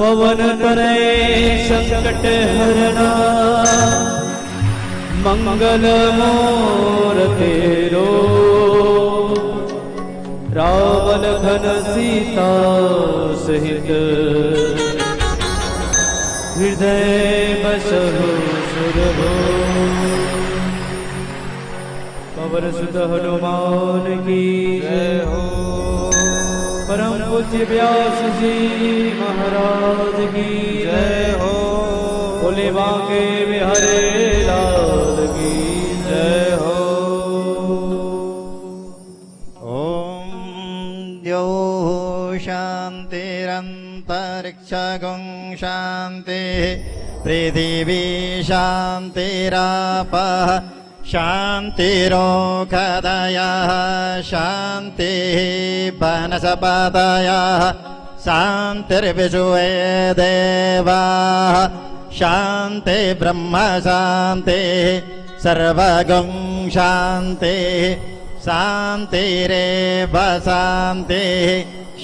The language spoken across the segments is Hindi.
पवन तनय संकट हरणा मंगल मूर्ति रो राम लखन सीता सहित हृदय बसहु सुरभो पवन सुत हनुमान की जय हो। परम पूज्य व्यास जी महाराज की जय हो। बोले बांके बिहारी लाल की जय हो। ओम द्यो शांतिरंतरिक्षगं शांति पृथिवी शांतिरापः शांतिरोषधयः शान्तिः वनस्पतयः शान्तिर्विश्वे देवाः शान्ति ब्रह्म शान्तिः सर्वगं शान्तिः शान्तिरेव शान्तिः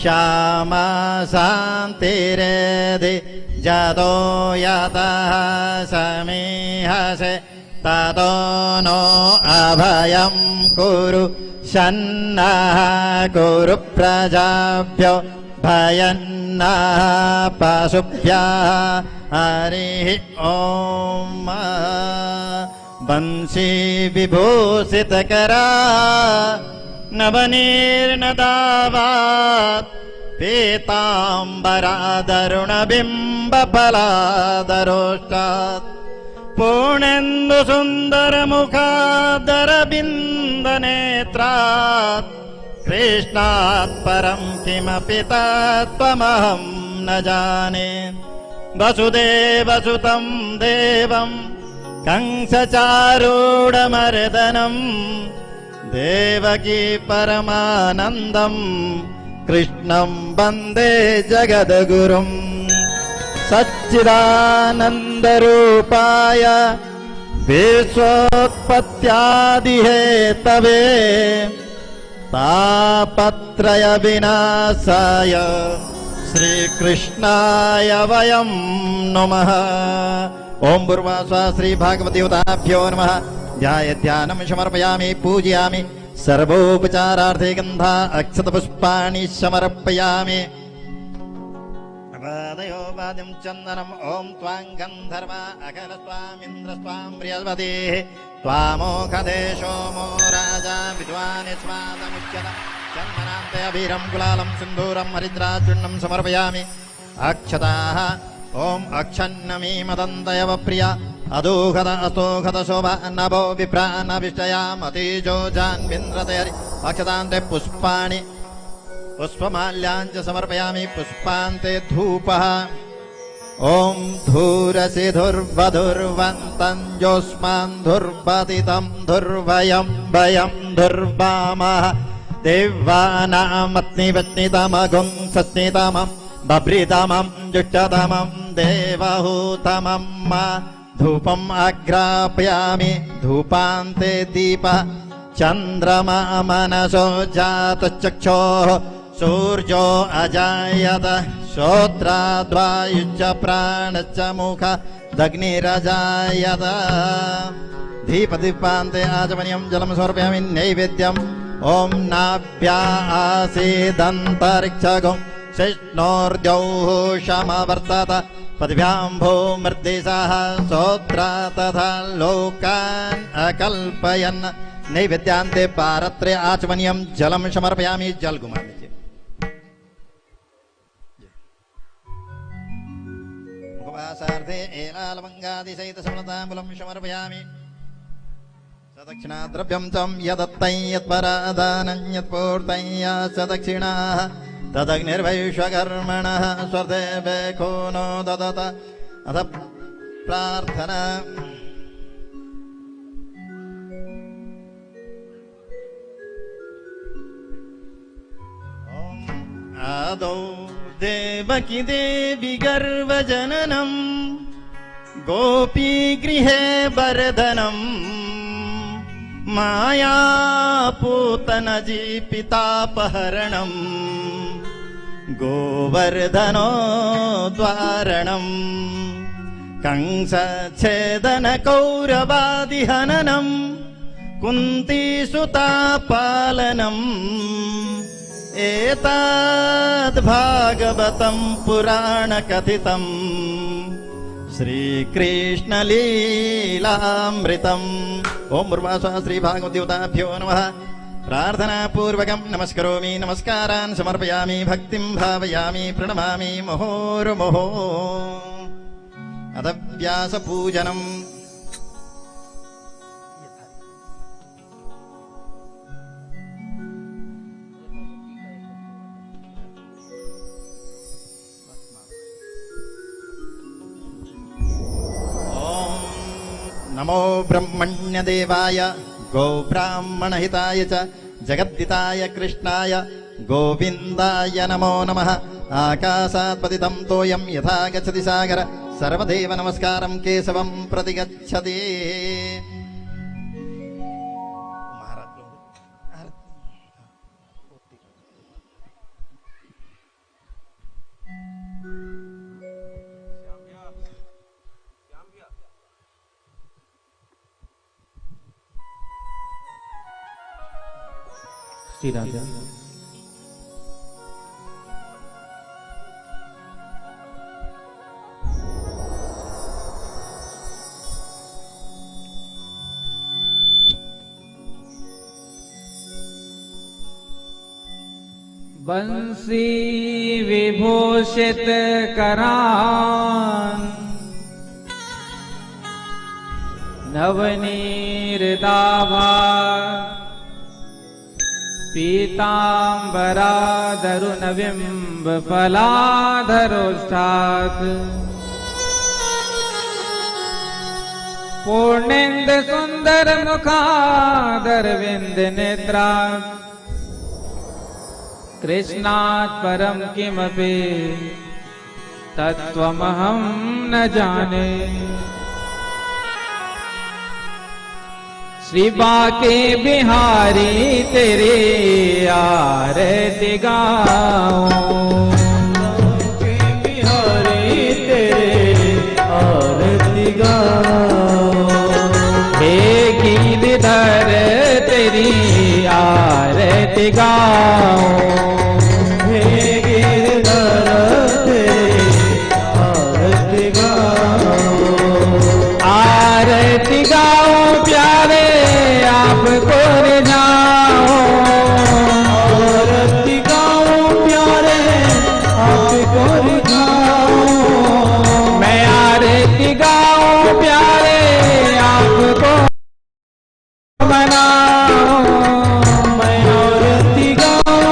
श्यामा शान्तिरेधि जतो यतः समीहसे ततो नो अभयं कुरु शन्नः कुरु प्रजाभ्यो भयन्नः पशुभ्यः हरिः ॐ। बंशी विभूषितकरा नवनीर्नदावात् पीताम्बरादरुणबिम्बफलादरोष्टात् पूर्णेन्दु सुन्दरमुखादरबिन्दनेत्रात् कृष्णात् परं किमपि तत्त्वमहं न जाने। वसुदेवसुतं देवं कंसचारूढमर्दनं देवकी परमानन्दं कृष्णं वन्दे जगद्गुरुम्। सच्चिदानन्दरूपाय विश्वोत्पत्त्यादिहेतवे तापत्रयविनाशाय श्रीकृष्णाय वयं नमः। ओम पूर्वास्वा श्री भागवतीवताभ्यो नमः। ध्यानं समर्पयामि पूजयामि सर्वोपचारार्थे गन्धा अक्षतपुष्पाणि समर्पयामि। वादयो वाद्यं चन्दनम् ॐ त्वां गन्धर्वा अखिलस्त्वामिन्द्र स्वां बृहस्पतिः त्वामोखदे सोमो राजा विद्वान् स्वादमुच्यत। चन्दनान्ते अबीरं गुलालं सिन्दूरं हरिद्राचूर्णं समर्पयामि। अक्षताः ॐ अक्षन्नमी मदन्तयव प्रिया अदोघद अस्तोघद शोभा नभो विप्रानविष्टयामतीजो जान्विन्द्रते हरि। अक्षतान्ते पुष्पाणि पुष्पमाल्याञ्च समर्पयामि। पुष्पान्ते धूपः ॐ धूरसि धुर्वधुर्वन्तं जोष्मान् धुर्वदितं धुर्वयं वयं धुर्वामः देवानामग्निवत्नितमगुं सत्नितमं बभ्रितमं जुष्टतमं देवहूतमं धूपम् आग्रापयामि। धूपान्ते दीपः चन्द्रमा मनसो जातश्चक्षोः सूर्यो अजायत श्रोत्राद्वायुश्च प्राणश्च मुखादग्निरजायत। दीपदीपान्ते आचमनीयं जलं समर्पयामि। नैवेद्यम् ॐ नाभ्या आसीदन्तरिक्षगुं शिष्णोर्द्यौः समवर्तत पद्भ्यां भूमृद्दिशः श्रोत्रा तथा लोकान् अकल्पयन्। नैवेद्यान्ते पारत्रे आचमनीयं जलं समर्पयामि। जल घुमा लीजिए। मुखवासार्थे एलालवङ्गादिसहित समलताम्बूलं समर्पयामि। सदक्षिणाद्रव्यं तं यदत्तं यत्परादानं यत्पूर्तं याश्च दक्षिणाः तदग्निर्वैश्वकर्मणः स्वर्देवे को नो ददत। अथ प्रार्थना आदौ देवकी देवी गर्वजननं गोपीगृहे वर्धनं मायापूतनजीपितापहरणं गोवर्धनोद्वारणम् कंसच्छेदनकौरवादिहननम् कुन्तीसुतापालनम् एतद्भागवतम् पुराणकथितम् श्रीकृष्णलीलामृतम्। ओम उर्वासा श्रीभागवद्देवताभ्यो नमः। प्रार्थनापूर्वकं नमस्करोमि, नमस्कारान् समर्पयामि, भक्तिं भावयामि, प्रणमामि मुहुर्मुहुः। अथ व्यासपूजनम्। नमो ब्रह्मण्यदेवाय गोब्राह्मणहिताय च जगद्दिताय कृष्णाय गोविन्दाय नमो नमः। आकाशात् पतितं तोयं यथा गच्छति सागर सर्वदेव नमस्कारं केशवं प्रति गच्छति। श्री राजा बंसी विभूषित करान नवनीरदाभा पीताम्बराधरुणबिम्ब फलाधरोष्ठात् पूर्णेन्दु सुन्दर मुखादरविन्द नेत्रात् कृष्णात् परं किमपि तत्त्वमहं न जाने। श्री बाके बिहारी तेरे आरती गाऊं, बाके बिहारी तेरे आरती गाऊं। हे गिरधर तेरी आरती गाऊं, हे गिरधर तेरी आरती गाऊं। आरती गाऊं प्यारे आपको रिझाऊं, आरती गाऊं प्यारे आपको रिझाऊं। मैं आरती गाऊं प्यारे आपको मनाऊं, मैं आरती गाऊं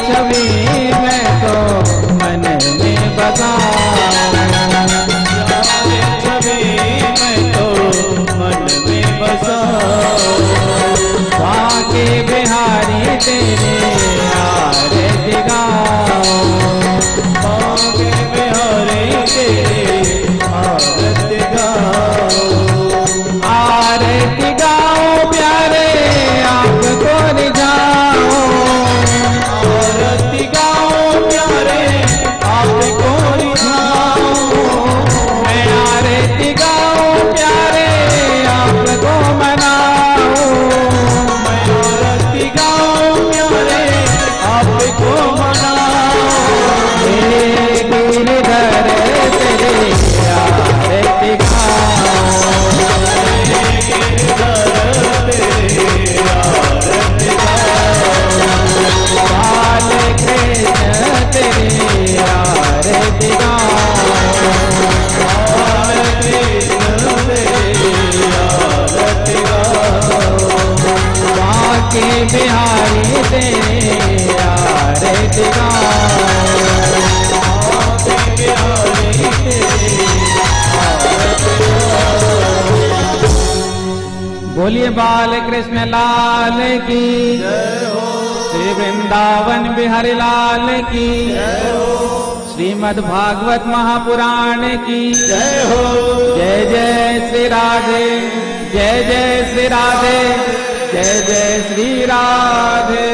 छवि मैं तो मन में बसाऊं, प्यारी छवि मैं तो मन में बसाऊं। बाके बिहारी तेरे आरती गाऊं, बाके बिहारी तेरे आरती गाऊं। आरती गाऊं प्यारे आपको रिझाऊं, आरती गाऊं प्यारे आपको रिझाऊं। मैं आरती गाऊं प्यारे आपको मनाऊं, मैं आरती गाऊं प्यारे आपको मनाऊं। गिरधर तेरे आरती गाऊं, बिहारी तेरे आरती गाऊं, बिहारी तेरे आरती गाऊं। बोलिए बाल कृष्ण लाल की जय हो, श्री वृंदावन बिहारी लाल की जय हो, श्रीमद् भागवत महापुराण की जय हो। जय जय श्री राधे, जय जय श्री राधे, जय जय श्री राधे।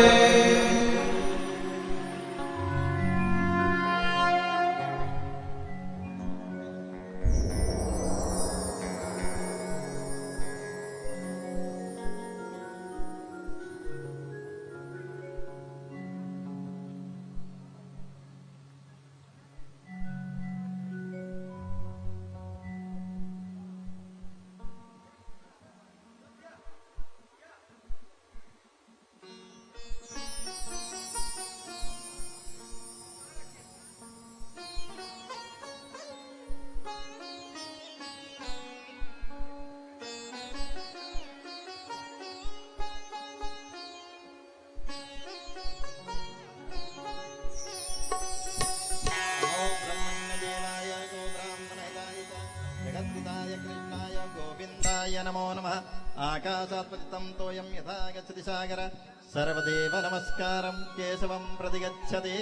नमो नमः। आकाशात्पतितं तोयं यथा गच्छति सागर सर्वदेव नमस्कारं केशवं प्रति गच्छति।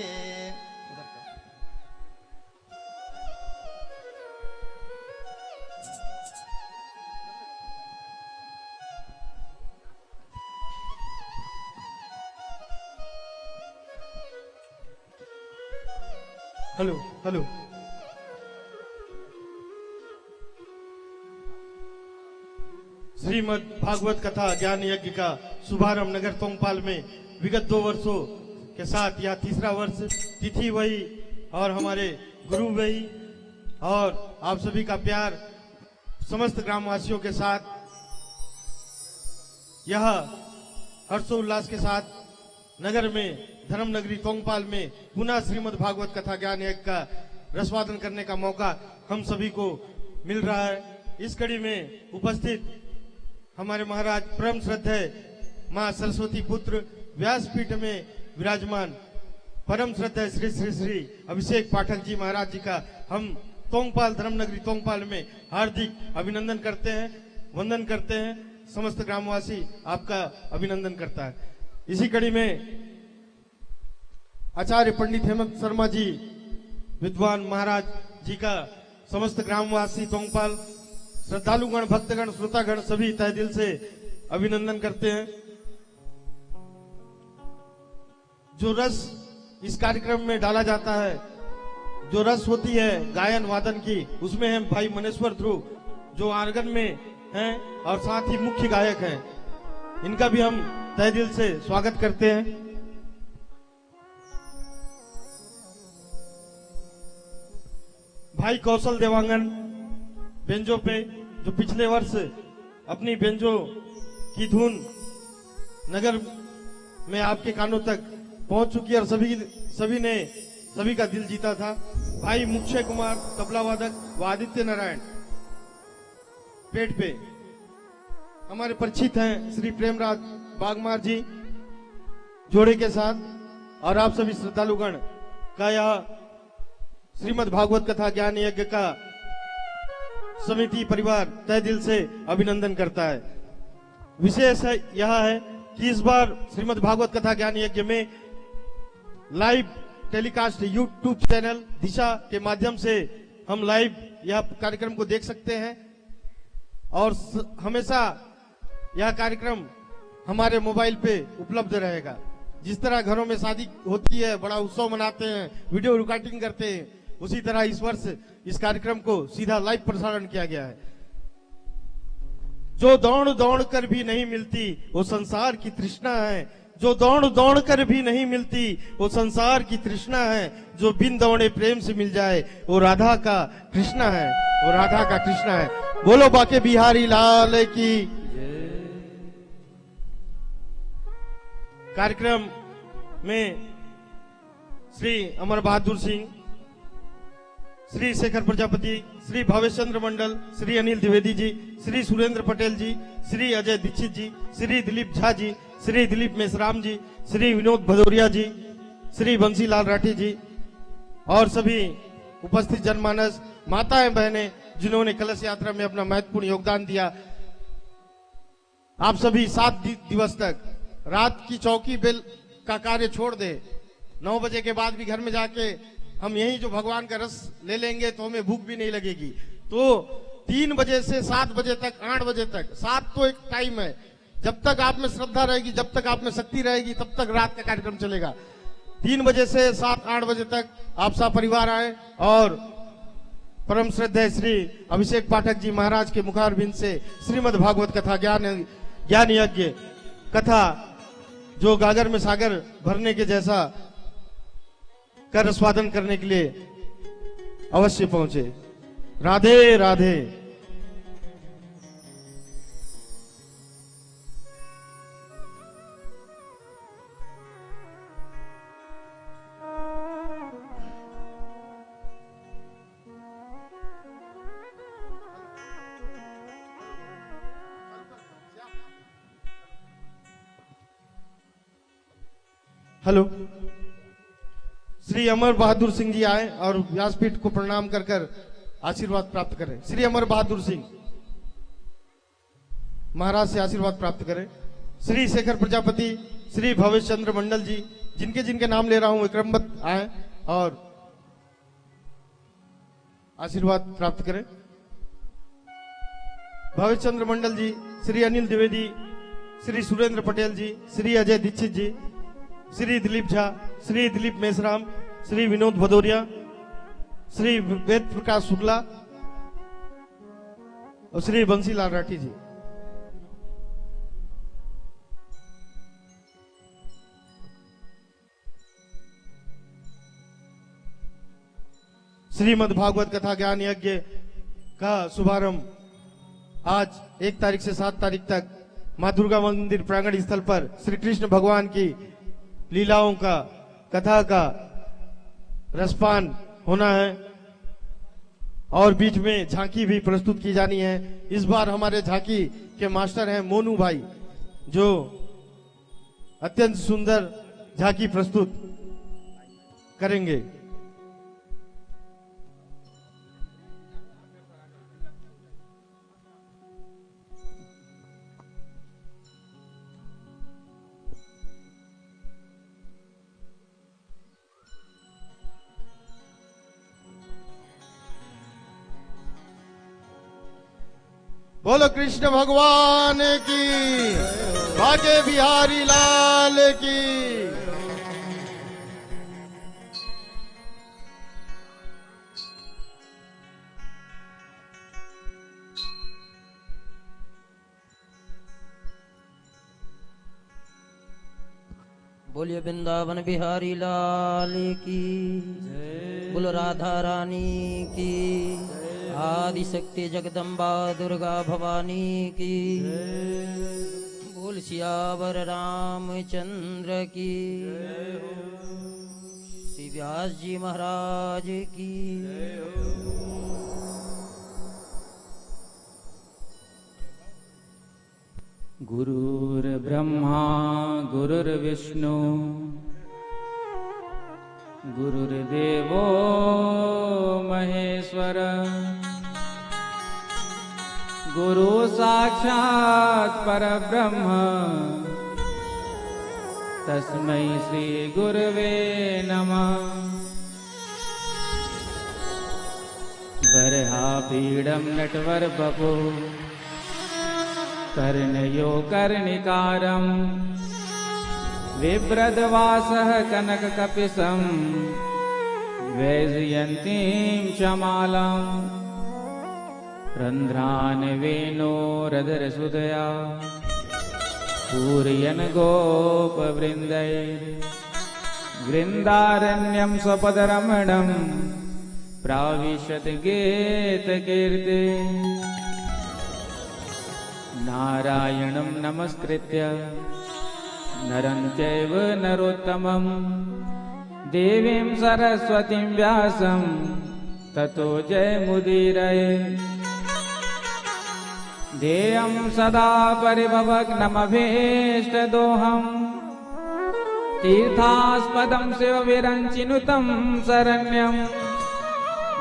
हेलो हेलो, श्रीमद् भागवत कथा ज्ञान यज्ञ का शुभारंभ नगर तोंगपाल में विगत 2 वर्षों के साथ यह तीसरा वर्ष, तिथि वही और हमारे गुरु वही और आप सभी का प्यार समस्त ग्रामवासियों के साथ यह हर्षोल्लास के साथ नगर में धर्म नगरी तोंगपाल में पुनः श्रीमद् भागवत कथा ज्ञान यज्ञ का रसवादन करने का मौका हम सभी को मिल रहा है। इस कड़ी में उपस्थित हमारे महाराज परम श्रद्धेय मां सरस्वती पुत्र व्यासपीठ में विराजमान परम श्रद्धेय श्री श्री श्री अभिषेक पाठक जी महाराज जी का हम तोंगपाल धर्मनगरी तोंगपाल में हार्दिक अभिनंदन करते हैं, वंदन करते हैं। समस्त ग्रामवासी आपका अभिनंदन करता है। इसी कड़ी में आचार्य पंडित हेमंत शर्मा जी विद्वान महाराज जी का समस्त ग्रामवासी तोंगपाल श्रद्धालुगण, भक्तगण, श्रोतागण सभी तहे दिल से अभिनंदन करते हैं। जो रस इस कार्यक्रम में डाला जाता है, जो रस होती है गायन वादन की, उसमें हम भाई मनेश्वर ध्रुव जो आर्गन में हैं और साथ ही मुख्य गायक हैं, इनका भी हम तहे दिल से स्वागत करते हैं। भाई कौशल देवांगन बेंजो पे, जो पिछले वर्ष अपनी बेंजो की धुन नगर में आपके कानों तक पहुंच चुकी और सभी ने सभी का दिल जीता था। भाई मुक्षय कुमार तबला वादक व आदित्य नारायण पेट पे हमारे परिचित हैं श्री प्रेमराज बागमार जी जोड़े के साथ, और आप सभी श्रद्धालुगण का यह श्रीमद् भागवत कथा ज्ञान यज्ञ का समिति परिवार तहे दिल से अभिनंदन करता है। विशेष है यह है कि इस बार श्रीमद् भागवत कथा ज्ञान यज्ञ में लाइव टेलीकास्ट यूट्यूब चैनल दिशा के माध्यम से हम लाइव यह कार्यक्रम को देख सकते हैं और हमेशा यह कार्यक्रम हमारे मोबाइल पे उपलब्ध रहेगा। जिस तरह घरों में शादी होती है, बड़ा उत्सव मनाते हैं, वीडियो रिकॉर्डिंग करते हैं, उसी तरह इस वर्ष इस कार्यक्रम को सीधा लाइव प्रसारण किया गया है। जो दौड़ दौड़ कर भी नहीं मिलती वो संसार की तृष्णा है, जो दौड़ दौड़ कर भी नहीं मिलती वो संसार की तृष्णा है, जो बिन दौड़े प्रेम से मिल जाए वो राधा का कृष्णा है, वो राधा का कृष्णा है। बोलो बाके बिहारी लाल की। कार्यक्रम में श्री अमर बहादुर सिंह, श्री शेखर प्रजापति, श्री भावेश चंद्र मंडल, श्री अनिल द्विवेदी जी, श्री सुरेंद्र पटेल जी, श्री अजय दीक्षित जी, श्री दिलीप झा जी, श्री दिलीप मेश्राम जी, श्री विनोद भदौरिया जी, श्री बंसीलाल राठी जी और सभी उपस्थित जनमानस, माताएं बहनें जिन्होंने कलश यात्रा में अपना महत्वपूर्ण योगदान दिया। आप सभी 7 दिवस तक रात की चौकी बेल का कार्य छोड़ दे, 9 बजे के बाद भी घर में जाके हम यही जो भगवान का रस ले लेंगे तो हमें भूख भी नहीं लगेगी। तो 3 बजे से 7 बजे तक, 8 बजे तक, 7 तो एक टाइम है, जब तक आप में श्रद्धा रहेगी, जब तक आप में शक्ति रहेगी, तब तक रात का कार्यक्रम चलेगा। 3 बजे से 7-8 बजे तक आप सब परिवार आए और परम श्रद्धेय श्री अभिषेक पाठक जी महाराज के मुखारबिंद से श्रीमद् भागवत कथा ज्ञान यज्ञ कथा जो गागर में सागर भरने के जैसा कर स्वादन करने के लिए अवश्य पहुंचे। राधे राधे। हेलो, श्री अमर बहादुर सिंह जी आए और व्यासपीठ को प्रणाम कर कर आशीर्वाद प्राप्त करें। श्री अमर बहादुर सिंह महाराज से आशीर्वाद प्राप्त करें। श्री शेखर प्रजापति, श्री भवेश चंद्र मंडल जी, जिनके जिनके नाम ले रहा हूं क्रमबद्ध आए और आशीर्वाद प्राप्त करें। भवेश चंद्र मंडल जी, श्री अनिल द्विवेदी, श्री सुरेंद्र पटेल जी, श्री अजय दीक्षित जी, श्री दिलीप झा, श्री दिलीप मेश्राम, श्री विनोद भदौरिया, श्री वेद प्रकाश शुक्ला और श्री बंसीलाल राठी जी। श्रीमद् भागवत कथा ज्ञान यज्ञ का शुभारंभ आज 1 तारीख से 7 तारीख तक मां दुर्गा मंदिर प्रांगण स्थल पर श्री कृष्ण भगवान की लीलाओं का, कथा का रसपान होना है और बीच में झांकी भी प्रस्तुत की जानी है। इस बार हमारे झांकी के मास्टर हैं मोनू भाई, जो अत्यंत सुंदर झांकी प्रस्तुत करेंगे। बोलो कृष्ण भगवान की, भाग्य बिहारी लाल की। बोलिए वृंदावन बिहारी लाल की, बोलो राधा रानी की, आदि शक्ति जगदम्बा दुर्गा भवानी की, बोल सियावर रामचंद्र की, श्री व्यास जी महाराज की। गुरुर्ब्रह्मा गुरुर्विष्णु गुरुर्देवो महेश्वर गुरु साक्षात् परब्रह्म तस्मै श्री गुरवे नमः। बर्हापीडं नटवरवपु कर्णयो कर्णिकारम् बिभ्रद्वासः कनककपिशं वैजयन्तीं चमालां रन्ध्रान् वेणोरधरसुधया पूरयन् गोपवृन्दैर्वृन्दारण्यं स्वपदरमणं प्राविशत् गीतकीर्ति। नारायणं नमस्कृत्य नरं चैव नरोत्तमं देवीं सरस्वतीं व्यासं ततो जयमुदीरये। ध्येयं सदा परिभवग्नमभीष्टदोहम् तीर्थास्पदं शिवविरञ्चिनुतं शरण्यं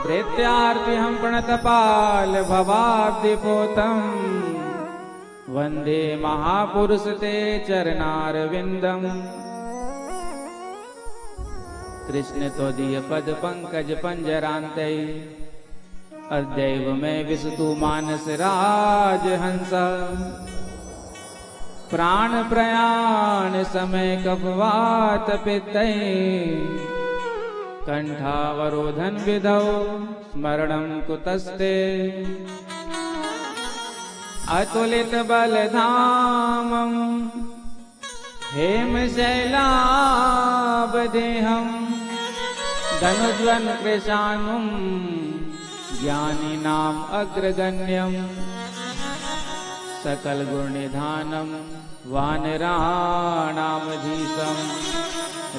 प्रेत्यार्तिहं प्रणतपालभवाब्धिपोतम् वन्दे महापुरुष ते चरणारविन्दम्। कृष्ण त्वदीय पद पंकज पंजरान्ते अद्यैव मे विसतु मानस राजहंस। प्राण प्रयाण समय कफवात पित्तै कंठावरोधन विधौ स्मरणं कुतस्ते। अतुलित बलधामं हेमशैलाभदेहं धनुज्वन् कृशानुं ज्ञानिनाम् अग्रगण्यं सकलगुणनिधानं वानराणामधीशं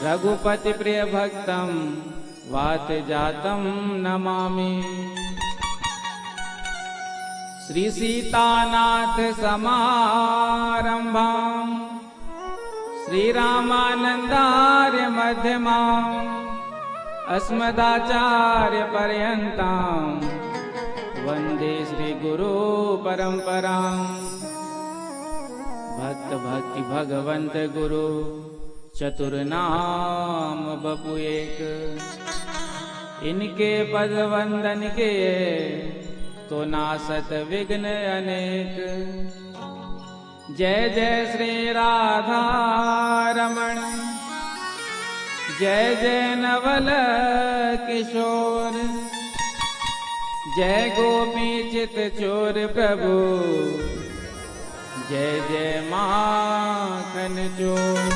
रघुपतिप्रियभक्तं वातजातं नमामि। श्री सीतानाथ समारंभां श्रीरामानन्दार्य मध्यमाम् अस्मदाचार्य पर्यन्तां वन्दे श्री गुरु परम्परां। भक्त भक्ति भगवंत गुरु चतुर्नाम बपु एक। इनके पद वंदन के तो नासत विघ्न अनेक। जय जय श्री राधा रमण जय जय नवल किशोर जय गोपी चित चोर प्रभु जय जय माखन चोर।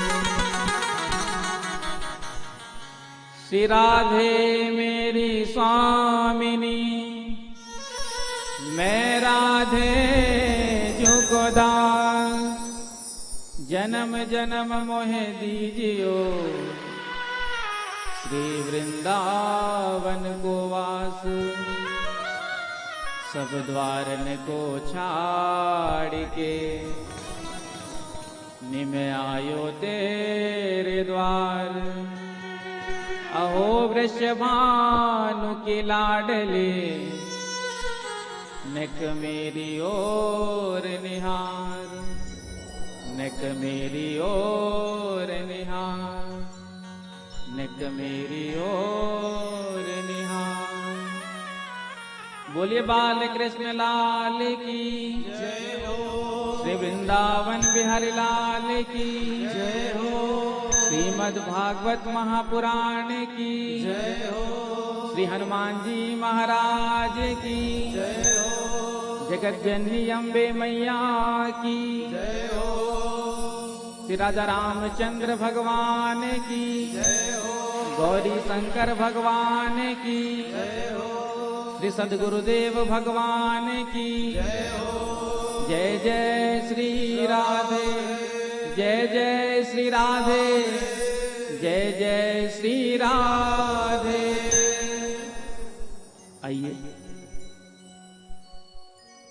श्री राधे मेरी स्वामिनी मैं राधे जुको दास। जन्म जन्म मोहे दीजियो श्री वृंदावन को वास। सब द्वारन को छाड़ के निम आयो तेरे द्वार। अहो वृषभानु की लाडले नेक मेरी ओर निहार नेक मेरी ओर निहार नेक मेरी ओर निहार। बोलिए बाल कृष्ण लाल की जय हो। श्री वृंदावन बिहारी लाल की जय हो। श्रीमद् भागवत महापुराण की जय हो। श्री हनुमान जी महाराज की जय हो। जगत जननी अम्बे मैया की जय हो। श्री राजा रामचंद्र भगवान की जय हो। गौरी शंकर भगवान की जय हो। श्री सद्गुरुदेव भगवान की जय हो। जय जय श्री राधे जय जय श्री राधे जय जय श्री राधे। आइए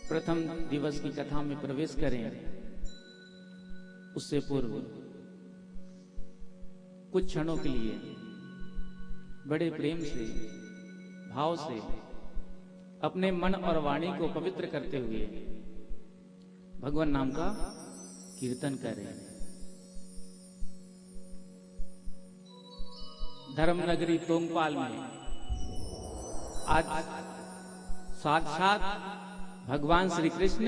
प्रथम दिवस की कथा में प्रवेश करें। उससे पूर्व कुछ क्षणों के लिए बड़े प्रेम से, भाव से अपने मन और वाणी को पवित्र करते हुए भगवान नाम का कीर्तन करें। धर्म नगरी तोंगपाल में आज साक्षात भगवान श्री कृष्ण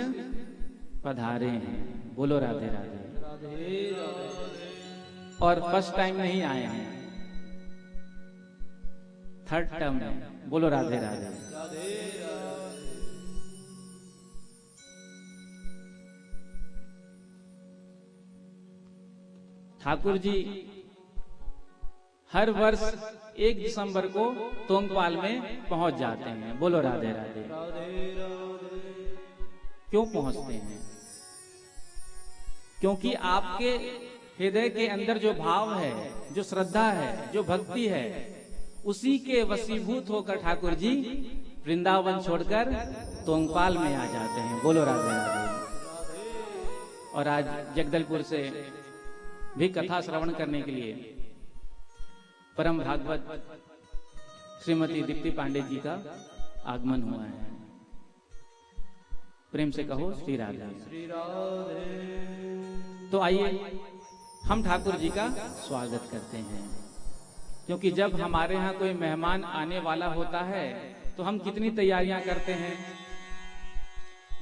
पधारे हैं। बोलो राधे राधे। और फर्स्ट टाइम नहीं आए हैं, थर्ड टर्म में। बोलो राधे राधे। ठाकुर जी हर वर्ष 1 दिसंबर को तोंगपाल में पहुंच जाते हैं। बोलो राधे राधे। क्यों पहुंचते हैं? क्योंकि आपके हृदय के अंदर जो भाव है, जो श्रद्धा है, जो भक्ति है, उसी के वशीभूत होकर ठाकुर जी वृंदावन छोड़कर तोंगपाल में आ जाते हैं। बोलो राधे राधे। और आज जगदलपुर से भी कथा श्रवण करने के लिए परम भागवत श्रीमती दीप्ति पांडे जी का आगमन हुआ है। प्रेम से कहो श्री राधे। तो आइए हम ठाकुर जी का स्वागत करते हैं, क्योंकि जब हमारे यहाँ कोई मेहमान आने वाला होता है तो हम कितनी तैयारियां करते हैं,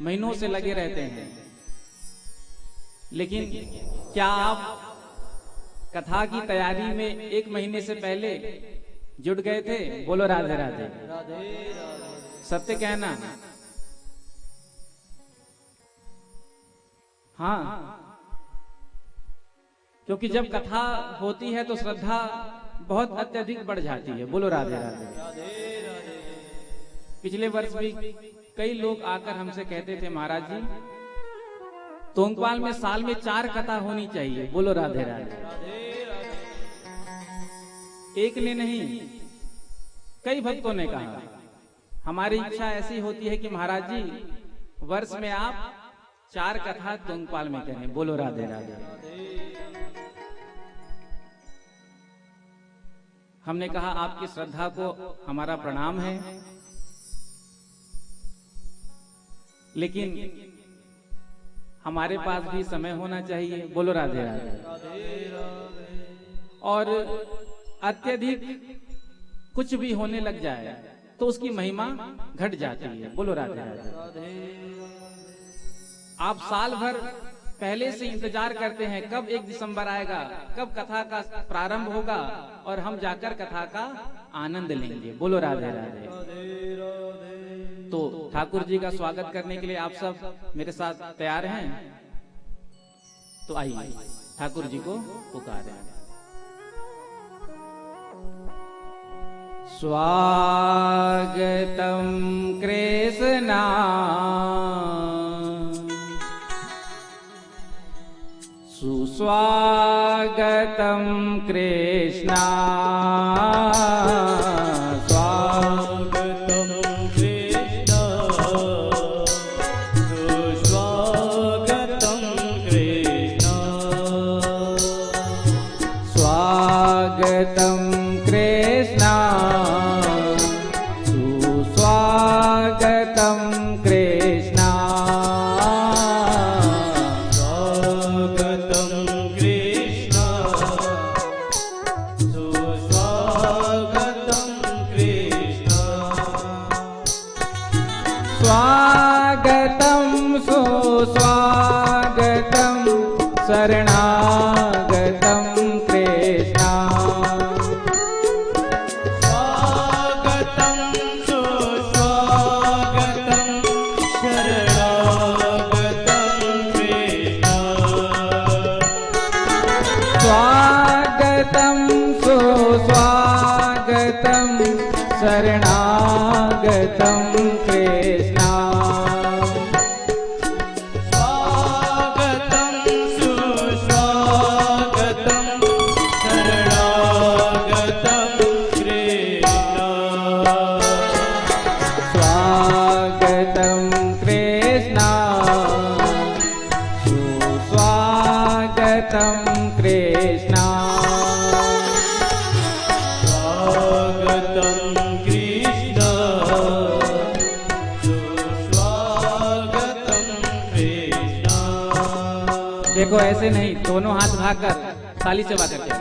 महीनों से लगे रहते हैं। लेकिन क्या आप कथा की तैयारी में 1 महीने से पहले जुट गए थे? बोलो राधे राधे। सत्य कहना। हाँ, क्योंकि जब कथा होती है तो श्रद्धा बहुत अत्यधिक बढ़ जाती है। बोलो राधे राधे। पिछले वर्ष भी कई लोग आकर हमसे कहते थे, महाराज जी तोंगपाल में साल में 4 कथा होनी चाहिए। बोलो राधे राधे। एक ने नहीं, कई भक्तों ने कहा। हमारी इच्छा ऐसी होती है कि महाराज जी वर्ष में आप 4 कथा तोंगपाल में करें। बोलो राधे राधे। हमने कहा आपकी श्रद्धा को हमारा प्रणाम है, लेकिन हमारे पास भी समय होना चाहिए। बोलो राधे राधे। और अत्यधिक कुछ भी होने लग जाए तो उसकी महिमा घट जाती है। बोलो राधे राधे। आप साल भर पहले से इंतजार करते हैं कब 1 दिसंबर आएगा, कब कथा का प्रारंभ होगा और हम जाकर कथा का आनंद लेंगे। बोलो राधे राधे। तो ठाकुर जी का स्वागत करने के लिए आप सब मेरे साथ तैयार हैं? तो आइए ठाकुर जी को पुकारें। स्वागतम कृष्णा सुस्वागतम कृष्णा स्वागतम कृष्णा सुस्वागतम कृष्णा स्वागतम कृष्णा सुस्वागतम कृष्णा स्वागतम सुस्वागतम शरणागतम कृष्णा स्वागतम सुस्वागतम शरणागतम कृष्णा स्वागतम सुस्वागतम शरणागतम कृष्णा स्वागतम सुस्वागतम शरणागतम कृष्णा स्वागतम कृष्णा सुस्वागतम कृष्णा स्वागतम कृष्ण सुस्वागतम कृष्ण। देखो ऐसे नहीं, दोनों हाथ उठाकर ताली चबा करके।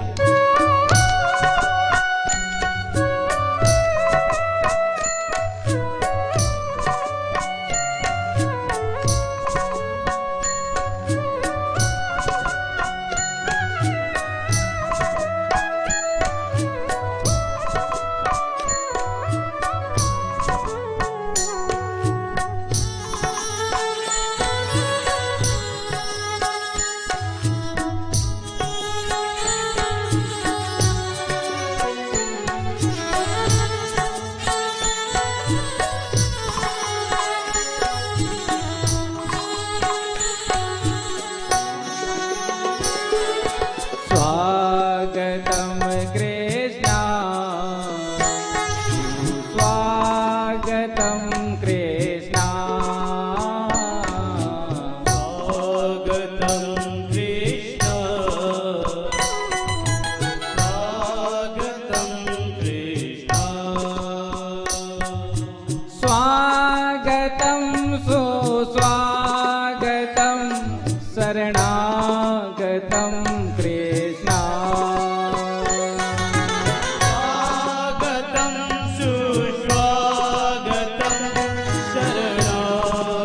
स्वागतम कृष्ण स्वागतम कृष्ण स्वागतम कृष्ण स्वागतम कृष्ण। स्वागतम सुस्वागतम शरणागतम कृष्ण स्वागतम सुस्वागतम शरणागतम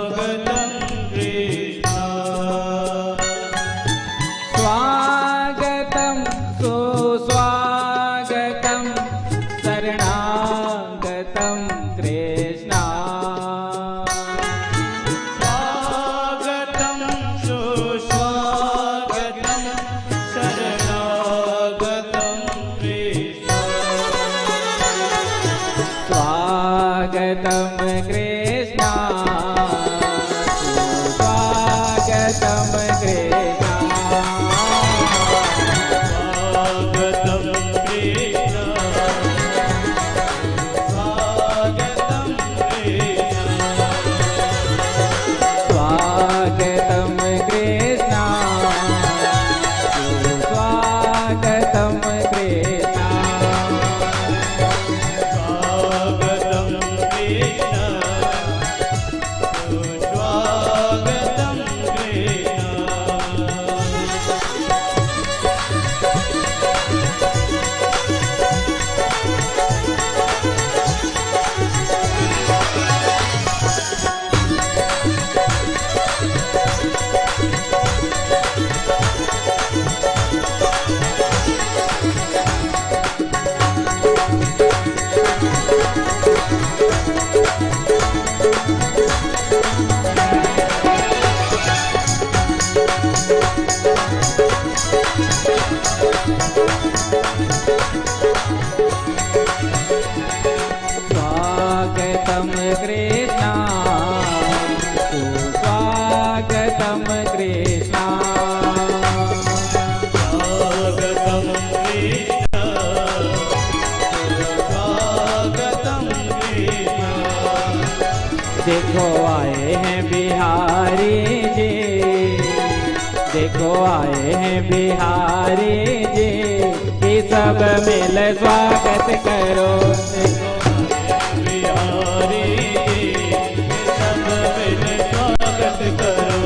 कृष्ण। स्वागतम सुस्वागतम शरणागतम कृष्ण स्वागतम सुस्वागतम शरणागतम कृष्ण। स्वागतम कृष्ण स्वागतम कृष्ण स्वागतम कृष्ण स्वागतम कृष्ण। स्वागतम कृष्ण स्वागतम कृष्ण स्वागतम कृष्ण सुस्वागतम स्वागतम कृष्ण सुस्वागतम कृष्ण स्वागतम कृष्ण सुस्वागतम कृष्ण। देखो आए हैं बिहारी जी, देखो आए हैं बिहारी जी, कि सब मिल स्वागत करो। बिहारी सब मिल स्वागत करो।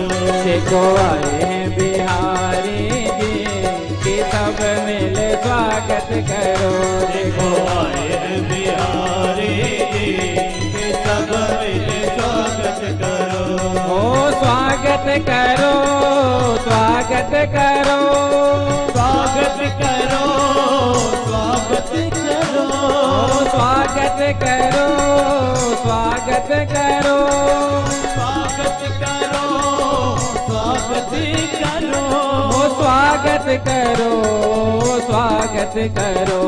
देखो आए हैं बिहारी जी, कि सब मिल स्वागत करो। देखो आए हैं बिहारी के सब मिल स्वागत करो। ओ स्वागत करो, स्वागत करो, स्वागत करो स्वागत करो। स्वागत करो, स्वागत करो, स्वागत करो स्वागत करो। ओ स्वागत करो, स्वागत करो।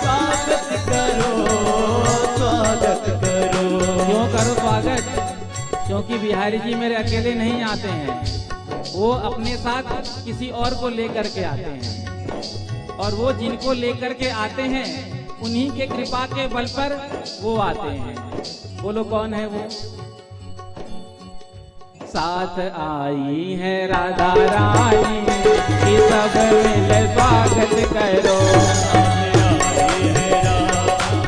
स्वागत करो स्वागत करो। क्यों करो स्वागत? क्योंकि बिहारी जी मेरे अकेले नहीं आते हैं, वो अपने साथ किसी और को लेकर के आते हैं, और वो जिनको लेकर के आते हैं उन्हीं के कृपा के बल पर वो आते हैं। बोलो कौन है वो? साथ आई है राधा रानी, कि सब मिल स्वागत करो। आई है राधा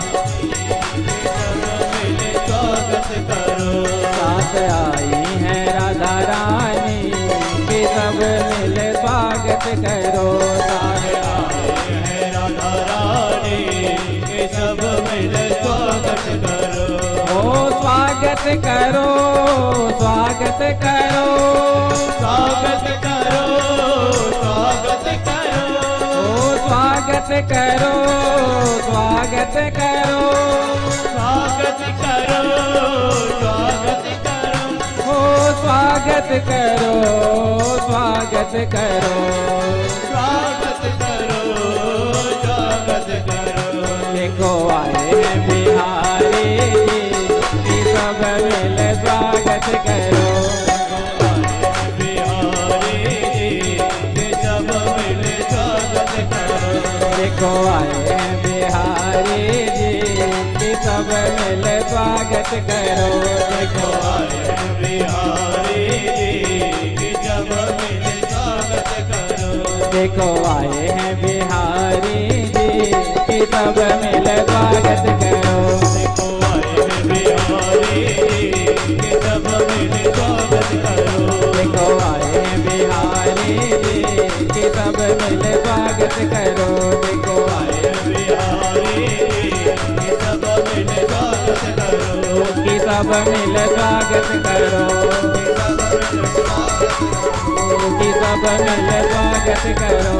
स्वागत करो स्वागत करो स्वागत करो स्वागत करो ओ स्वागत करो स्वागत करो स्वागत करो स्वागत करो ओ स्वागत करो स्वागत करो स्वागत करो स्वागत करो देखो आए हैं बिहारी जी सब मिल स्वागत करो बिहारी के सब मिले स्वागत करो देखो आए हैं बिहारी जी की सब मिल स्वागत करो देखो आए बिहारी की जब मिले स्वागत करो देखो आए हैं बिहारी जी की सब मिल स्वागत करो देखो आए बिहारी के सब मिले स्वागत करो देखो आए हैं बिहारी जी की सब मिल स्वागत करो देखो आए बिहारी के सब मिले स्वागत करो की सब मिल स्वागत करो की सब मिल स्वागत करो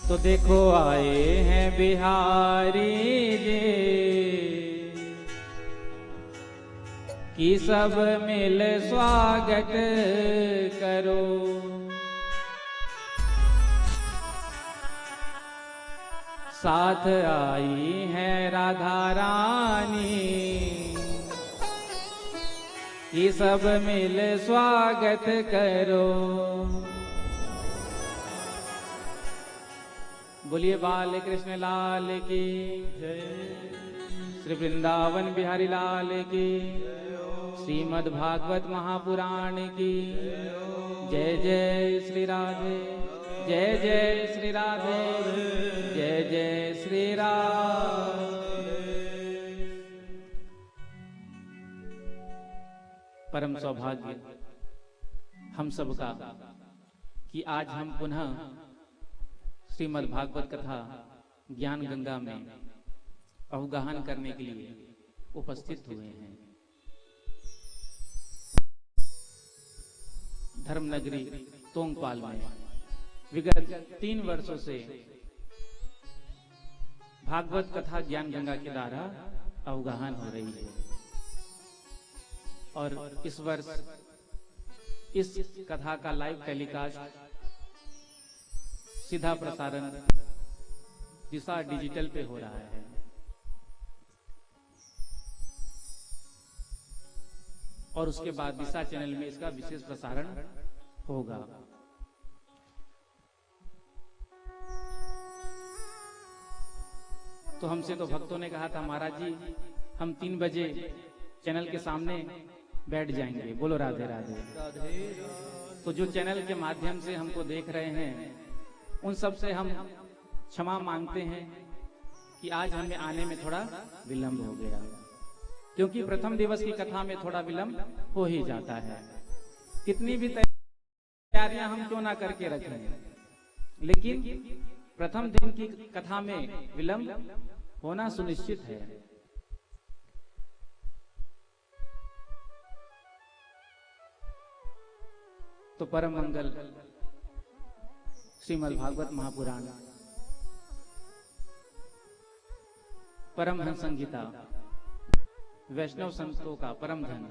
तो देखो आए हैं बिहारी जी की सब मिल स्वागत करो साथ आई है राधा रानी की सब मिल स्वागत करो बोलिए बाल कृष्ण लाल की जय श्री वृंदावन बिहारी लाल की श्रीमद् भागवत महापुराण की जय जय श्री राधे जय जय श्री राधे जय जय श्री राधे। परम सौभाग्य हम सबका कि आज हम पुनः श्रीमद् भागवत कथा ज्ञान गंगा में अवगाहन करने के लिए उपस्थित हुए हैं। धर्मनगरी तोंगपाल में विगत 3 वर्षों से भागवत कथा ज्ञान गंगा के द्वारा अवगाहन हो रही है और इस वर्ष इस कथा का लाइव टेलीकास्ट सीधा प्रसारण दिशा डिजिटल पे हो रहा है। और उसके बाद दिशा चैनल में इसका विशेष प्रसारण होगा। तो हमसे तो भक्तों ने कहा था महाराज जी हम 3 बजे चैनल के सामने बैठ जाएंगे। बोलो राधे राधे। तो जो चैनल के माध्यम से हमको देख रहे हैं उन सब से हम क्षमा मांगते हैं कि आज हमें आने में थोड़ा विलंब हो गया, क्योंकि प्रथम दिवस की कथा में थोड़ा विलंब हो ही जाता है। कितनी भी तैयारियां हम क्यों ना करके रखें, लेकिन प्रथम दिन की कथा में विलंब होना सुनिश्चित है। तो परम मंगल श्रीमद् भागवत महापुराण परमहंस संहिता वैष्णव संतों का परम धन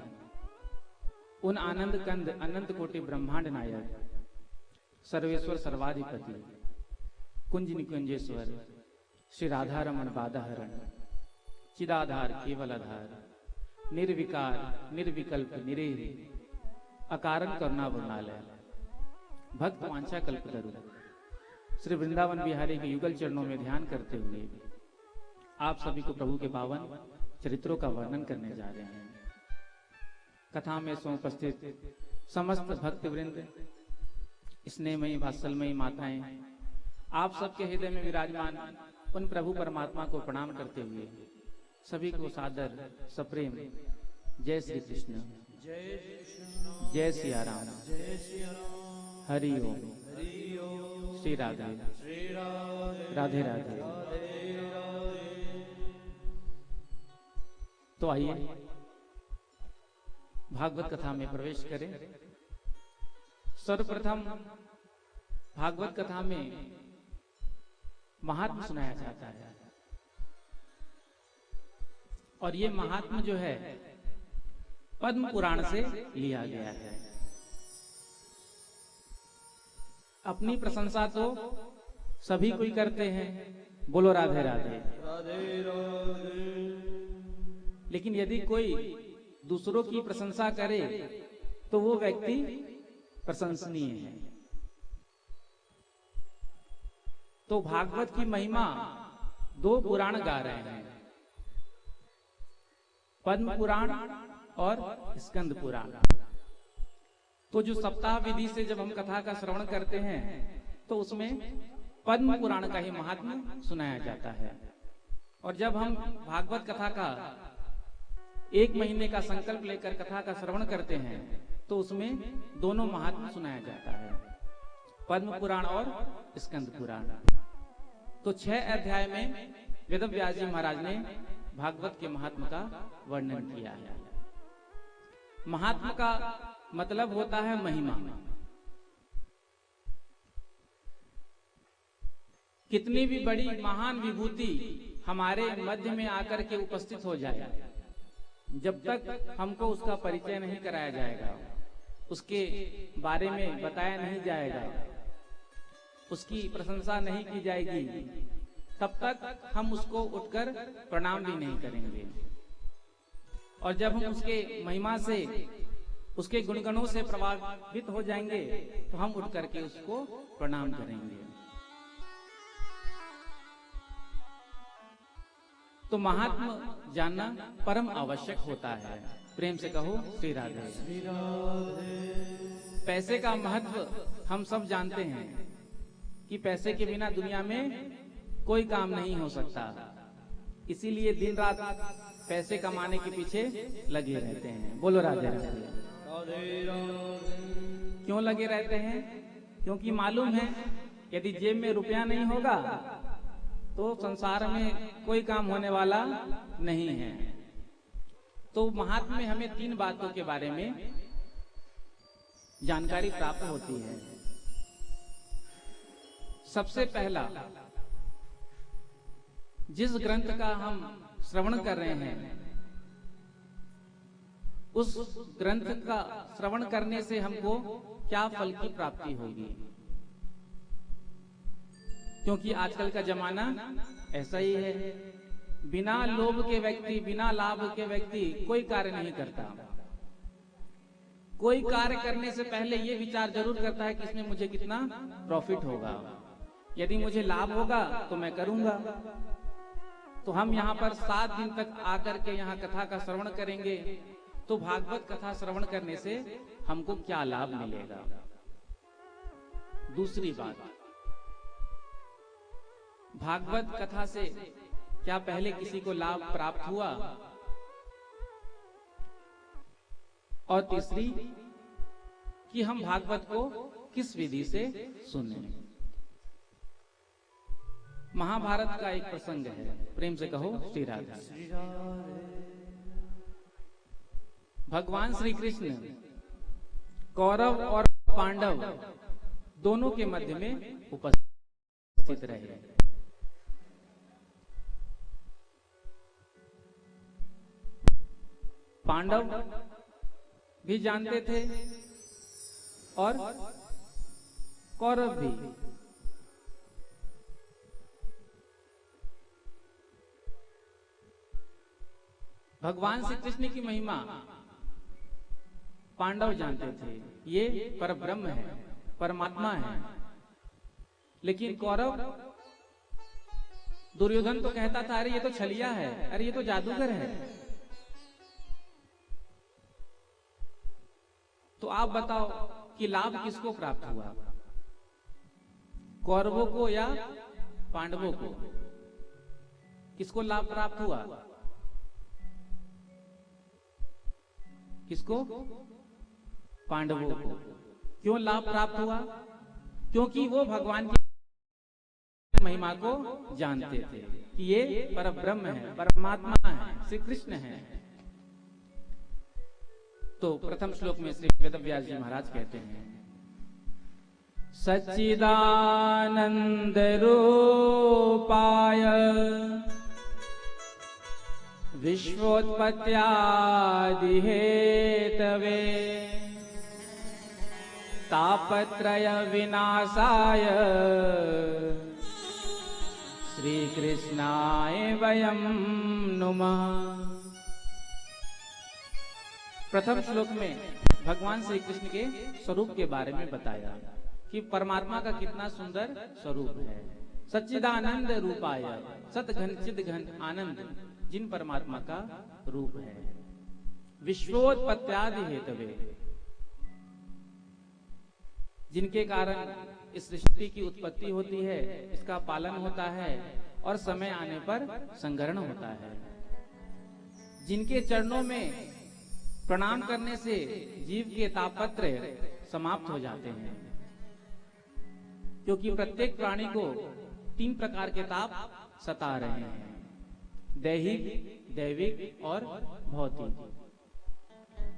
उन आनंद कंद अनंत कोटि ब्रह्मांड नायक सर्वेश्वर सर्वाधिपति कुंज निकुंजेश्वर श्री राधा रमण बाधाहरण चिदाधार केवलाधार निर्विकार निर्विकल्प निरेह अकारण करुणा वृणालय भक्त वांछा कल्पतरु श्री वृंदावन बिहारी के युगल चरणों में ध्यान करते हुए आप सभी को प्रभु के पावन चरित्रों का वर्णन करने जा रहे हैं। कथा में उपस्थित समस्त भक्त वृंद, स्नेहमयी वात्सल्यमयी माताएं, आप सबके हृदय में विराजमान उन प्रभु परमात्मा को प्रणाम करते हुए सभी को सादर सप्रेम जय श्री कृष्ण, जय सिया राम, हरि ओम, श्री राधे। राधे राधे। तो आइए भागवत कथा में प्रवेश करें। सर्वप्रथम भागवत कथा में महात्म सुनाया जाता है और ये महात्म जो है पद्म पुराण से लिया गया है। अपनी प्रशंसा तो सभी कोई करते हैं, बोलो राधे राधे। लेकिन यदि कोई दूसरों की प्रशंसा करे तो वो व्यक्ति प्रशंसनीय है। तो भागवत की महिमा दो पुराण गा रहे हैं, पद्म पुराण और स्कंद पुराण। तो जो सप्ताह विधि से जब हम कथा का श्रवण करते हैं तो उसमें पद्म पुराण का ही महात्म्य सुनाया जाता है। और जब हम भागवत कथा का 1 महीने का संकल्प लेकर कथा का श्रवण करते हैं तो उसमें दोनों महात्म्य सुनाया जाता है, पद्म पुराण और स्कंद पुराण। तो 6 अध्याय में वेदव्यास जी महाराज ने भागवत के महात्म का वर्णन किया है। महात्म का मतलब होता है महिमा। कितनी भी बड़ी महान विभूति हमारे मध्य में आकर के उपस्थित हो जाए, जब तक हमको उसका परिचय नहीं कराया जाएगा, उसके बारे में बताया नहीं जाएगा, उसकी प्रशंसा नहीं की जाएगी, तब तक हम उसको उठकर प्रणाम भी नहीं करेंगे। और जब हम उसके महिमा से, उसके गुणगणों से प्रभावित हो जाएंगे तो हम उठ करके उसको प्रणाम करेंगे। तो महात्मा जानना परम आवश्यक होता है। प्रेम से कहो श्री राधे। पैसे का महत्व हम सब जानते हैं कि पैसे के बिना दुनिया में कोई काम नहीं हो सकता। इसीलिए दिन रात पैसे कमाने के पीछे लगे रहते हैं, बोलो राधे राधे। क्यों लगे रहते हैं? क्योंकि मालूम है यदि जेब में रुपया नहीं होगा तो संसार में कोई काम होने वाला नहीं है। तो महात्मा में हमें 3 बातों के बारे में जानकारी प्राप्त होती है। सबसे पहला, जिस ग्रंथ का हम श्रवण कर रहे हैं उस ग्रंथ का श्रवण करने से हमको क्या फल की प्राप्ति होगी। क्योंकि आजकल का जमाना ऐसा ही है, बिना लोभ के व्यक्ति, बिना लाभ के व्यक्ति कोई कार्य नहीं करता। कोई कार्य करने से पहले ये विचार जरूर करता है कि इसमें मुझे कितना प्रॉफिट होगा, यदि मुझे लाभ होगा तो मैं करूंगा। तो हम यहाँ पर 7 दिन तक आकर के यहाँ कथा का श्रवण करेंगे, तो भागवत कथा श्रवण करने से हमको क्या लाभ मिलेगा। दूसरी बात, भागवत कथा से क्या पहले किसी को लाभ प्राप्त हुआ। और तीसरी कि हम भागवत को किस विधि से सुने। महाभारत का एक प्रसंग है, प्रेम से कहो श्री राधे। भगवान श्री कृष्ण कौरव और पांडव दोनों के मध्य में उपस्थित रहे। पांडव भी जानते थे और कौरव भी। भगवान श्री कृष्ण की महिमा पांडव जानते थे, ये परब्रह्म है, परमात्मा है। लेकिन कौरव, दुर्योधन तो कहता था अरे ये तो छलिया है, अरे ये तो जादूगर है। तो आप बताओ कि लाभ किसको प्राप्त हुआ, कौरवों को या पांडवों को? किसको लाभ प्राप्त हुआ? किसको? पांडवों को। क्यों लाभ प्राप्त हुआ? क्योंकि वो भगवान की महिमा को जानते थे कि ये परब्रह्म है, परमात्मा है, श्री कृष्ण है। तो प्रथम श्लोक में श्री वेदव्यास जी महाराज कहते हैं, सच्चिदानंद रूपाय विश्वोत्पत्त्यादि हेतवे तापत्रय विनाशाय श्री कृष्णाय वयम नुमः। प्रथम श्लोक में भगवान श्री कृष्ण के स्वरूप के बारे में बताया कि परमात्मा का कितना सुंदर स्वरूप है। सच्चिदानंद रूपाय, सत घन चिद घन आनंद जिन परमात्मा का रूप है। विश्वोत्पत्त्यादि हेतवे, जिनके कारण इस सृष्टि की उत्पत्ति होती है, इसका पालन होता है और समय आने पर संग्रहण होता है। जिनके चरणों में प्रणाम करने से जीव के तापत्र समाप्त हो जाते हैं, क्योंकि प्रत्येक प्राणी को 3 प्रकार के ताप सता रहे हैं, दैहिक, दैविक और भौतिक।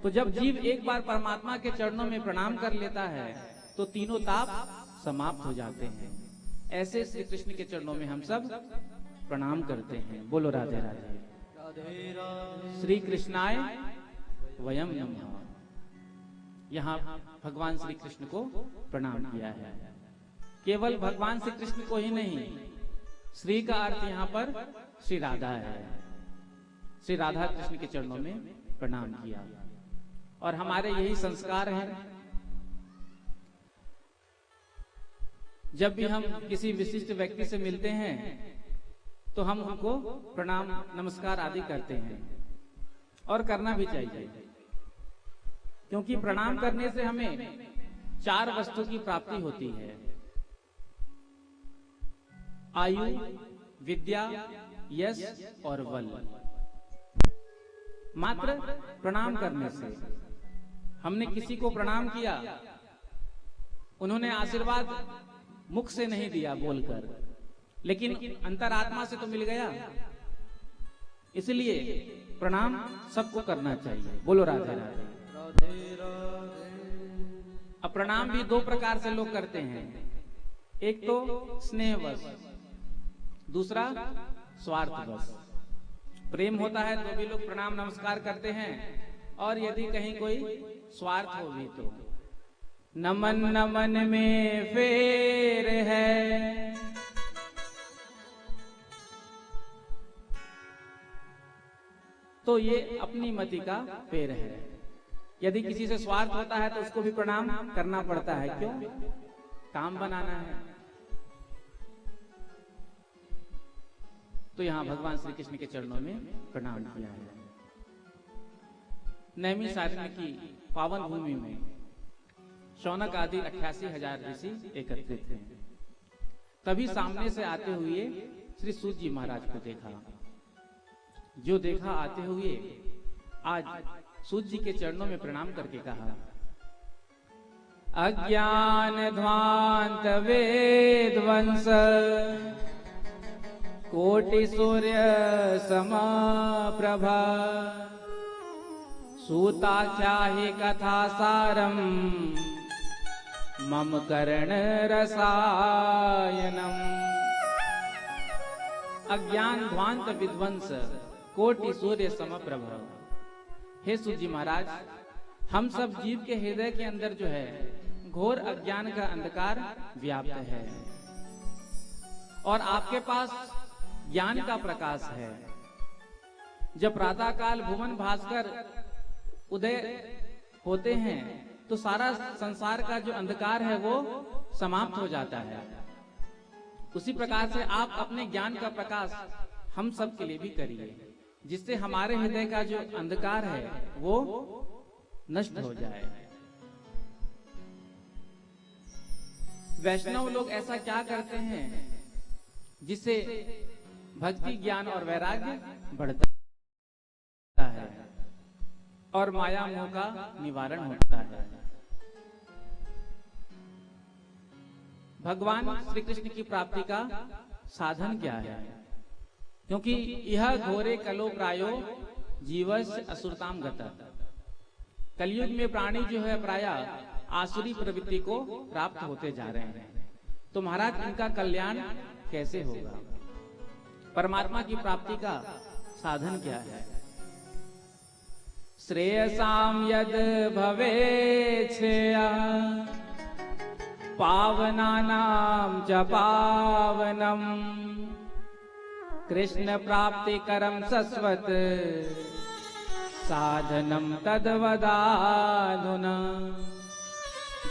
तो जब जीव एक बार परमात्मा के चरणों में प्रणाम कर लेता है तो तीनों ताप समाप्त हो जाते हैं। ऐसे श्री कृष्ण के चरणों में हम सब प्रणाम करते हैं। बोलो राधे राधे। श्री कृष्णाय वयम नमः। यहाँ भगवान श्री कृष्ण को प्रणाम किया है। केवल भगवान श्री कृष्ण को ही नहीं, श्री का अर्थ यहाँ पर श्री राधा है। श्री राधा कृष्ण के चरणों में प्रणाम किया। और हमारे यही संस्कार हैं, जब भी हम किसी विशिष्ट व्यक्ति से मिलते हैं तो हम उनको प्रणाम नमस्कार आदि करते हैं, और करना भी चाहिए, क्योंकि प्रणाम करने से हमें 4 वस्तु की प्राप्ति होती है। आयु, विद्या, यश और बल। मात्र प्रणाम करने से, हमने किसी को प्रणाम किया, उन्होंने आशीर्वाद मुख से नहीं दिया बोलकर, लेकिन अंतरात्मा से तो मिल गया। इसलिए प्रणाम सबको करना चाहिए। बोलो राधे राधे। अब प्रणाम भी 2 प्रकार से लोग करते हैं, एक तो स्नेहवश, दूसरा स्वार्थवश। प्रेम होता है तो भी लोग प्रणाम नमस्कार करते हैं, और यदि कहीं कोई स्वार्थ हो भी तो नमन नमन में फेर है, तो ये अपनी मति का फेर है। यदि किसी से स्वार्थ होता है तो उसको भी प्रणाम करना पड़ता है। क्यों? काम बनाना है। तो यहाँ भगवान श्री कृष्ण के चरणों में प्रणाम किया है। नैमिषारण्य की पावन भूमि में शौनक आदि 88,000 ऋषि एकत्रित हैं। तभी सामने से आते हुए श्री सूत जी महाराज को देखा। जो देखा आते हुए, आज सूत जी के चरणों में प्रणाम करके कहा, अज्ञान ध्वांत वेद वंश कोटि सूर्य समप्रभा सूताख्या हि कथा सारम मम कर्ण रसायनम। अज्ञान ध्वांत विध्वंस कोटि सूर्य समप्रभ। हे सूत जी महाराज, हम सब जीव के हृदय के अंदर जो है घोर अज्ञान का अंधकार व्याप्त है, और आपके पास ज्ञान का प्रकाश है। जब प्रातः काल भुवन भास्कर उदय होते हैं तो सारा संसार का जो अंधकार है वो समाप्त हो जाता है। उसी प्रकार से आप अपने ज्ञान का प्रकाश हम सब के लिए भी करिए, जिससे हमारे हृदय का जो अंधकार है वो नष्ट हो जाए। वैष्णव लोग ऐसा क्या करते हैं जिससे भक्ति, ज्ञान और वैराग्य बढ़ता है और माया मोह का निवारण होता है। भगवान श्री कृष्ण की प्राप्ति का साधन क्या है? क्योंकि यह घोरे कलो प्रायो जीवस असुरताम गता, कलयुग में प्राणी जो है प्राय आसुरी प्रवृत्ति को प्राप्त होते जा रहे हैं। तो महाराज इनका कल्याण कैसे होगा? परमात्मा की प्राप्ति का साधन क्या है? श्रेयसाम यद भवेच्छ्रेया पावनानां च पावनम कृष्ण प्राप्ति करम सस्वत साधनम तद्वदाधुना।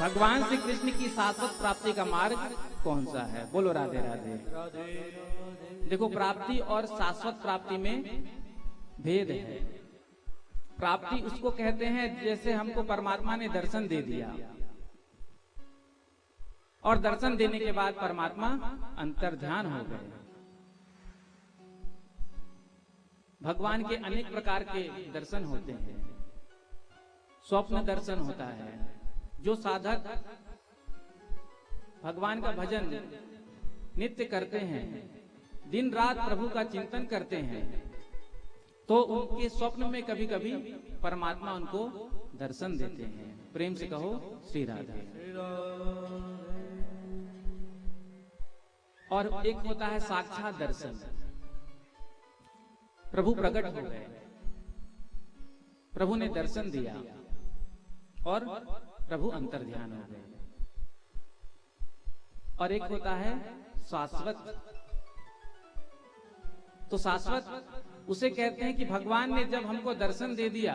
भगवान श्री कृष्ण की शाश्वत प्राप्ति का मार्ग कौन सा है? बोलो राधे राधे। देखो, प्राप्ति और शाश्वत प्राप्ति में भेद है। प्राप्ति उसको कहते हैं जैसे हमको परमात्मा ने दर्शन दे दिया और दर्शन देने के बाद परमात्मा अंतर्ध्यान हो गए। भगवान के अनेक प्रकार के दर्शन होते हैं। स्वप्न दर्शन होता है। जो साधक भगवान का भजन नित्य करते हैं, दिन रात प्रभु का चिंतन करते हैं, तो उनके स्वप्न में कभी कभी परमात्मा उनको दर्शन देते हैं। प्रेम से कहो श्री राधे। और एक होता है साक्षात दर्शन। प्रभु प्रकट हो गए, प्रभु ने दर्शन दिया और प्रभु अंतर्ध्यान हो गए। और एक होता है शाश्वत। तो शाश्वत उसे कहते हैं कि भगवान ने जब हमको दर्शन दे दिया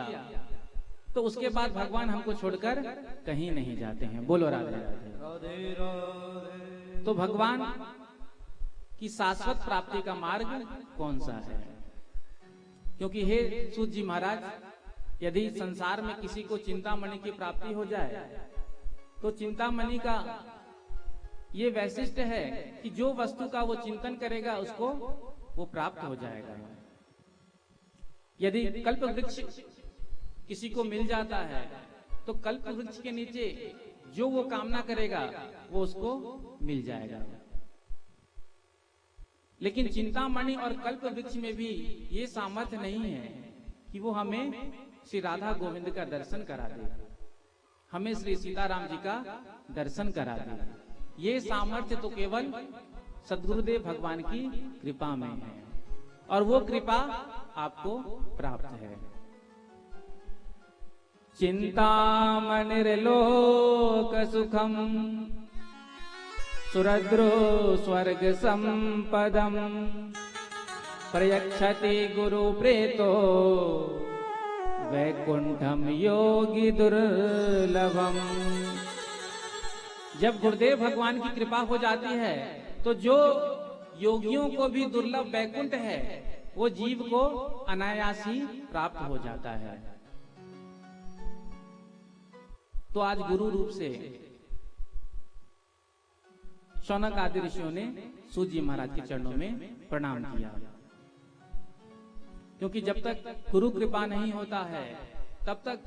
तो उसके बाद भगवान हमको छोड़कर कहीं नहीं जाते हैं। बोलो राधे राधे। तो भगवान की शाश्वत प्राप्ति का मार्ग कौन सा है? क्योंकि हे सूत जी महाराज, यदि संसार में किसी को चिंतामणि की प्राप्ति हो जाए तो चिंतामणि का ये वैशिष्ट्य है कि जो वस्तु का वो चिंतन करेगा उसको वो प्राप्त हो जाएगा। यदि कल्प वृक्ष किसी को मिल जाता है तो कल्प वृक्ष के नीचे जो वो कामना करेगा वो उसको मिल जाएगा। लेकिन चिंतामणि और कल्प वृक्ष में भी ये सामर्थ्य नहीं है कि वो हमें श्री राधा गोविंद का दर्शन करा दे, हमें श्री सीताराम जी का दर्शन करा दे। ये सामर्थ्य तो केवल सद्गुरुदेव भगवान की कृपा में है और वो कृपा आपको प्राप्त है। चिंतामणिर्लोक सुखम सुरद्रो स्वर्ग संपदम प्रयच्छति गुरु प्रेतो वैकुंठम योगी दुर्लभम। जब गुरुदेव भगवान की कृपा हो जाती है तो जो योगियों को भी दुर्लभ वैकुंठ है वो जीव को अनायासी प्राप्त हो जाता है। तो आज गुरु रूप से शौनक आदि ऋषियों ने सूत जी महाराज के चरणों में प्रणाम किया, क्योंकि जब तक गुरु कृपा नहीं होता है तब तक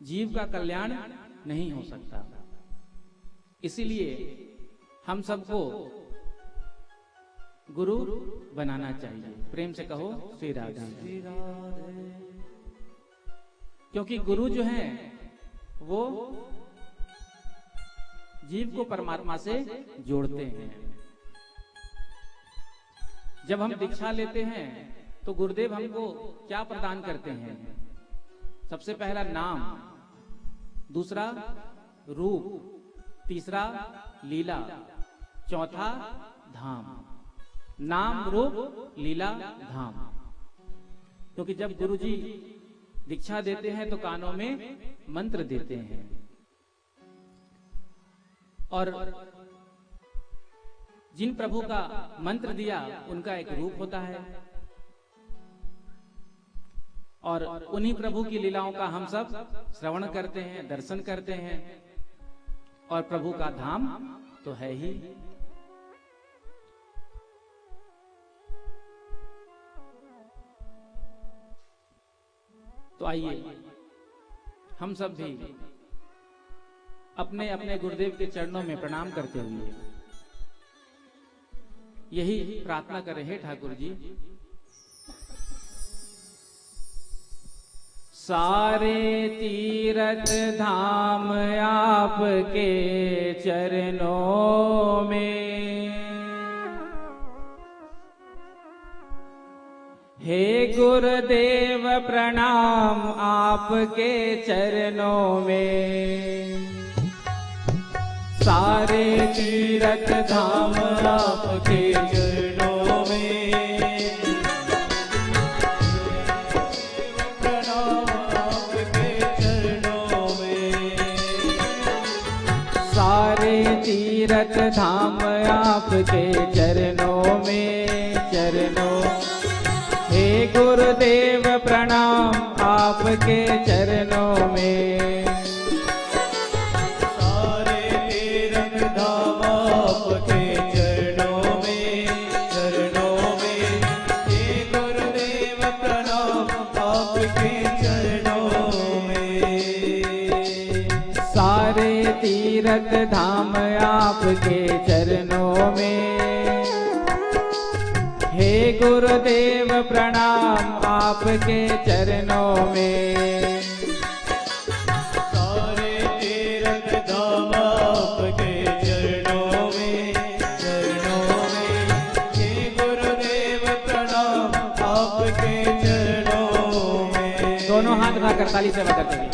जीव का कल्याण नहीं हो सकता। इसीलिए हम सबको गुरु बनाना चाहिए। प्रेम से कहो श्री राधे। क्योंकि गुरु जो है वो जीव को परमात्मा से जोड़ते हैं। जब हम दीक्षा लेते हैं तो गुरुदेव हमको क्या प्रदान करते हैं? सबसे पहला नाम, दूसरा रूप, तीसरा लीला, चौथा धाम। नाम, रूप, लीला, धाम। क्योंकि जब गुरुजी दीक्षा देते हैं तो कानों में मंत्र देते हैं और जिन प्रभु का मंत्र दिया उनका एक रूप होता है और उन्हीं प्रभु की लीलाओं का हम सब श्रवण करते हैं, दर्शन करते हैं और प्रभु का धाम तो है ही। तो आइए हम सब भी अपने अपने गुरुदेव के चरणों में प्रणाम करते हुए यही प्रार्थना कर रहे ठाकुर जी। सारे तीर्थ धाम आपके चरणों में, हे गुरुदेव प्रणाम आपके चरणों में। सारे तीर्थ धाम आपके चरणों में, प्रणाम आपके चरणों में। सारे तीर्थ धाम आपके चरणों में, चरणों। हे गुरुदेव प्रणाम आपके चरणों में। सारे तीर्थ धाम आपके चरणों में, चरणों में। हे गुरुदेव प्रणाम आपके चरणों में। सारे तीर्थ धाम आपके चरणों में, हे गुरुदेव प्रणाम आपके चरणों में। सारे तीर्थ धाम आपके चरणों में, चरणों में। हे गुरुदेव प्रणाम आपके चरणों में। दोनों हाथ उठाकर ताली सेवा करते हैं।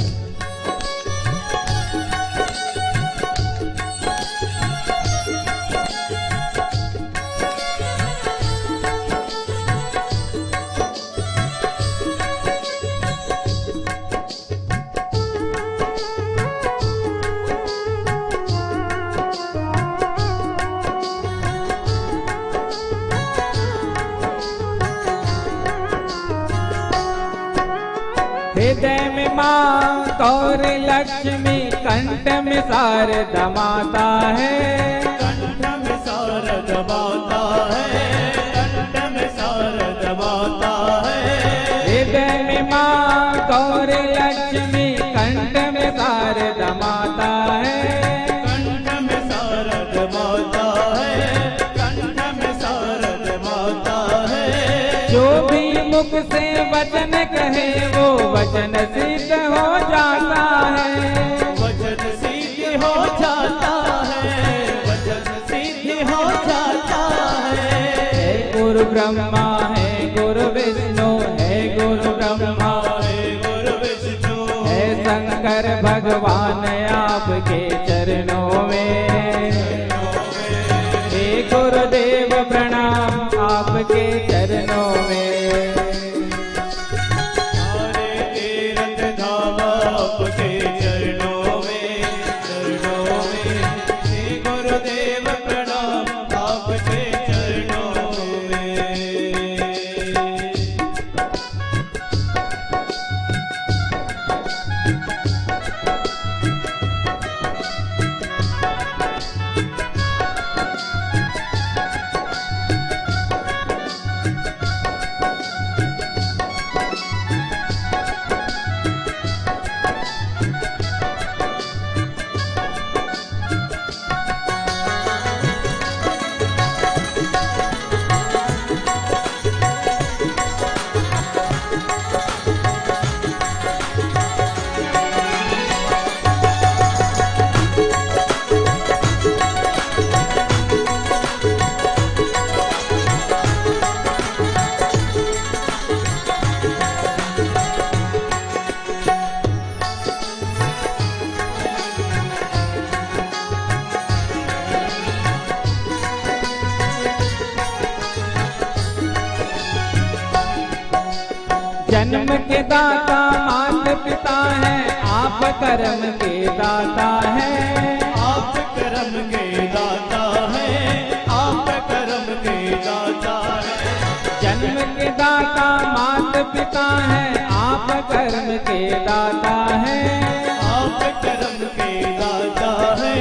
हृदय में माँ गौर लक्ष्मी, कंठ में शारदा माता है। कंठ में शारदा माता है, कंठ में शारदा माता है। हृदय में माँ गौर लक्ष्मी, कंठ में शारदा माता है। कंठ में शारदा माता है, कंठ में शारदा माता है। जो भी मुख से वचन कहे वो वचन सिद्ध हो जाता है। वचन सिद्ध हो जाता है, वचन सिद्ध हो जाता है। है गुरु ब्रह्मा है गुरु विष्णु, है गुरु ब्रह्मा हे गुरु विष्णु, है शंकर भगवान आपके चरणों में। हे गुरुदेव प्रणाम आपके चरणों में। सारे तीर्थ धाम आपके चरणों में, चरणों में। हे गुरुदेव प्रणाम आपके चरणों में। जन्म के दाता मात पिता है, आप कर्म के दाता है। आप कर्म के दाता है, आप कर्म के दाता है। जन्म के दाता मात पिता है, आप कर्म के दाता है। आप कर्म के दाता है,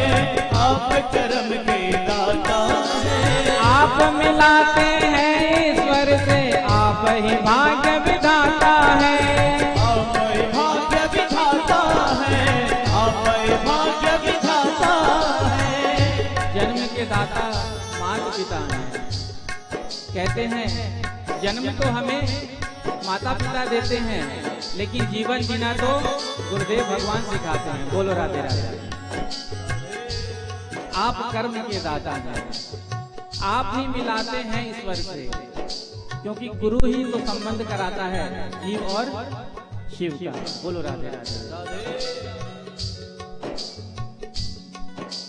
आप कर्म के दाता है। आप मिलाते हैं ईश्वर से, आप ही भाग्य विधाता है। आप ही भाग्य विधाता है, आप ही भाग्य विधाता दाता माता पिता हैं। कहते हैं जन्म तो हमें माता पिता देते हैं, लेकिन जीवन जीना तो गुरुदेव भगवान सिखाते हैं। बोलो राधे राधे। आप कर्म के दाता हैं, आप ही मिलाते हैं ईश्वर से, क्योंकि गुरु ही तो संबंध कराता है जीव और शिव का। बोलो राधे राधे।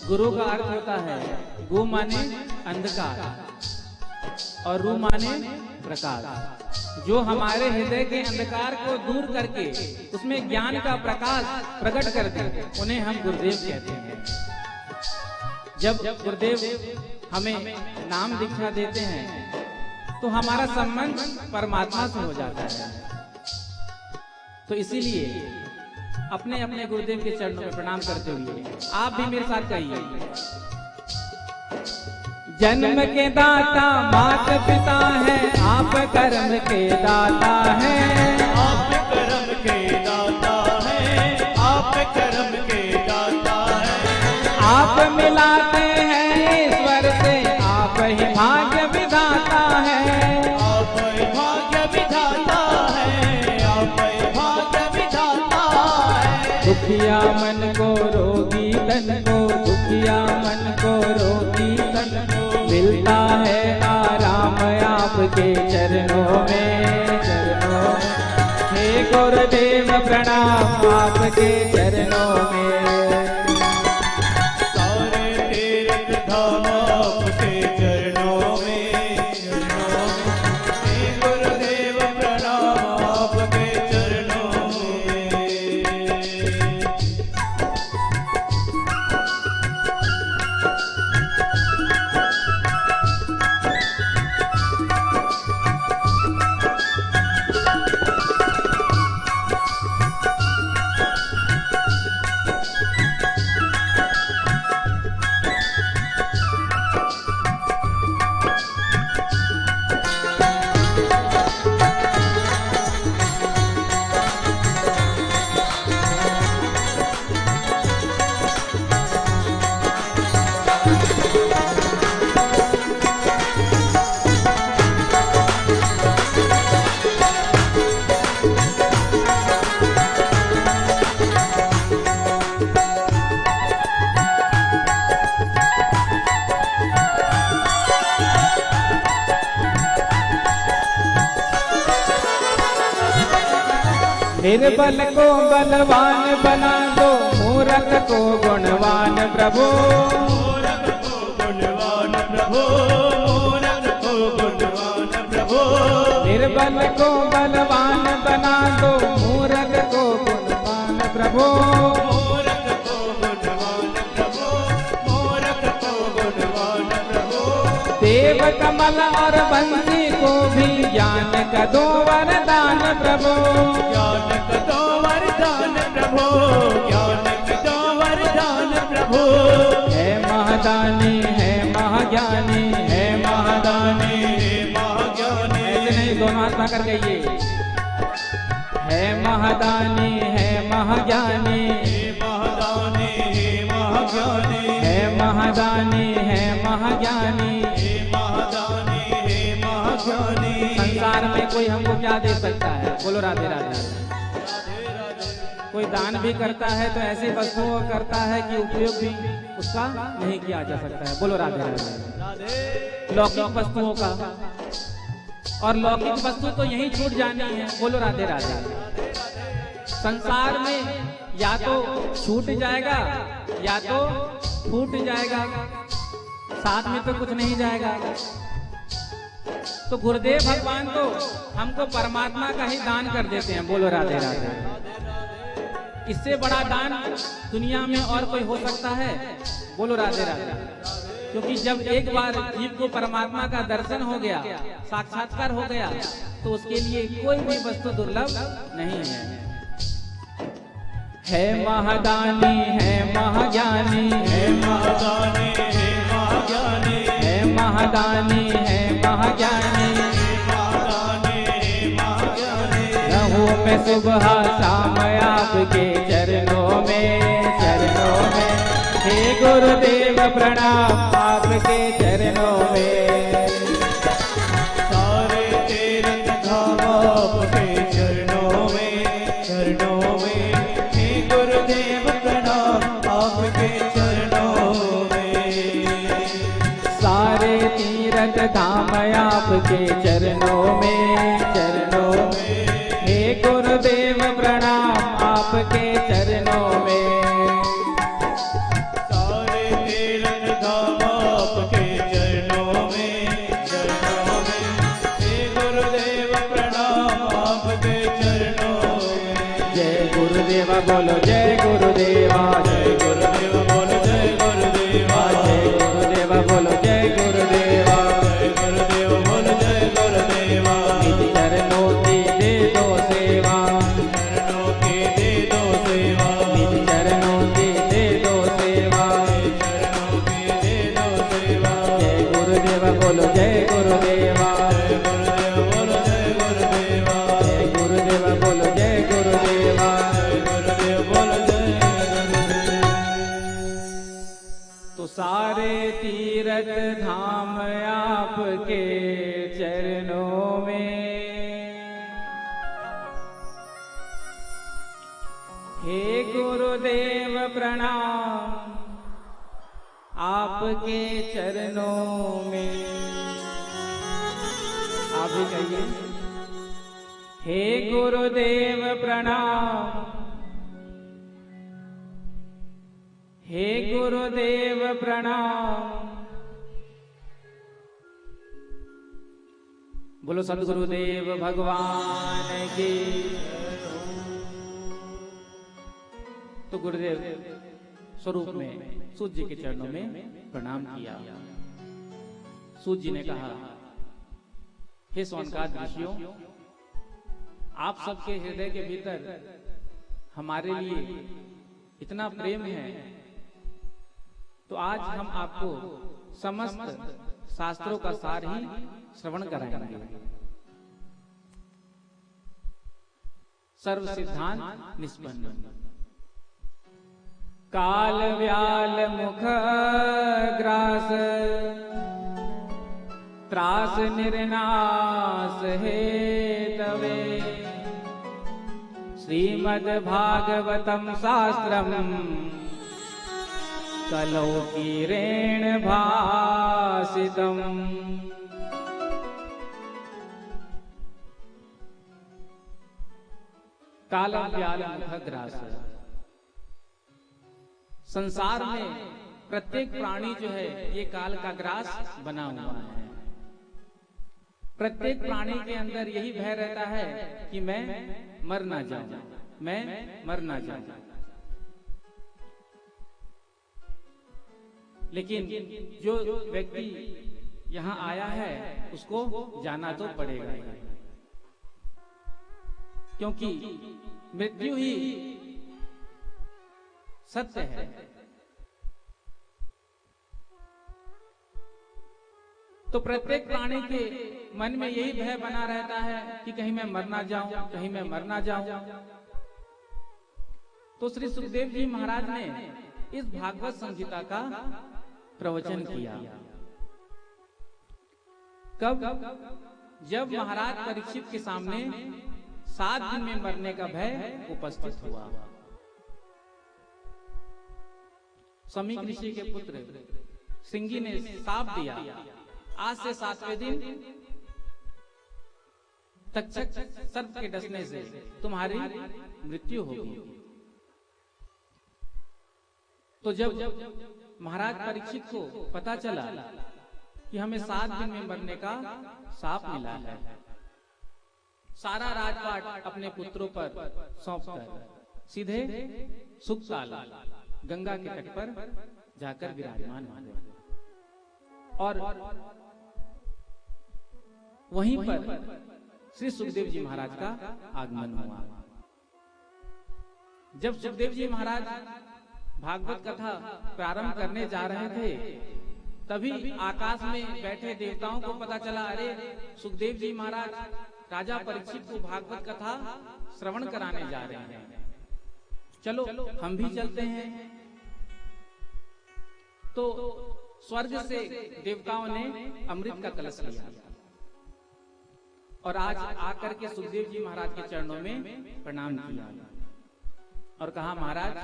गुरु का अर्थ होता है गु माने अंधकार और रू माने प्रकाश। जो हमारे हृदय के अंधकार को दूर करके उसमें ज्ञान का प्रकाश प्रकट कर दे, उन्हें हम गुरुदेव कहते हैं। जब गुरुदेव हमें नाम दीक्षा देते हैं तो हमारा संबंध परमात्मा से हो जाता है। तो इसीलिए अपने अपने गुरुदेव के चरणों में प्रणाम करते हुए आप भी मेरे साथ कहिए, जन्म के दाता माता पिता है, आप कर्म के दाता हैं। आप कर्म के दाता है, आप कर्म के दाता है। आप मिलाते हैं ईश्वर से, आप ही भाग्य विधाता है। आप ही भाग्य विधाता है, आप ही भाग्य विधाता है। दुखिया मन को रोगी तन को, दुखिया मन को रोगी तन को मिलता है आराम आपके चरणों में, चरणों में। हे गुरुदेव प्रणाम आपके चरणों में। सारे तीर्थ धाम आपके चरणों में, चरणों में। हे गुरुदेव प्रणाम आपके चरणों में। निर्बल को बलवान बना दो, मूर्ख को गुणवान प्रभु। मूरख को गुणवान प्रभु, मूरख को गुणवान प्रभु। निर्बल को बलवान बना दो, मूर्ख को गुणवान प्रभु। मूरख को गुणवान प्रभु, मूरख को गुणवान प्रभु। देव कमल और बंसी को भी ज्ञान का दो वरदान प्रभु। ज्ञान का दो वरदान प्रभु, ज्ञान का दो वरदान प्रभु। है महादानी है महाज्ञानी, है महादानी हे महाज्ञानी। ऐसे नहीं, दोनों हाथ पकड़ गइए। है महादानी है महाज्ञानी, हे महादानी हे महाज्ञानी। है महादानी है महाज्ञानी। हे महादानी हे महाज्ञानी। संसार में कोई हमको क्या दे सकता है? बोलो राधे राधे। कोई दान भी करता है तो ऐसी वस्तुओं का करता है कि उपयोग भी उसका नहीं किया जा सकता है। बोलो राधे राधे। लौकिक वस्तुओं का, और लौकिक वस्तु तो यही छूट जानी है। बोलो राधे राधे। संसार में या तो छूट जाएगा या तो फूट जाएगा, साथ में तो कुछ नहीं जाएगा। तो गुरुदेव भगवान तो हमको परमात्मा का ही दान कर देते हैं। बोलो राधे राधे। इससे बड़ा दान दुनिया में और कोई हो सकता है? बोलो राधे राधे। क्योंकि जब एक बार जीव को परमात्मा का दर्शन हो गया, साक्षात्कार हो गया, तो उसके लिए कोई भी वस्तु दुर्लभ नहीं है। है महादानी है महाज्ञानी, हे महादानी हे महाज्ञानी। है महादानी है महाज्ञानी। हे महादानी हे महाज्ञानी। रहूं मैं सुबह शाम आपके चरणों में, चरणों में। हे गुरुदेव प्रणाम आपके चरणों में। सारे तीर्थ धाम आपके चरणों में, चरणों में। हे गुरुदेव प्रणाम आपके चरणों में। सारे तीर्थ धाम आपके चरणों में, चरणों में। हे गुरुदेव प्रणाम आपके चरणों में। सारे तीर्थ धाम आपके चरणों में, चरणों में। हे गुरुदेव प्रणाम आपके चरणों में। जय गुरुदेवा बोलो जय गुरुदेवा, जय गुरुदेव बोलो जय गुरुदेवा, जय गुरुदेवा बोलो जय गुरुदेवा। जय गुरुदेव बोलो जय गुरुदेवा। निज चरणों की दे दो सेवा, चरणों की दे दो सेवा, निज चरणों की दे दो सेवा। चरणों की दे दो सेवा। जय गुरुदेवा बोलो जय गुरुदेवा, जय गुरुदेव बोलो जय गुरुदेवा, जय गुरुदेवा बोलो जय गुरुदेवा। जय गुरुदेव बोलो जय गुरुदेव। तो सारे तीर्थ धाम आपके चरणों में। हे गुरुदेव प्रणाम आपके चरणों में। आप भी कहिए हे गुरुदेव प्रणाम, हे गुरुदेव प्रणाम। बोलो सद्गुरुदेव भगवान की। तो गुरुदेव स्वरूप में सूत जी के चरणों में प्रणाम किया। सूत जी ने कहा, हे सोनकाद ऋषियों, आप सबके हृदय के भीतर हमारे लिए इतना प्रेम है, तो आज हम आपको समस्त शास्त्रों का सार ही श्रवण कराएंगे। सर्व सिद्धांत निष्पन्न। काल व्याल मुख ग्रास, त्रास निर्नाश हे तवे। श्रीमद् भागवतम शास्त्रम कलौ कीरेण भासितम। काल व्याल मुख ग्रास। संसार में प्रत्येक प्राणी जो है ये काल का ग्रास बना हुआ है। प्रत्येक प्राणी के अंदर यही भय रहता है कि मैं मर ना जाऊं, मैं मर ना जाऊं। लेकिन जो व्यक्ति यहाँ आया है उसको जाना तो पड़ेगा, क्योंकि मृत्यु ही सत्य है। तो प्रत्येक प्राणी के मन में यही भय बना रहता है कि कहीं मैं मर ना जाऊं, कहीं मैं मर ना जाऊं। तो श्री सुखदेव जी महाराज ने इस भागवत संहिता का प्रवचन किया। कब? जब महाराज परीक्षित के सामने 7 दिन में मरने का भय उपस्थित हुआ। समीक ऋषि के पुत्र सिंगी ने शाप दिया, आज से 7वें दिन तक्षक सर्प के डसने से तुम्हारी मृत्यु होगी। तो जब महाराज परीक्षित को पता चला कि हमें 7 दिन में मरने का शाप मिला है, सारा राजपाट अपने पुत्रों पर सौंपकर सीधे सुखताल गंगा के तट पर जाकर विराजमान हुए और वहीं पर श्री सुखदेव जी महाराज का आगमन हुआ। जब सुखदेव जी महाराज भागवत कथा प्रारंभ करने जा रहे थे, तभी आकाश में बैठे देवताओं को पता चला, अरे सुखदेव जी महाराज राजा परीक्षित को भागवत कथा श्रवण कराने जा रहे हैं, चलो हम भी चलते हैं। तो स्वर्ग से देवताओं ने अमृत का कलश लिया और आज आकर के सुखदेव जी महाराज के चरणों में प्रणाम किया और कहा, महाराज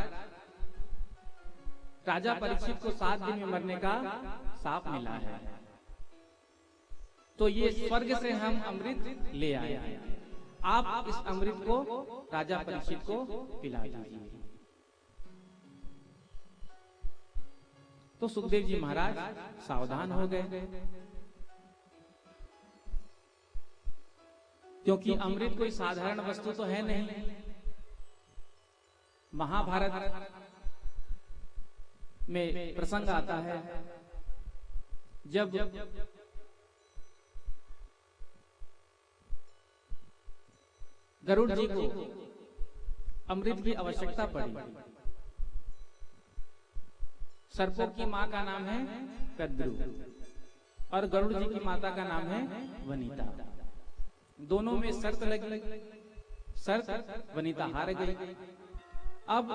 राजा परीक्षित को 7 दिन में मरने का साफ मिला है, तो ये स्वर्ग से हम अमृत ले आए हैं, आप इस अमृत को राजा परीक्षित को पिला दीजिए। तो सुखदेव जी महाराज सावधान हो गए, क्योंकि अमृत कोई साधारण वस्तु तो है नहीं। महाभारत में प्रसंग आता है जब गरुड़ जी को अमृत की आवश्यकता पड़ी। सर्पों की मां का नाम है कद्रु और गरुड़ जी की माता का नाम है वनिता। दोनों में शर्त लगी, शर्त वनिता हार गई। अब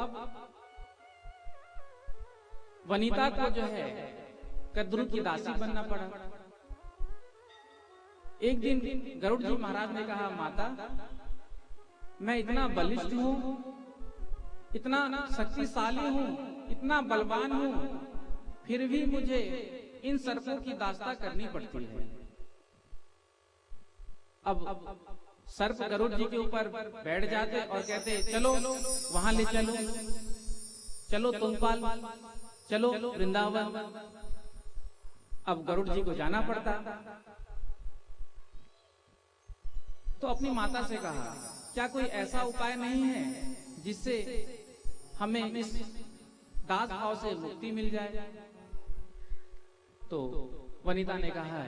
वनिता को जो है कद्रु की दासी बनना पड़ा। एक दिन गरुड़ जी महाराज ने कहा, माता मैं इतना बलिष्ठ हूं, इतना शक्तिशाली हूं, इतना बलवान हूं, फिर भी मुझे इन सर्पों की दास्ता करनी पड़ती है। अब सर्प गरुड़ जी के ऊपर बैठ जाते और कहते, चलो वहां ले चलो, चलो तुंगपाल, चलो वृंदावन। अब गरुड़ जी को जाना पड़ता। तो अपनी माता से कहा, क्या कोई ऐसा उपाय नहीं है जिससे हमें इस दास भाव से मुक्ति मिल जाए? तो वनिता ने कहा,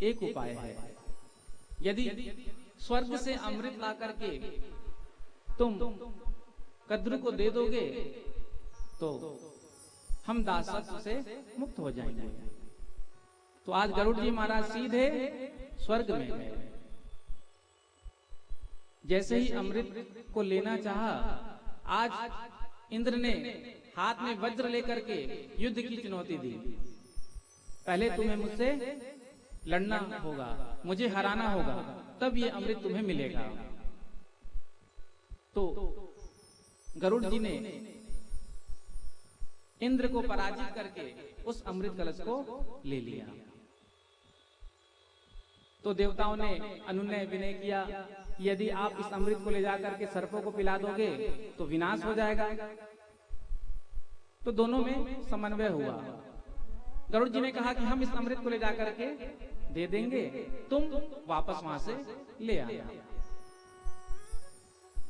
एक उपाय है, यदि स्वर्ग से अमृत ला करके तुम कद्रु को दे दोगे तो हम दासत्व से मुक्त हो जाएंगे। तो आज गरुड़ जी महाराज सीधे स्वर्ग में गए। जैसे ही अमृत को लेना चाहा, आज इंद्र ने हाथ में वज्र लेकर के युद्ध की चुनौती दी। पहले तुम्हें मुझसे लड़ना होगा, मुझे हराना होगा, तब ये अमृत तुम्हें मिलेगा। तो गरुड़ जी ने इंद्र को पराजित करके उस अमृत कलश को ले लिया। तो देवताओं ने अनुनय विनय किया, यदि आप इस अमृत को ले जाकर के सर्पों को पिला दोगे तो विनाश हो जाएगा। तो दोनों में समन्वय हुआ। गरुड़ जी ने कहा कि हम इस अमृत को ले जाकर के दे देंगे, तुम वापस वहां से ले आना।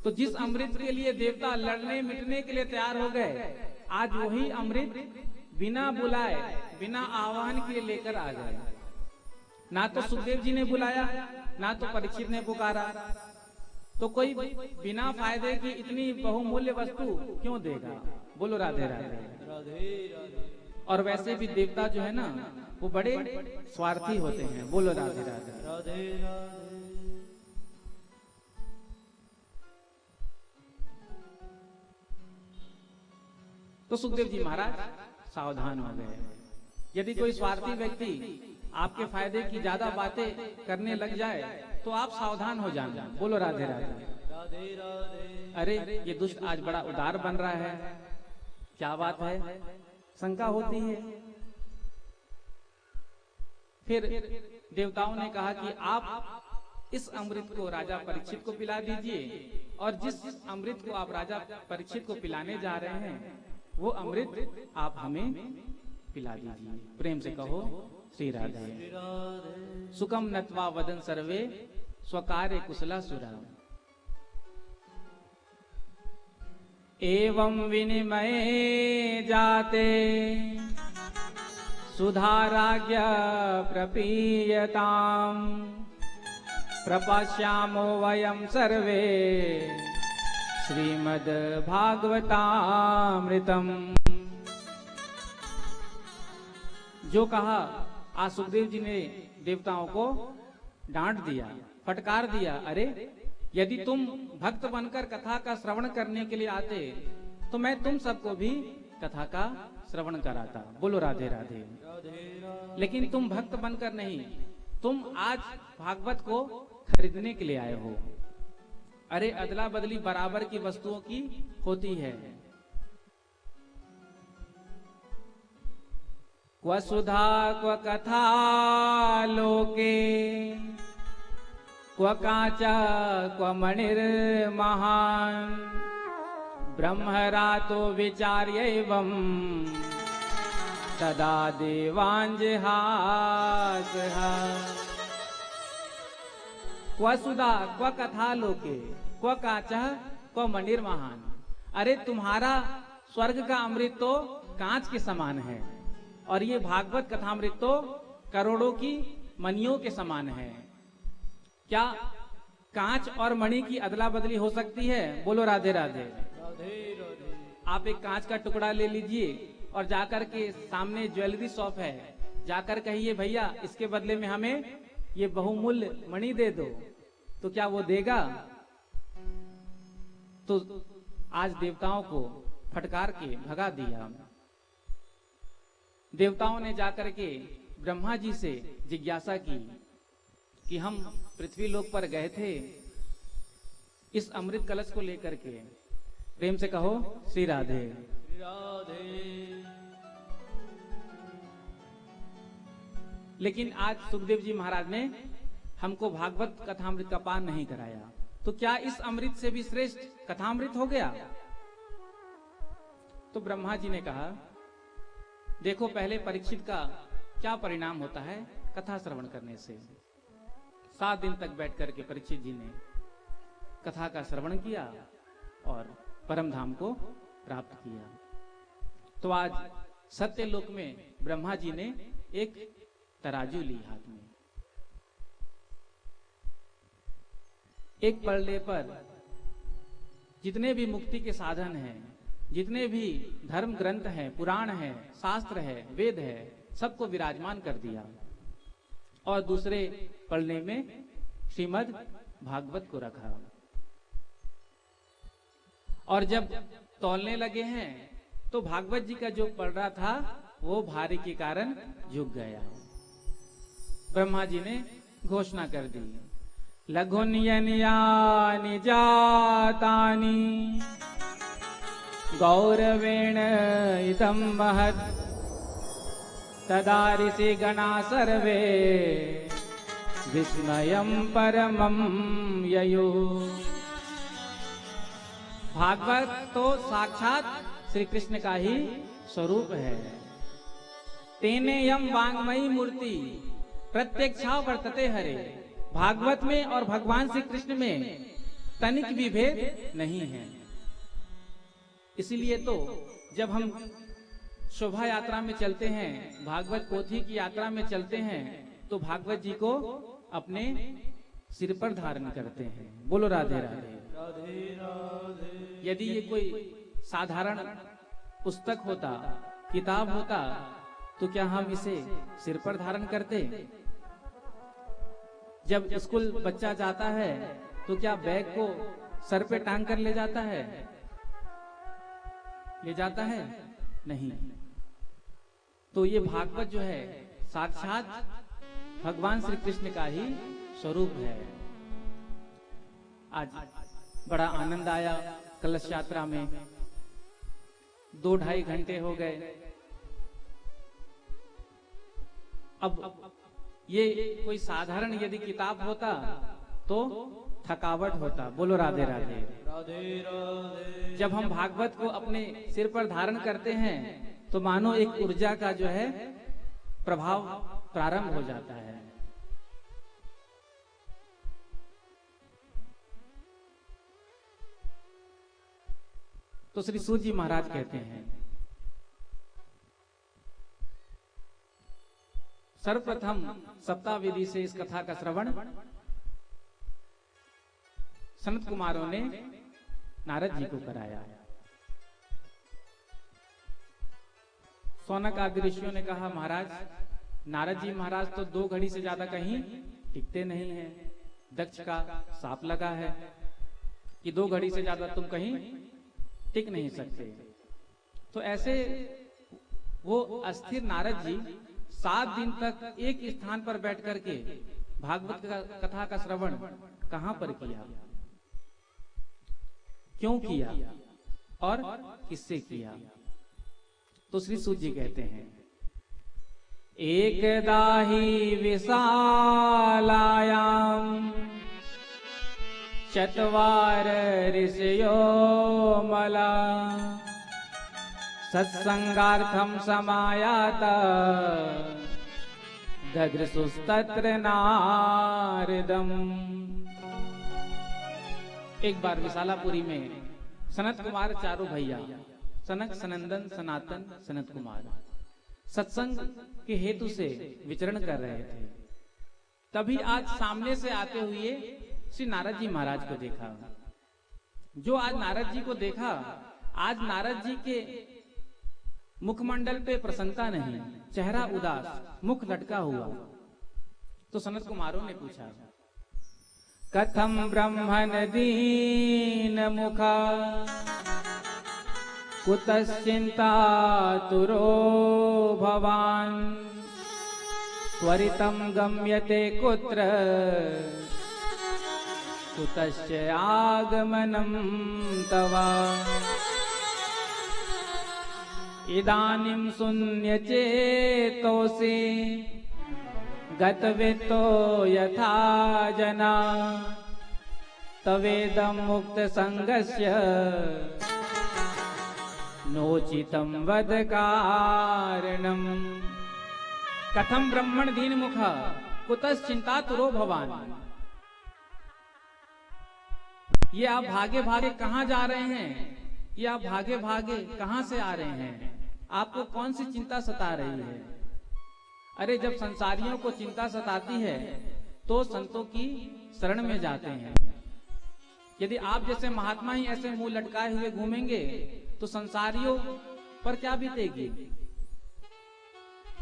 तो जिस अमृत के लिए देवता लड़ने मिटने के लिए तैयार हो गए, आज वही अमृत बिना बुलाए, बिना आह्वान के लिए लेकर आ गए। ना तो सुखदेव जी ने बुलाया, ना तो परीक्षित ने पुकारा। तो कोई बिना फायदे की इतनी बहुमूल्य वस्तु क्यों देगा? बोलो राधे राधे। और वैसे भी देवता जो है ना, वो बड़े स्वार्थी होते हैं। बोलो राधे राधे। तो सुखदेव जी महाराज सावधान हो गए। यदि कोई स्वार्थी व्यक्ति आपके फायदे की ज्यादा बातें करने लग जाए तो आप सावधान हो जाना। बोलो राधे राधे। अरे ये दुष्ट आज बड़ा उदार बन रहा है, क्या बात है? शंका होती है। फिर देवताओं ने कहा कि आप इस अमृत को राजा परीक्षित को पिला दीजिए, और जिस अमृत को आप राजा परीक्षित को पिलाने जा रहे हैं वो अमृत आप हमें पिला दीजिए। प्रेम से कहो श्री राधे। सुखम नत्वा वदन सर्वे स्वकार्य कुशला सुरा। एवं विनिमये जाते सुधाराज्ञ प्रपीयताम प्रपश्यामो वयम सर्वे श्रीमद् भागवतामृतम। जो कहा, आज सुखदेव जी ने देवताओं को डांट दिया, फटकार दिया। अरे यदि तुम भक्त बनकर कथा का श्रवण करने के लिए आते तो मैं तुम सबको भी कथा का श्रवण कराता। बोलो राधे राधे। लेकिन तुम भक्त बनकर नहीं, तुम आज भागवत को खरीदने के लिए आए हो। अरे अदला बदली बराबर की वस्तुओं की होती है। क्व सुधा क्व कथा लोके, क्व काचा क्व मणिर महान, ब्रह्मरातो विचार्यैवं तदा देवांजहासः। क्व सुधा क्व कथा लोके, क्व काचा क्व मणिर महान। अरे तुम्हारा स्वर्ग का अमृत तो कांच के समान है, और ये भागवत कथामृत तो करोड़ों की मणियों के समान है। क्या कांच और मणि की अदला बदली हो सकती है? बोलो राधे राधे। आप एक कांच का टुकड़ा ले लीजिए और जाकर के सामने ज्वेलरी शॉप है, जाकर कहिए भैया इसके बदले में हमें ये बहुमूल्य मणि दे दो, तो क्या वो देगा? तो आज देवताओं को फटकार के भगा दिया। देवताओं ने जाकर के ब्रह्मा जी से जिज्ञासा की कि हम पृथ्वी लोक पर गए थे इस अमृत कलश को लेकर के। प्रेम से कहो श्री राधे। लेकिन आज सुखदेव जी महाराज ने हमको भागवत कथामृत का पान नहीं कराया, तो क्या इस अमृत से भी श्रेष्ठ कथामृत हो गया? तो ब्रह्मा जी ने कहा, देखो पहले परीक्षित का क्या परिणाम होता है कथा श्रवण करने से। 7 दिन तक बैठ करके परीक्षित जी ने कथा का श्रवण किया और परम धाम को प्राप्त किया। तो आज सत्य लोक में ब्रह्मा जी ने एक तराजू ली हाथ में। एक पलड़े पर जितने भी मुक्ति के साधन हैं, जितने भी धर्म ग्रंथ हैं, पुराण हैं, शास्त्र है, वेद है, सबको विराजमान कर दिया और दूसरे पलड़े में श्रीमद् भागवत को रखा। और जब तौलने लगे हैं तो भागवत जी का जो पलड़ा था वो भारी के कारण झुक गया। ब्रह्मा जी ने घोषणा कर दी, लघुन्यन्यानि जातानि गौरवेण इदं महत्, तदा ऋषि गणा सर्वे विस्मयं परमं ययु। भागवत तो साक्षात श्री कृष्ण का ही स्वरूप है। तेने यम वांगमयी मूर्ति प्रत्यक्षा वर्तते हरे। भागवत में और भगवान श्री कृष्ण में तनिक भी भेद नहीं है। इसीलिए तो जब हम शोभा यात्रा में चलते हैं, भागवत पोथी की यात्रा में चलते हैं, तो भागवत जी को अपने सिर पर धारण करते हैं। बोलो राधे राधे। यदि ये कोई साधारण पुस्तक होता, किताब होता, तो क्या हम इसे सिर पर धारण करते? जब स्कूल बच्चा जाता है तो क्या बैग को सर पे टांग कर ले जाता है? ले जाता है? नहीं। तो ये भागवत जो है साक्षात भगवान श्री कृष्ण का ही स्वरूप है। आज बड़ा आनंद आया कलश यात्रा में। 2-2.5 घंटे हो गए। अब ये कोई साधारण यदि किताब होता तो थकावट होता। बोलो राधे राधे। जब हम भागवत को अपने सिर पर धारण करते हैं तो मानो एक ऊर्जा का जो है प्रभाव प्रारंभ हो जाता है। तो श्री सूत जी महाराज कहते हैं, सर्वप्रथम सप्ताह विधि से इस कथा का श्रवण सनत कुमारों ने नारद जी को कराया। सौनक आदि ऋषियों ने कहा, महाराज नारद जी महाराज तो 2 घड़ी से ज्यादा कहीं टिकते नहीं हैं। दक्ष का साप लगा है कि 2 घड़ी से ज्यादा तुम कहीं टिक नहीं सकते। तो ऐसे वो अस्थिर नारद जी 7 दिन तक एक स्थान पर बैठ करके भागवत कथा का श्रवण कहां पर किया, क्यों किया और किससे किया? तो श्री सूत जी कहते हैं, एकदा ही विशालायाम चत्वार ऋषयो मला सत्संगार्थम समायाता ददृशुस्तत्र नारदम। एक बार विशालापुरी में सनत कुमार चारों भैया सनक, सनंदन, सनातन, सनत कुमार सत्संग के हेतु से विचरण कर रहे थे। तभी आज सामने से आते हुए श्री नारद जी महाराज को देखा। जो आज नारद जी को देखा, आज नारद जी के मुखमंडल पे प्रसन्नता नहीं, चेहरा उदास, मुख लटका हुआ। तो सनत कुमारों ने पूछा, कथम ब्रह्मण दीन मुखा कुतश्चिंता तुरो भवान त्वरितम गम्यते कुत्र कुतश्च आगमनम तवा इदानीं शून्यचेतोऽसि गतवित्तो यथा जना तवेदं मुक्तसंगस्य नोचितं वद कारणम्। कथम ब्रह्मण दीन मुख कुतश्चिंता तुरो भवान। ये आप भागे भागे कहाँ जा रहे हैं? ये आप भागे भागे कहाँ से आ रहे हैं? आपको कौन सी चिंता सता रही है? अरे जब संसारियों को चिंता सताती है तो संतों की शरण में जाते हैं। यदि आप जैसे महात्मा ही ऐसे मुंह लटकाए हुए घूमेंगे तो संसारियों पर क्या बीतेगी?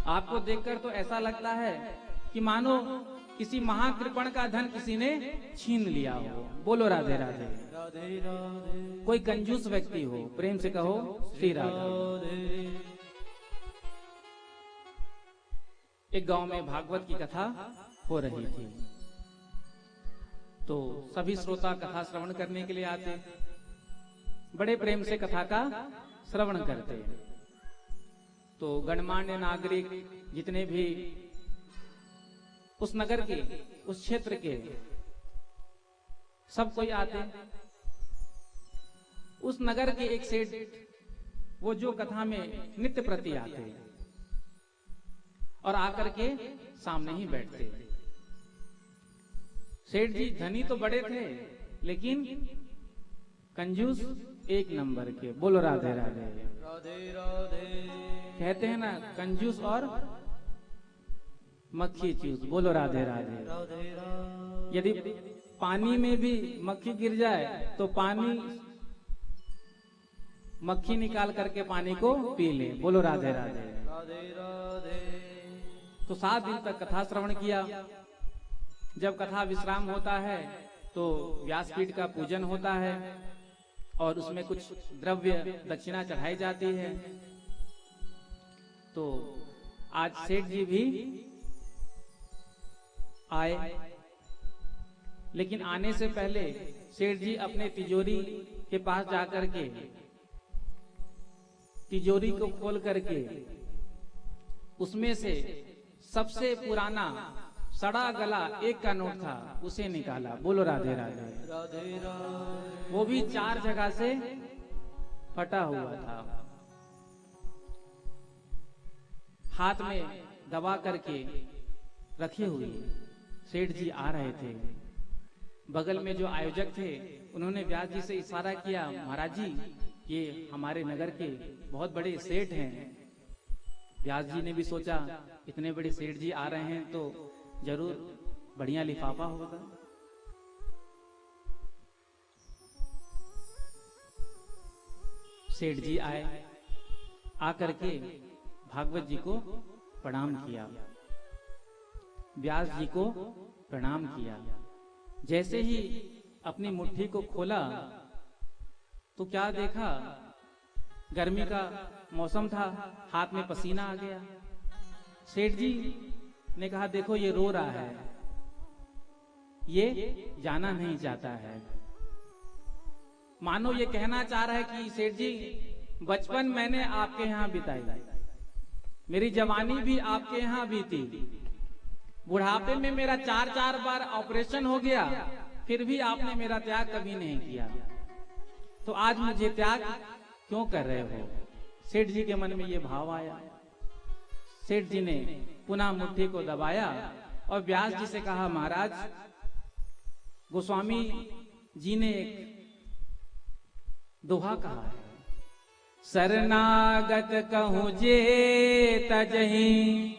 आपको देखकर तो ऐसा लगता है कि मानो किसी महाकृपण का धन किसी ने छीन लिया हो। बोलो राधे राधे। कोई कंजूस व्यक्ति हो, प्रेम से कहो श्री राधे। एक गांव में भागवत की कथा हो रही थी, तो सभी श्रोता कथा श्रवण करने के लिए आते, बड़े प्रेम से कथा का श्रवण करते। तो गणमान्य नागरिक जितने भी उस नगर के, उस क्षेत्र के, सब कोई आते। उस नगर के एक सेठ, वो जो कथा में नित्य प्रति आते और आकर के सामने ही बैठते। सेठ जी धनी तो बड़े थे लेकिन कंजूस एक नंबर के। बोलो राधे राधे। राधे राधे। कहते हैं ना, कंजूस और मक्खी चूस। बोलो राधे राधे। राधे राधे। यदि पानी में भी मक्खी गिर जाए तो पानी मक्खी निकाल करके पानी को पी ले। बोलो राधे राधे। राधे राधे। तो 7 दिन तक कथा श्रवण किया। जब कथा विश्राम होता है तो व्यासपीठ का पूजन होता है और उसमें कुछ द्रव्य दक्षिणा चढ़ाई जाती है। तो आज सेठ जी भी आए, लेकिन आने से पहले सेठ जी अपने तिजोरी के पास जाकर के तिजोरी को खोल करके उसमें से सबसे पुराना सड़ा गला 1 का नोट था, उसे निकाला। बोलो राधे राधे। राधे राधे। वो भी 4 जगह से फटा हुआ था। हाथ में दबा करके रखे हुए सेठ जी आ रहे थे। बगल में जो आयोजक थे उन्होंने व्यास जी से इशारा किया, महाराज जी ये हमारे नगर के बहुत बड़े सेठ हैं। व्यास जी ने भी सोचा इतने बड़े सेठ जी आ रहे हैं तो जरूर बढ़िया लिफाफा होगा। सेठ जी आए, आकर के भागवत जी को प्रणाम किया, व्यास जी को प्रणाम किया। जैसे ही अपनी मुट्ठी को खोला तो क्या देखा गर्मी का मौसम था, हाथ में पसीना आ गया। सेठ जी ने कहा देखो ये रो रहा है, ये जाना नहीं चाहता है। मानो ये कहना चाह रहा है कि सेठ जी बचपन मैंने आपके यहाँ बिताई, मेरी जवानी भी आपके यहाँ बीती, बुढ़ापे में मेरा 4-4 बार ऑपरेशन हो गया, फिर भी आपने मेरा त्याग कभी नहीं किया, तो आज मुझे त्याग क्यों कर रहे हो? सेठ जी के मन में ये भाव आया। सेठ जी ने पुनः मुट्ठी को दबाया और व्यास जी से कहा महाराज, गोस्वामी जी ने एक दोहा कहा है, शरणागत कहूं जे तजहि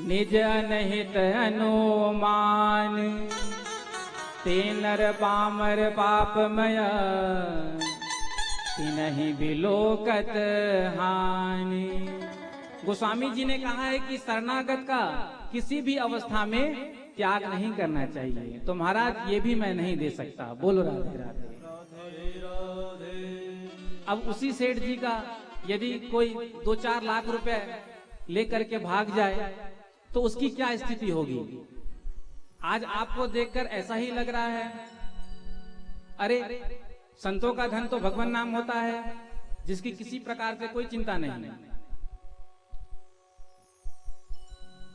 निज अनहित अनुमान, ते नर पामर पापमय तिनहि बिलोकत हानि। गोस्वामी जी ने कहा है कि शरणागत का किसी भी अवस्था में त्याग नहीं करना चाहिए, तो महाराज ये भी मैं नहीं दे सकता। बोलो राधे राधे। अब उसी सेठ जी का यदि कोई 2-4 लाख रुपए लेकर के भाग जाए तो उसकी क्या स्थिति होगी? आज आपको देखकर ऐसा ही लग रहा है, अरे संतों का धन तो भगवान नाम होता है, जिसकी किसी प्रकार से कोई चिंता नहीं।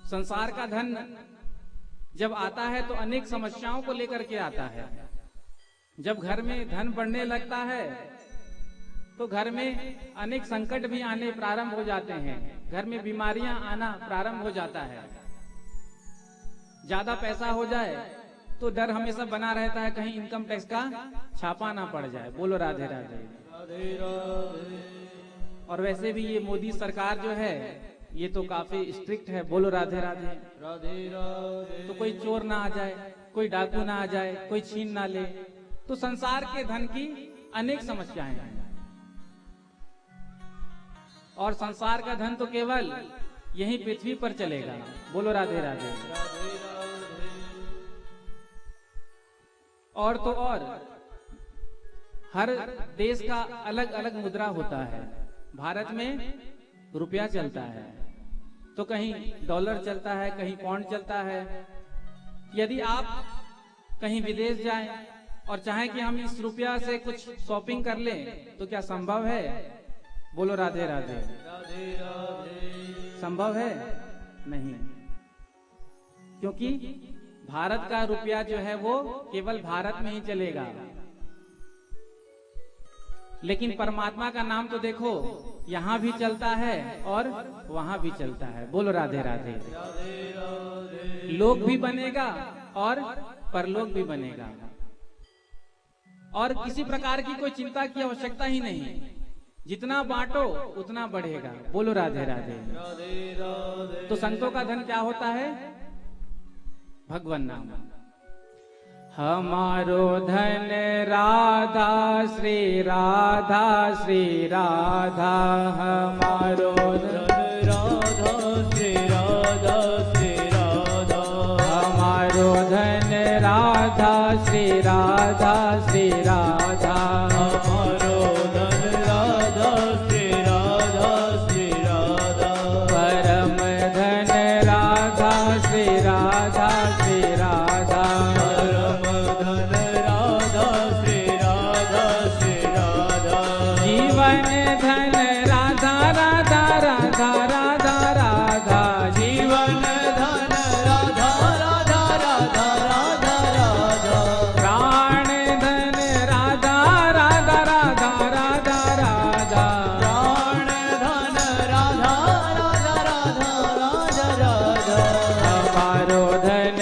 संसार का धन जब आता है तो अनेक समस्याओं को लेकर के आता है। जब घर में धन बढ़ने लगता है तो घर में अनेक संकट भी आने प्रारंभ हो जाते हैं, घर में बीमारियां आना प्रारंभ हो जाता है। ज्यादा पैसा हो जाए तो डर हमेशा बना रहता है कहीं इनकम टैक्स का छापा ना पड़ जाए। बोलो राधे राधे। और वैसे भी ये मोदी सरकार जो है ये तो काफी स्ट्रिक्ट है। बोलो राधे राधे। तो कोई चोर ना आ जाए, कोई डाकू ना आ जाए, कोई छीन ना ले, तो संसार के धन की अनेक समस्याएं हैं। और संसार का धन तो केवल यही पृथ्वी पर चलेगा। बोलो राधे राधे। और तो और हर देश का अलग अलग मुद्रा होता है। भारत में रुपया चलता है तो कहीं डॉलर चलता है, कहीं पौंड चलता है। यदि आप कहीं विदेश जाएं और चाहें कि हम इस रुपया से कुछ शॉपिंग कर लें तो क्या संभव है? बोलो राधे राधे। संभव है? नहीं, क्योंकि भारत का रुपया जो है वो केवल भारत में ही चलेगा। लेकिन परमात्मा का नाम तो देखो यहाँ भी चलता है और वहां भी चलता है। बोलो राधे राधे। लोक भी बनेगा और परलोक भी बनेगा, और किसी प्रकार की कोई चिंता की आवश्यकता ही नहीं। जितना बांटो उतना बढ़ेगा। बोलो राधे राधे। तो संतों का धन क्या होता है? भगवान नाम। हमारो धन राधा श्री राधा श्री राधा, हमारो धन राधा श्री राधा श्री राधा, हमारो धन राधा श्री राधा श्री राधा, हमारो धन राधा श्री राधा श्री राधा, परम धन राधा श्री राधा श्री राधा, परम धन राधा श्री राधा श्री राधा, जीवन धन राधा राधा राधा राधा राधा, जीवन धन राधा राधा राधा राधा राधा, प्राण धन राधा राधा राधा राधा राधा, प्राण धन राधा राधा राधा राधा राधा, हमारो धन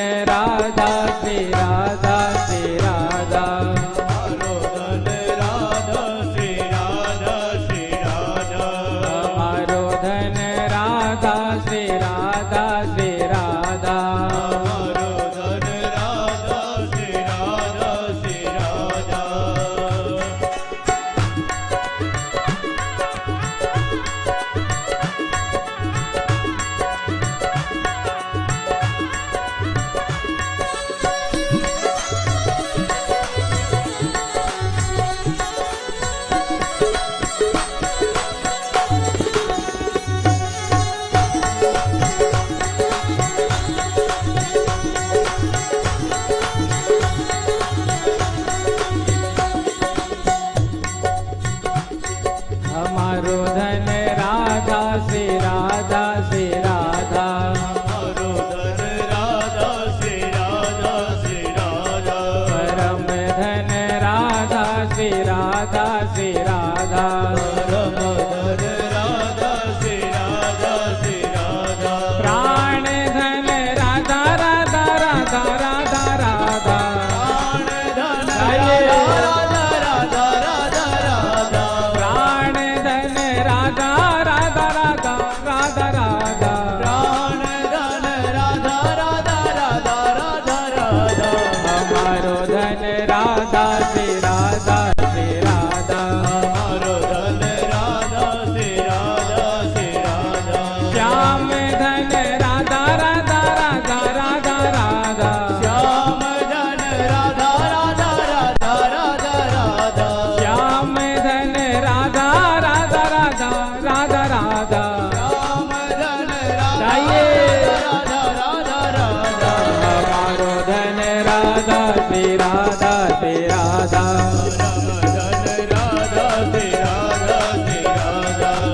राधा श्री राधा श्री राधा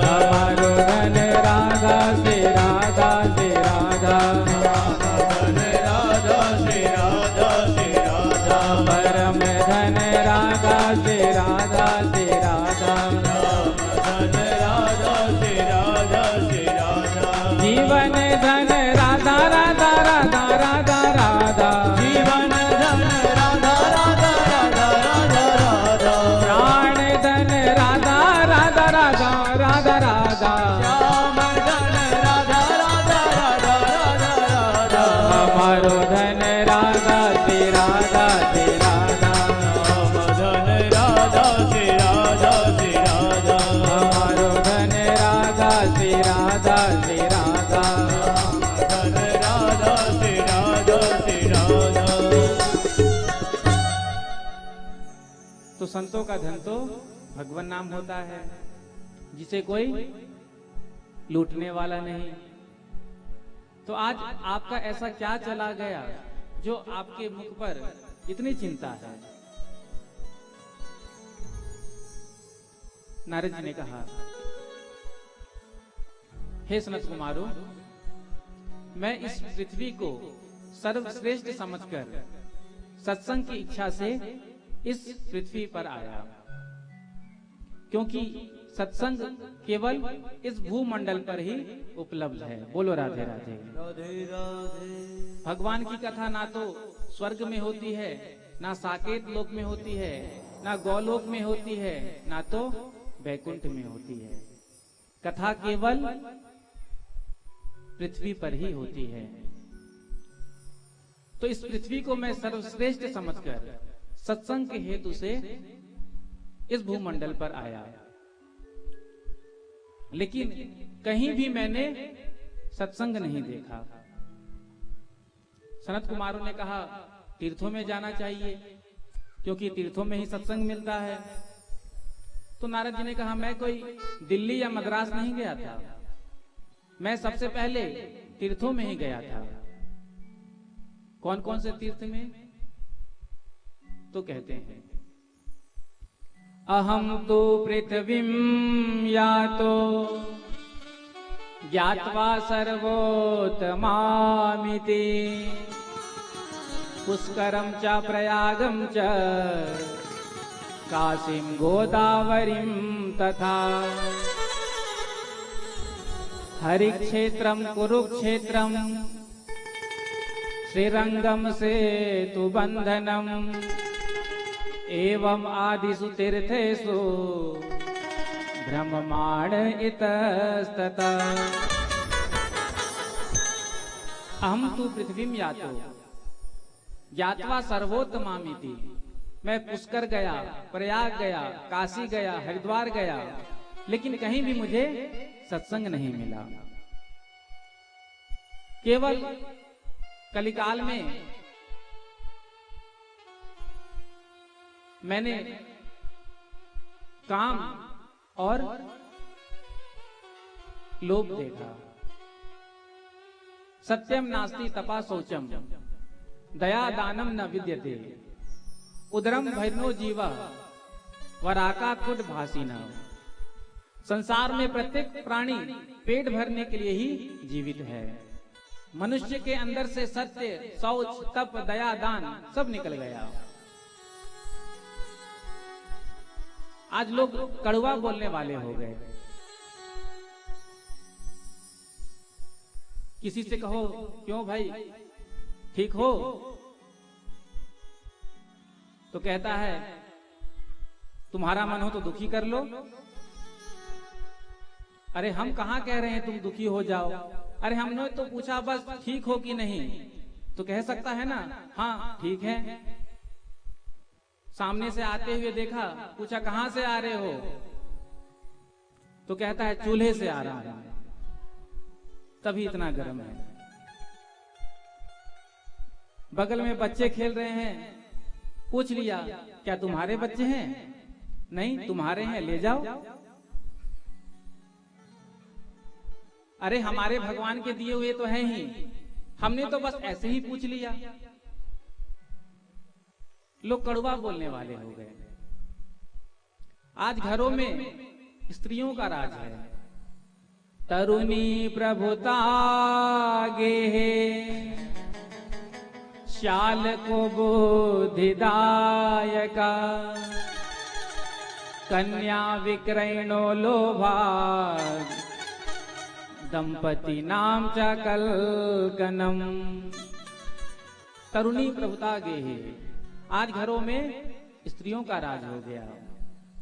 हमारो धन राधा श्री राधा श्री राधा परम धन राधा श्री राधा श्री राधा जीवन धन राधा राधा राधा राधा राधा जीवन धन राधा राधा राधा राधा राधा प्राण धन राधा राधा राधा राधा राधा श्याम धन राधा राधा राधा राधा राधा हमारो धन राधा श्री राधा श्री राधा धन राधा श्री राधा श्री राधा हमारो धन राधा श्री राधा श्री राधा धन राधा श्री राधा श्री राधा। तो संतों का धन तो भगवान नाम होता है, जिसे कोई लूटने वाला नहीं। तो आज आपका ऐसा क्या चला गया जो आपके मुख पर इतनी चिंता है? नारद जी ने कहा, हे सनत कुमारो, मैं इस पृथ्वी को सर्वश्रेष्ठ समझकर सत्संग की इच्छा से इस पृथ्वी पर आया, क्योंकि सत्संग केवल इस भूमंडल पर ही उपलब्ध है। बोलो राधे राधे। राधे राधे भगवान की कथा ना तो स्वर्ग में होती है, ना साकेत लोक में होती है, ना गौलोक में होती है, ना तो वैकुंठ में होती है। कथा केवल पृथ्वी पर ही होती है। तो इस पृथ्वी को मैं सर्वश्रेष्ठ समझकर सत्संग के हेतु से इस भूमंडल पर आया, लेकिन कहीं भी मैंने सत्संग नहीं देखा। सनत कुमारों ने कहा, तीर्थों में जाना चाहिए, क्योंकि तीर्थों में ही सत्संग मिलता है। तो नारद जी ने कहा, मैं कोई दिल्ली या मद्रास नहीं गया था, मैं सबसे पहले तीर्थों में ही गया था। कौन कौन से तीर्थ में? तो कहते हैं, अहम तो पृथ्वीं यातो ज्ञात्वा सर्वोत्तमामिति पुष्करं च प्रयागं च काशीं गोदावरीं तथा हरिक्षेत्रं कुरुक्षेत्रं श्रीरंगम सेतुबंधनम एवं आदिषु तीर्थेषु ब्रह्मांड इतस्ततः। अहम तु पृथ्वीं यातो ज्ञात्वा सर्वोत्तमामिति। मैं पुष्कर गया, प्रयाग गया, काशी गया, हरिद्वार गया, लेकिन कहीं भी मुझे सत्संग नहीं मिला। केवल कलिकाल में मैंने काम और लोभ देखा। सत्यम नास्ति तपा शौचम दया दानम न विद्यते उदरम भैरनो जीवा वराका खुद भासीना। संसार में प्रत्येक प्राणी पेट भरने के लिए ही जीवित है। मनुष्य के अंदर से सत्य, शौच, तप, दया, दान सब निकल गया। आज लोग कड़वा बोलने वाले हो गए। किसी से कहो, क्यों भाई ठीक हो? तो कहता है, तुम्हारा मन हो तो दुखी कर लो। अरे हम कहां कह रहे हैं तुम दुखी हो जाओ। अरे हमने तो पूछा बस ठीक हो कि नहीं, तो कह सकता है ना हाँ ठीक है। सामने से आते हुए देखा, पूछा कहां से आ रहे हो, तो कहता है चूल्हे से आ रहा है, तभी इतना गर्म है। बगल में बच्चे खेल रहे हैं, पूछ लिया क्या तुम्हारे बच्चे हैं? नहीं तुम्हारे हैं, ले जाओ। अरे हमारे भगवान के दिए हुए तो हैं ही, हमने तो बस ऐसे ही पूछ लिया। लोग कड़वा बोलने वाले हो गए। आज घरों में स्त्रियों का राज है। तरुणी प्रभुता गे है, श्याल को बुद्धिदायका, कन्या विक्रयणो लोभाग, दंपति नाम च कलकनम। तरुणी प्रभुता गे है। आज घरों में स्त्रियों का राज हो गया।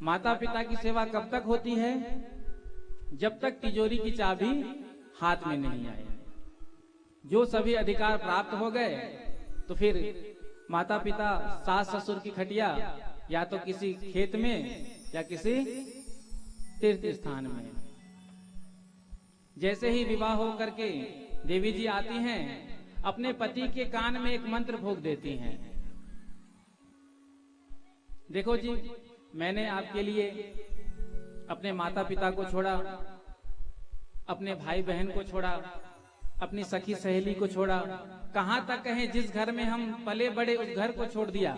माता पिता की सेवा कब तक होती है? जब तक तिजोरी की चाबी हाथ में नहीं आई। जो सभी अधिकार प्राप्त हो गए तो फिर माता पिता सास ससुर की खटिया या तो किसी खेत में या किसी तीर्थ स्थान में। जैसे ही विवाह हो करके देवी जी आती हैं, अपने पति के कान में एक मंत्र फूंक देती हैं। देखो जी, मैंने आपके लिए अपने माता पिता को छोड़ा, अपने भाई बहन को छोड़ा, अपनी सखी सहेली को छोड़ा, कहां तक कहें जिस घर में हम पले बड़े उस घर को छोड़ दिया।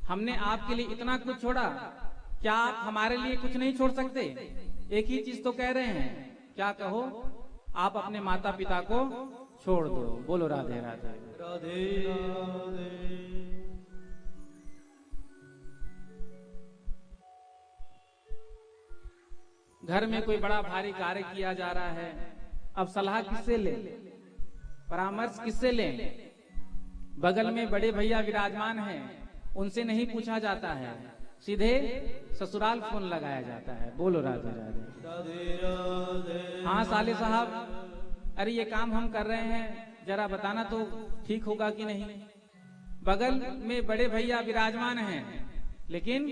हमने आपके लिए इतना कुछ छोड़ा, क्या आप हमारे लिए कुछ नहीं छोड़ सकते? एक ही चीज तो कह रहे हैं, क्या कहो? आप अपने माता पिता को छोड़ दो। बोलो राधे राधे। राधे राधे। घर में कोई बड़ा भारी कार्य किया जा रहा है, अब सलाह किससे लें, परामर्श किससे लें? बगल में बड़े भैया विराजमान हैं, उनसे नहीं पूछा जाता है, सीधे ससुराल फोन लगाया जाता है। बोलो राधे राधे। राधे राधे। हाँ साले साहब, अरे ये काम हम कर रहे हैं, जरा बताना तो ठीक होगा कि नहीं। बगल में बड़े भैया विराजमान हैं, लेकिन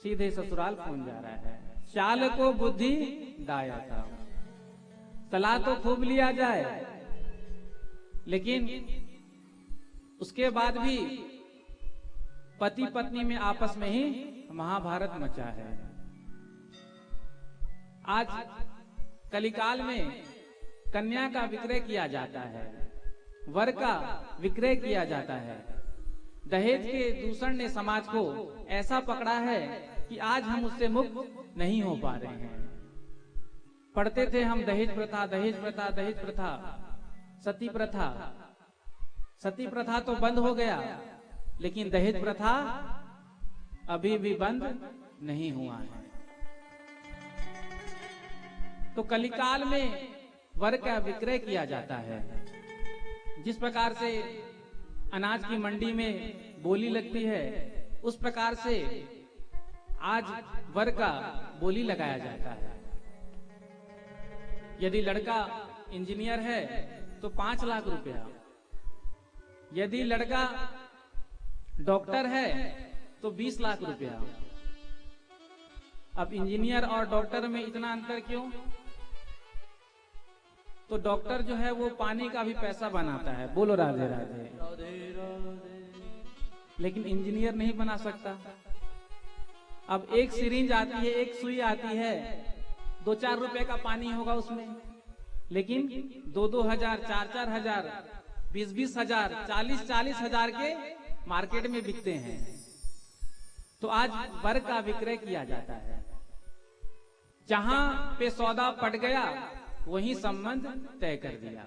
सीधे ससुराल फोन जा रहा है। चाल को बुद्धि दायका, सलाह तो खूब लिया जाए, लेकिन उसके बाद भी पति पत्नी में आपस में ही महाभारत मचा है। आज कलिकाल में कन्या का विक्रय किया जाता है, वर का विक्रय किया जाता है। दहेज के दूषण ने समाज को ऐसा पकड़ा है कि आज हम उससे मुक्त नहीं हो पा रहे हैं। पढ़ते थे हम दहेज प्रथा, दहेज प्रथा, दहेज प्रथा, सती प्रथा। सती प्रथा तो बंद हो गया, लेकिन दहेज प्रथा अभी भी बंद नहीं हुआ है। तो कलिकाल में वर का विक्रय किया जाता है। जिस प्रकार से अनाज की मंडी में बोली लगती है, उस प्रकार से आज वर का बोली लगाया जाता है। यदि लड़का इंजीनियर है तो 5 लाख रुपया, यदि लड़का डॉक्टर है तो 20 लाख रुपया। अब इंजीनियर और डॉक्टर में इतना अंतर क्यों? तो डॉक्टर जो है वो पानी का भी पैसा बनाता है। बोलो राधे राधे। राधे राधे। लेकिन इंजीनियर नहीं बना सकता। अब एक सिरिंज आती है, एक सुई आती है, 2-4 रुपए का पानी होगा उसमें, लेकिन 2-2 हजार, 4-4 हजार, 20-20 हजार, 40-40 हजार के मार्केट में बिकते हैं। तो आज वर का विक्रय किया जाता है। जहां पे सौदा पट गया वहीं संबंध तय कर दिया।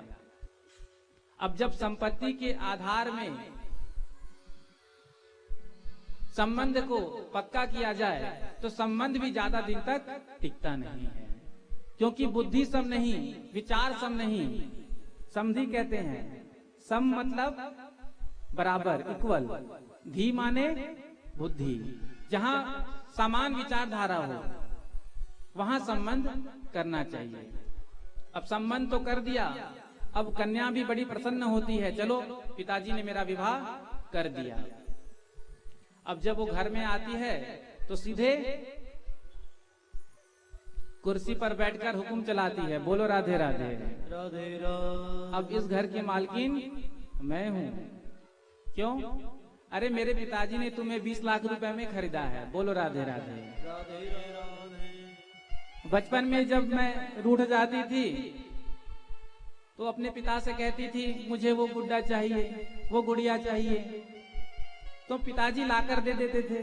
अब जब संपत्ति के आधार में संबंध को पक्का किया जाए तो संबंध भी ज्यादा दिन तक टिकता नहीं है, क्योंकि बुद्धि सम नहीं, विचार सम नहीं। समधि कहते हैं, सम मतलब बराबर, इक्वल। धी माने बुद्धि। जहां समान विचारधारा हो वहां संबंध करना चाहिए। अब संबंध तो कर दिया, अब कन्या भी बड़ी प्रसन्न होती है, चलो पिताजी ने मेरा विवाह कर दिया। अब जब वो घर में आती है तो सीधे कुर्सी पर बैठकर हुक्म चलाती है। बोलो राधे राधे। राधे राधे। अब इस घर की मालकिन मैं हूँ। क्यों? अरे मेरे पिताजी ने तुम्हें 20 लाख रुपए में खरीदा है। बोलो राधे राधे। राधे राधे। बचपन में जब मैं रूठ जाती थी तो अपने पिता से कहती थी, मुझे वो गुड्डा चाहिए, वो गुड़िया चाहिए। तो पिताजी लाकर दे देते थे।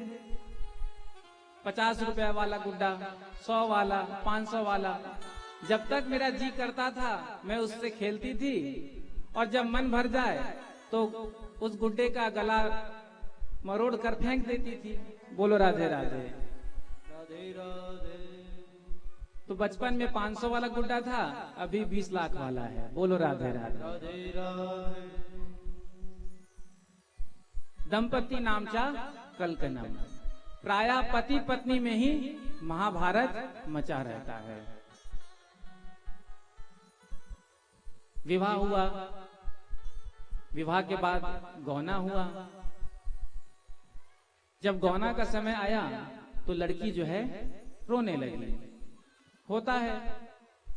50 रुपया वाला गुड्डा, 100 वाला, 500 वाला। जब तक मेरा जी करता था मैं उससे खेलती थी, और जब मन भर जाए तो उस गुड्डे का गला मरोड़ कर फेंक देती थी। बोलो राधे राधे। राधे राधे। तो बचपन में 500 वाला गुड्डा था, अभी 20 लाख वाला है। बोलो राधे राधे। राधे राधे। दंपति नामचा कलकनम। प्राय पति पत्नी में ही महाभारत मचा रहता है। विवाह हुआ, विवाह के बाद गौना हुआ। जब गौना का समय आया तो लड़की जो है रोने लगी। होता है,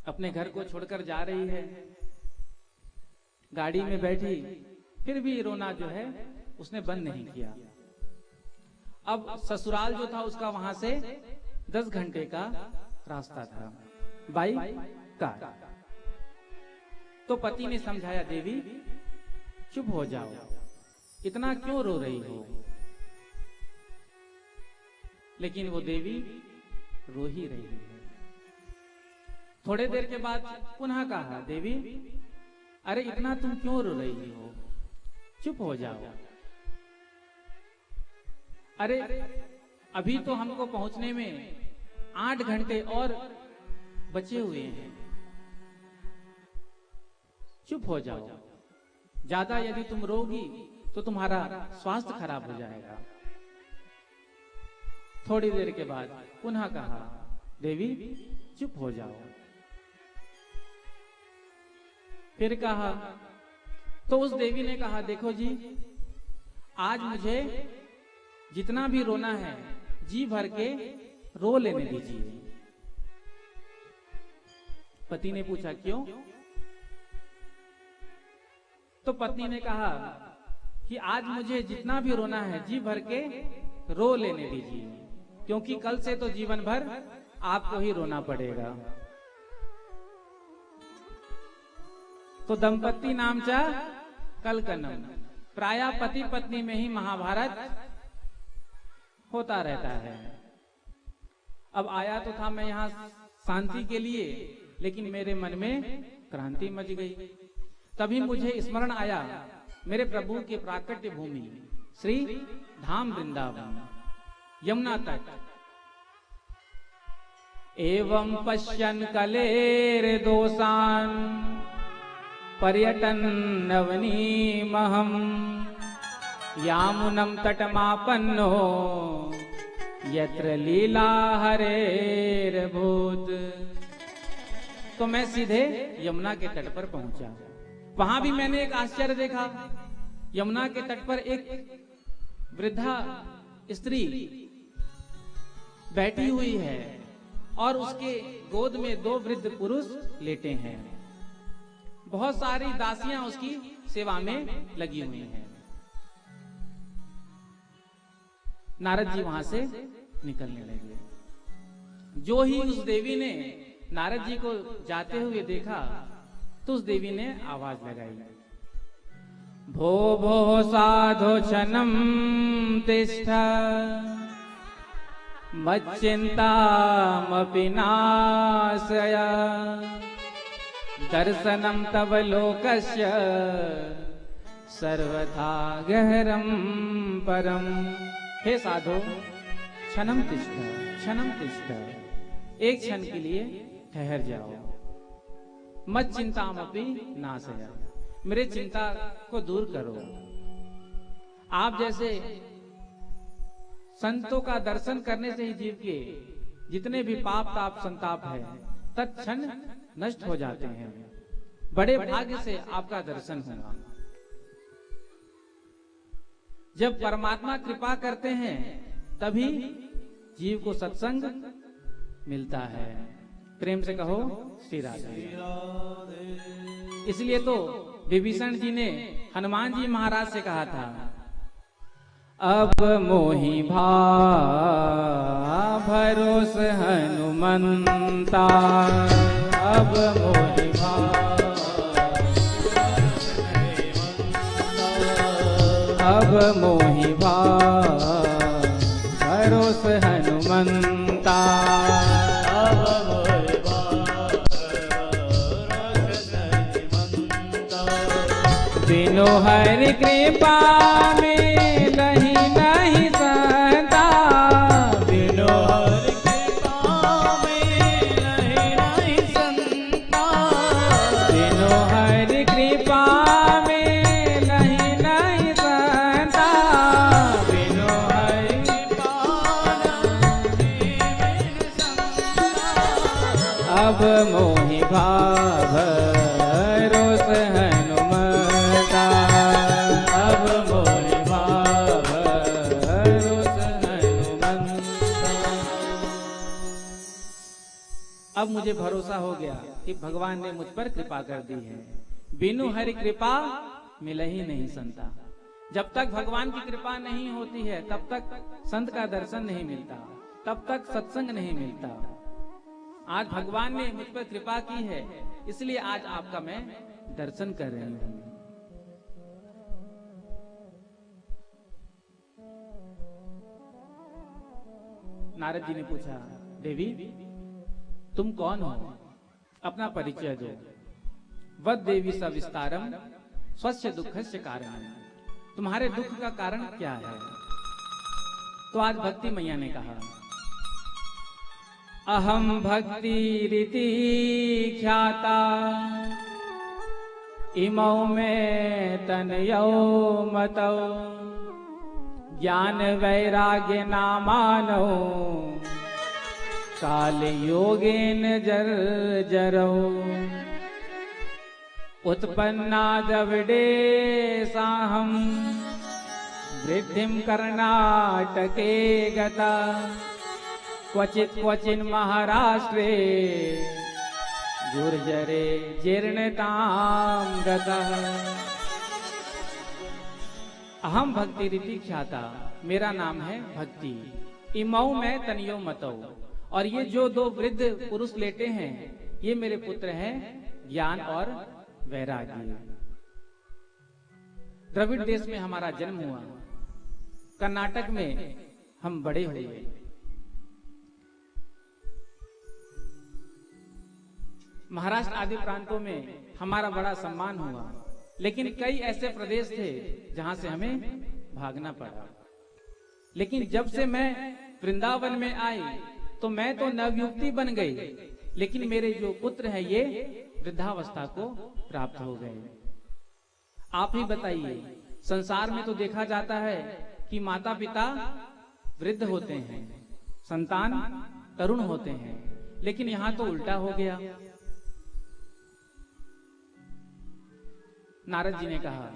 अपने घर को छोड़कर जा रही है, गाड़ी में बैठी, फिर भी रोना जो है उसने बंद नहीं किया। अब ससुराल जो था उसका वहां से 10 घंटे का रास्ता था, बाइक कार। तो पति ने समझाया, देवी चुप हो जाओ, इतना क्यों रो रही हो। लेकिन वो देवी रो ही रही है। थोड़े देर के बाद पुनः कहा, देवी अरे इतना तुम क्यों रो रही हो, चुप हो जाओ। अरे अभी तो हमको पहुंचने में 8 घंटे और बचे हुए हैं, चुप हो जाओ। ज्यादा यदि तुम रोगी तो तुम्हारा स्वास्थ्य खराब हो जाएगा। थोड़ी देर के बाद पुनः कहा, देवी चुप हो जाओ। फिर कहा, तो उस देवी ने कहा, देखो जी, आज मुझे जितना भी रोना है जी भर के रो लेने दीजिए। पति ने पूछा, क्यों? तो पत्नी ने कहा कि आज मुझे जितना भी रोना है जी भर के रो लेने दीजिए, क्योंकि कल से तो जीवन भर आपको ही रोना पड़ेगा। तो दंपति नामचा कलकनम। प्राय पति पत्नी में ही महाभारत होता रहता है। अब आया तो था मैं यहाँ शांति के लिए, लेकिन मेरे मन में क्रांति मच गई। तभी मुझे स्मरण आया मेरे प्रभु के प्राकट्य भूमि श्री धाम वृंदावन, यमुना तट। एवं पश्यन् कलेर दोषान पर्यटन नवनीमहम यामुनम तटमापन्नो यत्र लीला हरेर भूत। तो मैं सीधे यमुना के तट पर पहुंचा। वहां भी मैंने एक आश्चर्य देखा। यमुना के तट पर एक वृद्धा स्त्री बैठी हुई है और उसके गोद में 2 वृद्ध पुरुष लेटे हैं। बहुत सारी दासियां उसकी सेवा में लगी हुई हैं। नारद जी वहां से निकलने लगे। जो ही उस देवी ने नारद जी को जाते हुए देखा तो उस देवी ने आवाज लगाई, भो भो साधो क्षणम तिष्ठ मच्चिंतामपि नाशय दर्शनम तव लोकस्य सर्वथा गहरम परम। हे साधो, क्षणम तिष्ठ, क्षणम तिष्ठ, एक क्षण के लिए ठहर जाओ। मत चिंतामपि नाशय, मेरे चिंता को दूर करो। आप जैसे संतों का दर्शन करने से ही जीव के जितने भी पाप ताप संताप है तत्क्षण नष्ट हो जाते हैं। बड़े भाग्य से आपका दर्शन होगा। जब परमात्मा कृपा करते हैं तभी जीव को सत्संग मिलता है। प्रेम से कहो श्री राधे। इसलिए तो विभीषण जी ने हनुमान जी महाराज से कहा था, अब मोहि भरोस हनुमंता, अब मोहि अब मोहि भरोस हनुमंता। अब मोहि भरोस हनुमंता। बिनु हरि कृपा मिलहि नहीं संता। बिनु हरि कृपा मिलहि नहीं संता। बिनु हरि कृपा मिलहि नहीं संता। बिनु हरि कृपा मिलहि संता। अब मोहि भरोस हनुमंता। अब मोहि भरोस हनुमंता। अब मुझे भरोसा हो गया कि भगवान ने मुझ पर कृपा कर दी है। बिनु हरि कृपा मिल ही नहीं संता। जब तक भगवान की कृपा नहीं होती है तब तक संत का दर्शन नहीं मिलता, तब तक सत्संग नहीं मिलता। आज भगवान ने मुझ पर कृपा की है, इसलिए आज आपका मैं दर्शन कर रही हूं। नारद जी ने पूछा, देवी तुम कौन हो, अपना परिचय दो। वद देवी सविस्तारम स्वस्य दुखस्य कारण। तुम्हारे दुख का कारण क्या है? तो आज भक्ति मैया ने कहा, अहम भक्ति रीति ख्याता इमौ में तनयो मतौ ज्ञान वैराग्य नामानो काल योगेन जर जरो उत्पन्ना दवडे साहम वृद्धिम कर्नाटके गता क्वचित क्वचिन महाराष्ट्रे गुर्जरे जीर्णताम गता। अहम भक्ति रीति ख्याता, मेरा नाम है भक्ति। इमऊ में तनियो मतौ, और ये जो दो वृद्ध पुरुष लेटे हैं ये मेरे पुत्र हैं ज्ञान और वैराग्य। द्रविड़ देश में हमारा जन्म हुआ, कर्नाटक में हम बड़े हुए, महाराष्ट्र आदि प्रांतों में हमारा बड़ा सम्मान हुआ, लेकिन कई ऐसे प्रदेश थे जहां से हमें भागना पड़ा। लेकिन जब से मैं वृंदावन में आई तो मैं तो नवयुवती बन गई, लेकिन मेरे जो पुत्र हैं ये वृद्धावस्था को प्राप्त हो गए। आप ही बताइए, संसार में तो देखा जाता है कि माता पिता वृद्ध होते हैं, संतान तरुण होते हैं, लेकिन यहां तो उल्टा हो गया। नारद जी ने कहा,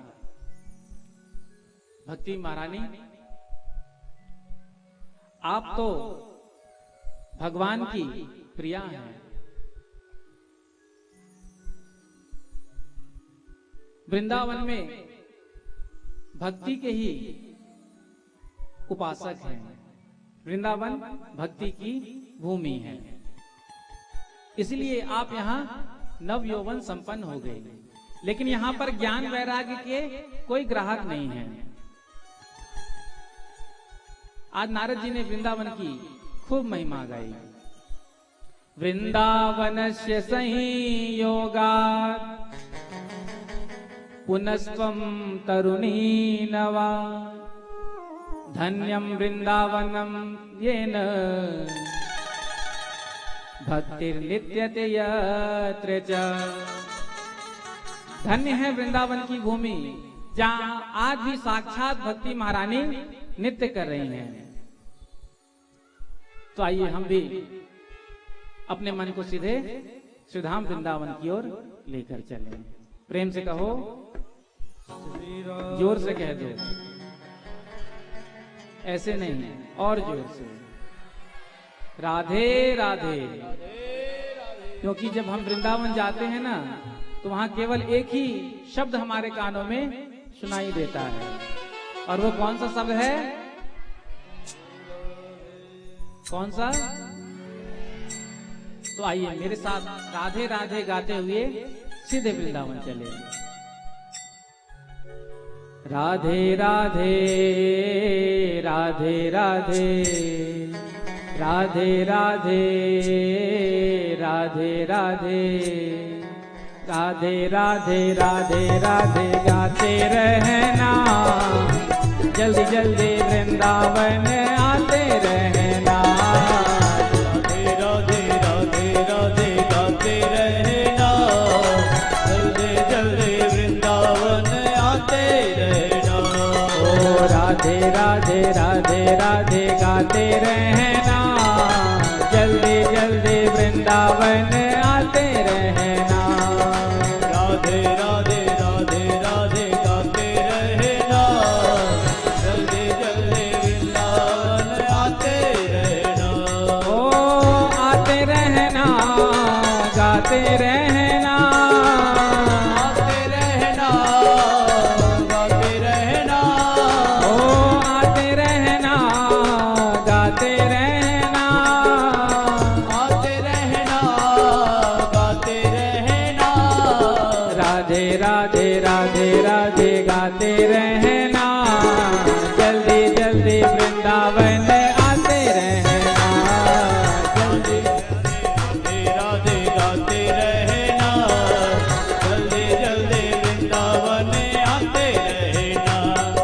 भक्ति महारानी आप तो भगवान की प्रिया हैं, वृंदावन में भक्ति के ही उपासक हैं। वृंदावन भक्ति की भूमि है, इसलिए आप यहाँ नव यौवन संपन्न हो गए, लेकिन यहाँ पर ज्ञान वैराग्य के कोई ग्राहक नहीं है। आज नारद जी ने वृंदावन की खूब महिमा गाई। वृंदावनस्य संयोगात् पुनस्त्वं तरुणी नवा धन्यं वृंदावनम येन भक्तिर्नित्यते यत्र च। धन्य है वृंदावन की भूमि जहां आज भी साक्षात भक्ति महारानी नित्य कर रही हैं। तो आइए हम भी अपने मन को सीधे श्रीधाम वृंदावन की ओर लेकर चलें। प्रेम से कहो, जोर से कह दो, ऐसे नहीं और जोर से, राधे राधे। क्योंकि जब हम वृंदावन जाते हैं ना तो वहां केवल एक ही शब्द हमारे कानों में सुनाई देता है, और वो कौन सा शब्द है? कौन सा? तो आइए मेरे साथ राधे राधे गाते हुए सीधे वृंदावन चले। राधे राधे राधे राधे राधे राधे राधे राधे राधे राधे राधे राधे गाते रहना, जल्दी जल्दी वृंदावन आते रहना। राधे राधे राधे राधे गाते रहना, जल्दी जल्दी वृंदावन आते रहना। ओ राधे राधे राधे राधे गाते रहना, जल्दी जल्दी वृंदावन आते रहना। राधे राधे राधे राधे गाते रहना, जल्दी जल्दी वृंदावन आते रहना। ओ आते रहना, गाते रहना, आते रहना, गाते रहना। ओ आते रहना, गाते रहना, आते रहना, गाते रहना। राधे राधे राधे राधे गाते रहना, जल्दी जल्दी वृंदावन आते रहना। राधे राधे गाते रहना, जल्दी जल्दी वृंदावन आते रहना।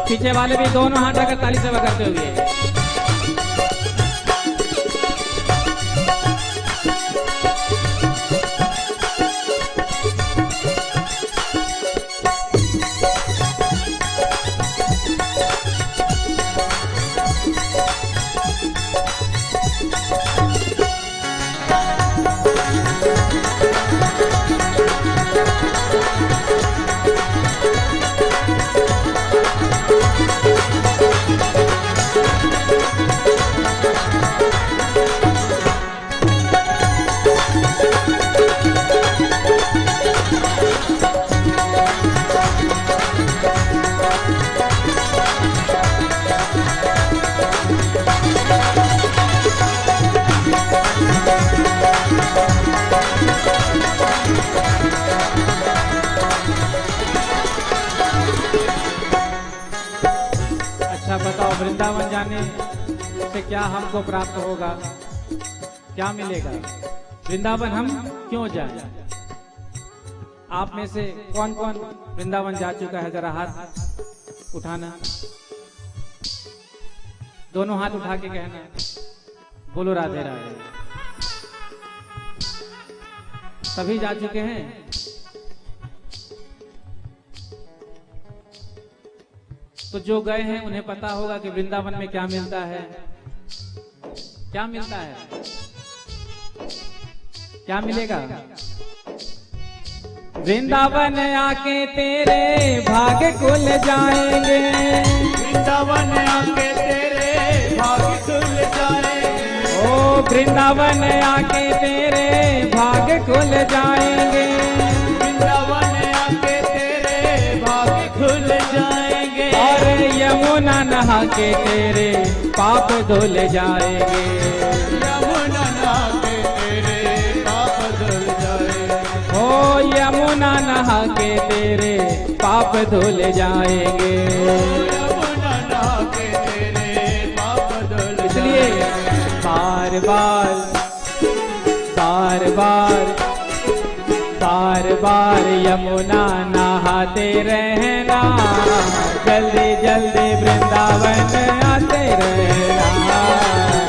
पीछे वाले भी दोनों हाथ रखकर ताली सेवा करते हुए। अच्छा बताओ, वृंदावन जाने से क्या हमको प्राप्त होगा, क्या मिलेगा? वृंदावन हम क्यों जाए? आप में से कौन कौन वृंदावन जा चुका है, जरा हाथ उठाना। दोनों हाथ उठा के कहना, बोलो राधे राधे। सभी जा चुके हैं? तो जो गए हैं उन्हें पता होगा कि वृंदावन में क्या मिलता है। क्या मिलता है? क्या मिलेगा? वृंदावन आके तेरे भाग्य खुल जाएंगे, वृंदावन आके तेरे भाग्य खुल जाएंगे। ओ वृंदावन आके तेरे भाग्य खुल जाएंगे, वृंदावन आके तेरे भाग्य खुल जाएंगे। और यमुना नहा के तेरे पाप धुल जाएंगे। यमुना नहा के तेरे पाप धुल जाएंगे। ओ यमुना नहा के तेरे पाप धुल जाएंगे। यमुना नहा के तेरे पाप धुल इसलिए जाएंगे। बार बार बार बार बार बार यमुना नहाते रहना, जल्दी जल्दी वृंदावन आते रहना।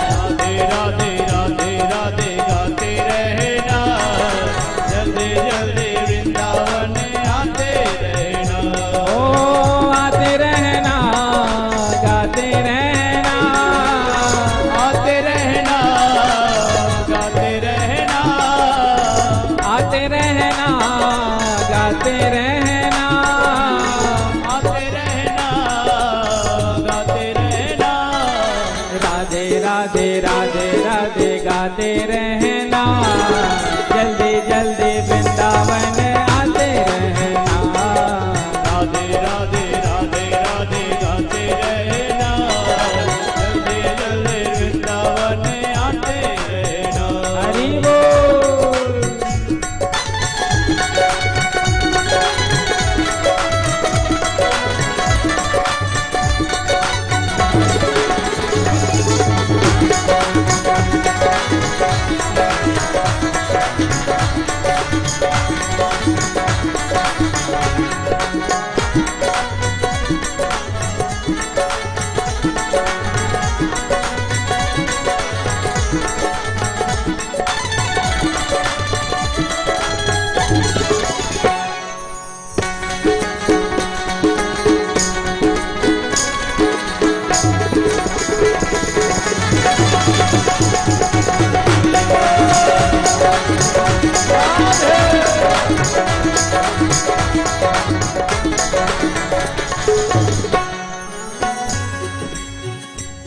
राधे राधे राधे राधे गाते रहना, जल्दी जल्दी वृंदावन आते रहना। ओ आते रहना, गाते रहना, आते रहना, गाते रहना। आते रहना, गाते रहना, आते रहना,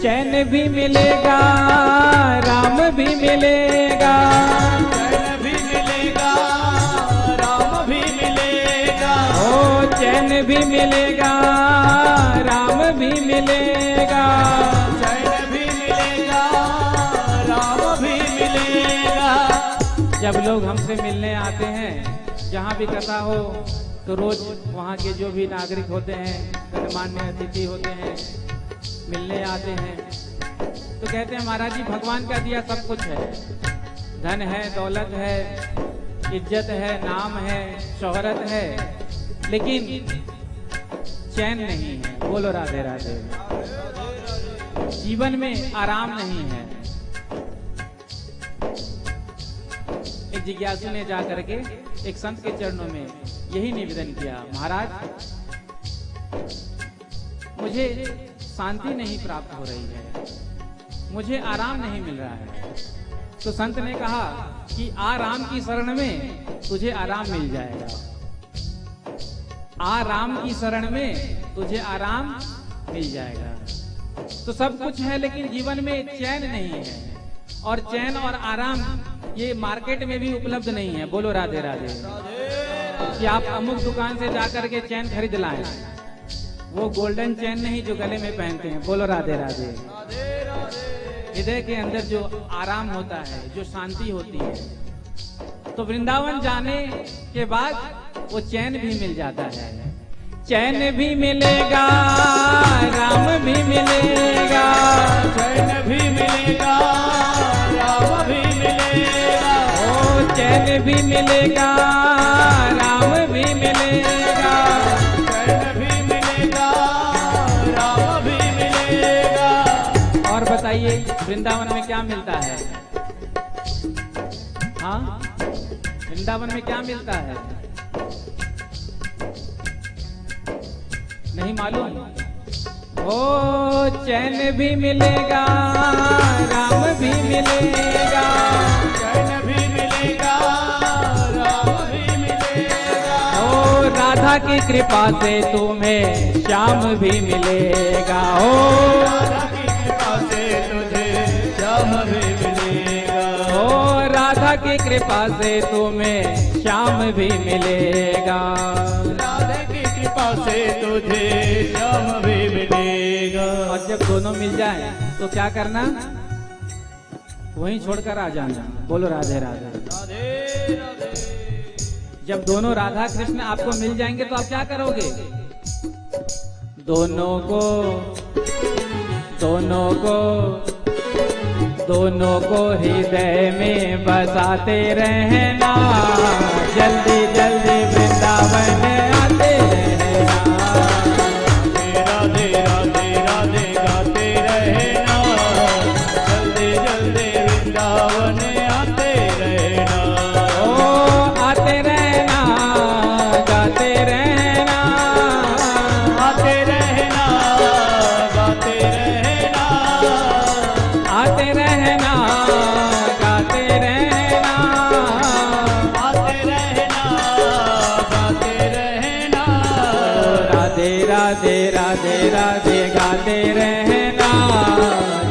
चैन भी मिलेगा, राम भी मिलेगा। चैन भी मिलेगा, राम भी मिलेगा। ओ चैन भी मिलेगा, राम भी मिलेगा। चैन भी मिलेगा, राम भी मिलेगा। जब लोग हमसे मिलने आते हैं, जहाँ भी कथा हो तो रोज वहाँ के जो भी नागरिक होते हैं, गणमान्य अतिथि होते हैं, मिलने आते हैं तो कहते हैं महाराज जी भगवान का दिया सब कुछ है, धन है, दौलत है, इज्जत है, नाम है, शोहरत है, लेकिन चैन नहीं है। बोलो राधे राधे। जीवन में आराम नहीं है। एक जिज्ञासु ने जा करके एक संत के चरणों में यही निवेदन किया, महाराज मुझे शांति नहीं प्राप्त हो रही है, मुझे आराम नहीं मिल रहा है। तो संत ने कहा कि आ राम की शरण में तुझे आराम मिल जाएगा। आ राम की शरण में तुझे आराम मिल जाएगा। तो सब कुछ है लेकिन जीवन में चैन नहीं है, और चैन और आराम ये मार्केट में भी उपलब्ध नहीं है। बोलो राधे राधे। कि आप अमुक दुकान से जाकर के चैन खरीद लाएं, वो गोल्डन चैन नहीं जो गले में पहनते हैं। बोलो राधे राधे। हृदय के अंदर जो आराम होता है, जो शांति होती है, तो वृंदावन जाने के बाद वो चैन भी मिल जाता है। चैन भी मिलेगा, राम भी मिलेगा। चैन भी मिलेगा, राम भी मिलेगा। ओ चैन भी मिलेगा, राम भी मिलेगा। चैन भी मिलेगा, राम भी मिलेगा। और बताइए वृंदावन में क्या मिलता है? हाँ, वृंदावन में क्या मिलता है? नहीं मालूम? ओ चैन भी मिलेगा, राम भी मिलेगा। चैन भी मिलेगा, राम भी मिलेगा। ओ राधा की कृपा से तुम्हें श्याम भी मिलेगा। ओ राधा की कृपा से तुझे श्याम भी मिलेगा। ओ राधा की कृपा से तुम्हें श्याम भी मिलेगा। राधा की कृपा से तुझे श्याम भी मिलेगा। और जब दोनों मिल जाए तो क्या करना? वहीं छोड़कर आ जाना। बोलो राधे राधे। राधे राधे। जब दोनों राधा कृष्ण आपको मिल जाएंगे तो आप क्या करोगे? दोनों को हृदय में बसाते रहना, जल्दी जल्दी वृंदावन आते रहना। राधे राधे राधे गाते रहना, जल्दी जल्दी वृंदावन आते रहना। ओ आते रहना, गाते रहना। आते रहना, गाते रहना। आते रहना, गाते रहना। आते रहना, गाते रहना। राधे राधे राधे राधे गाते रहना,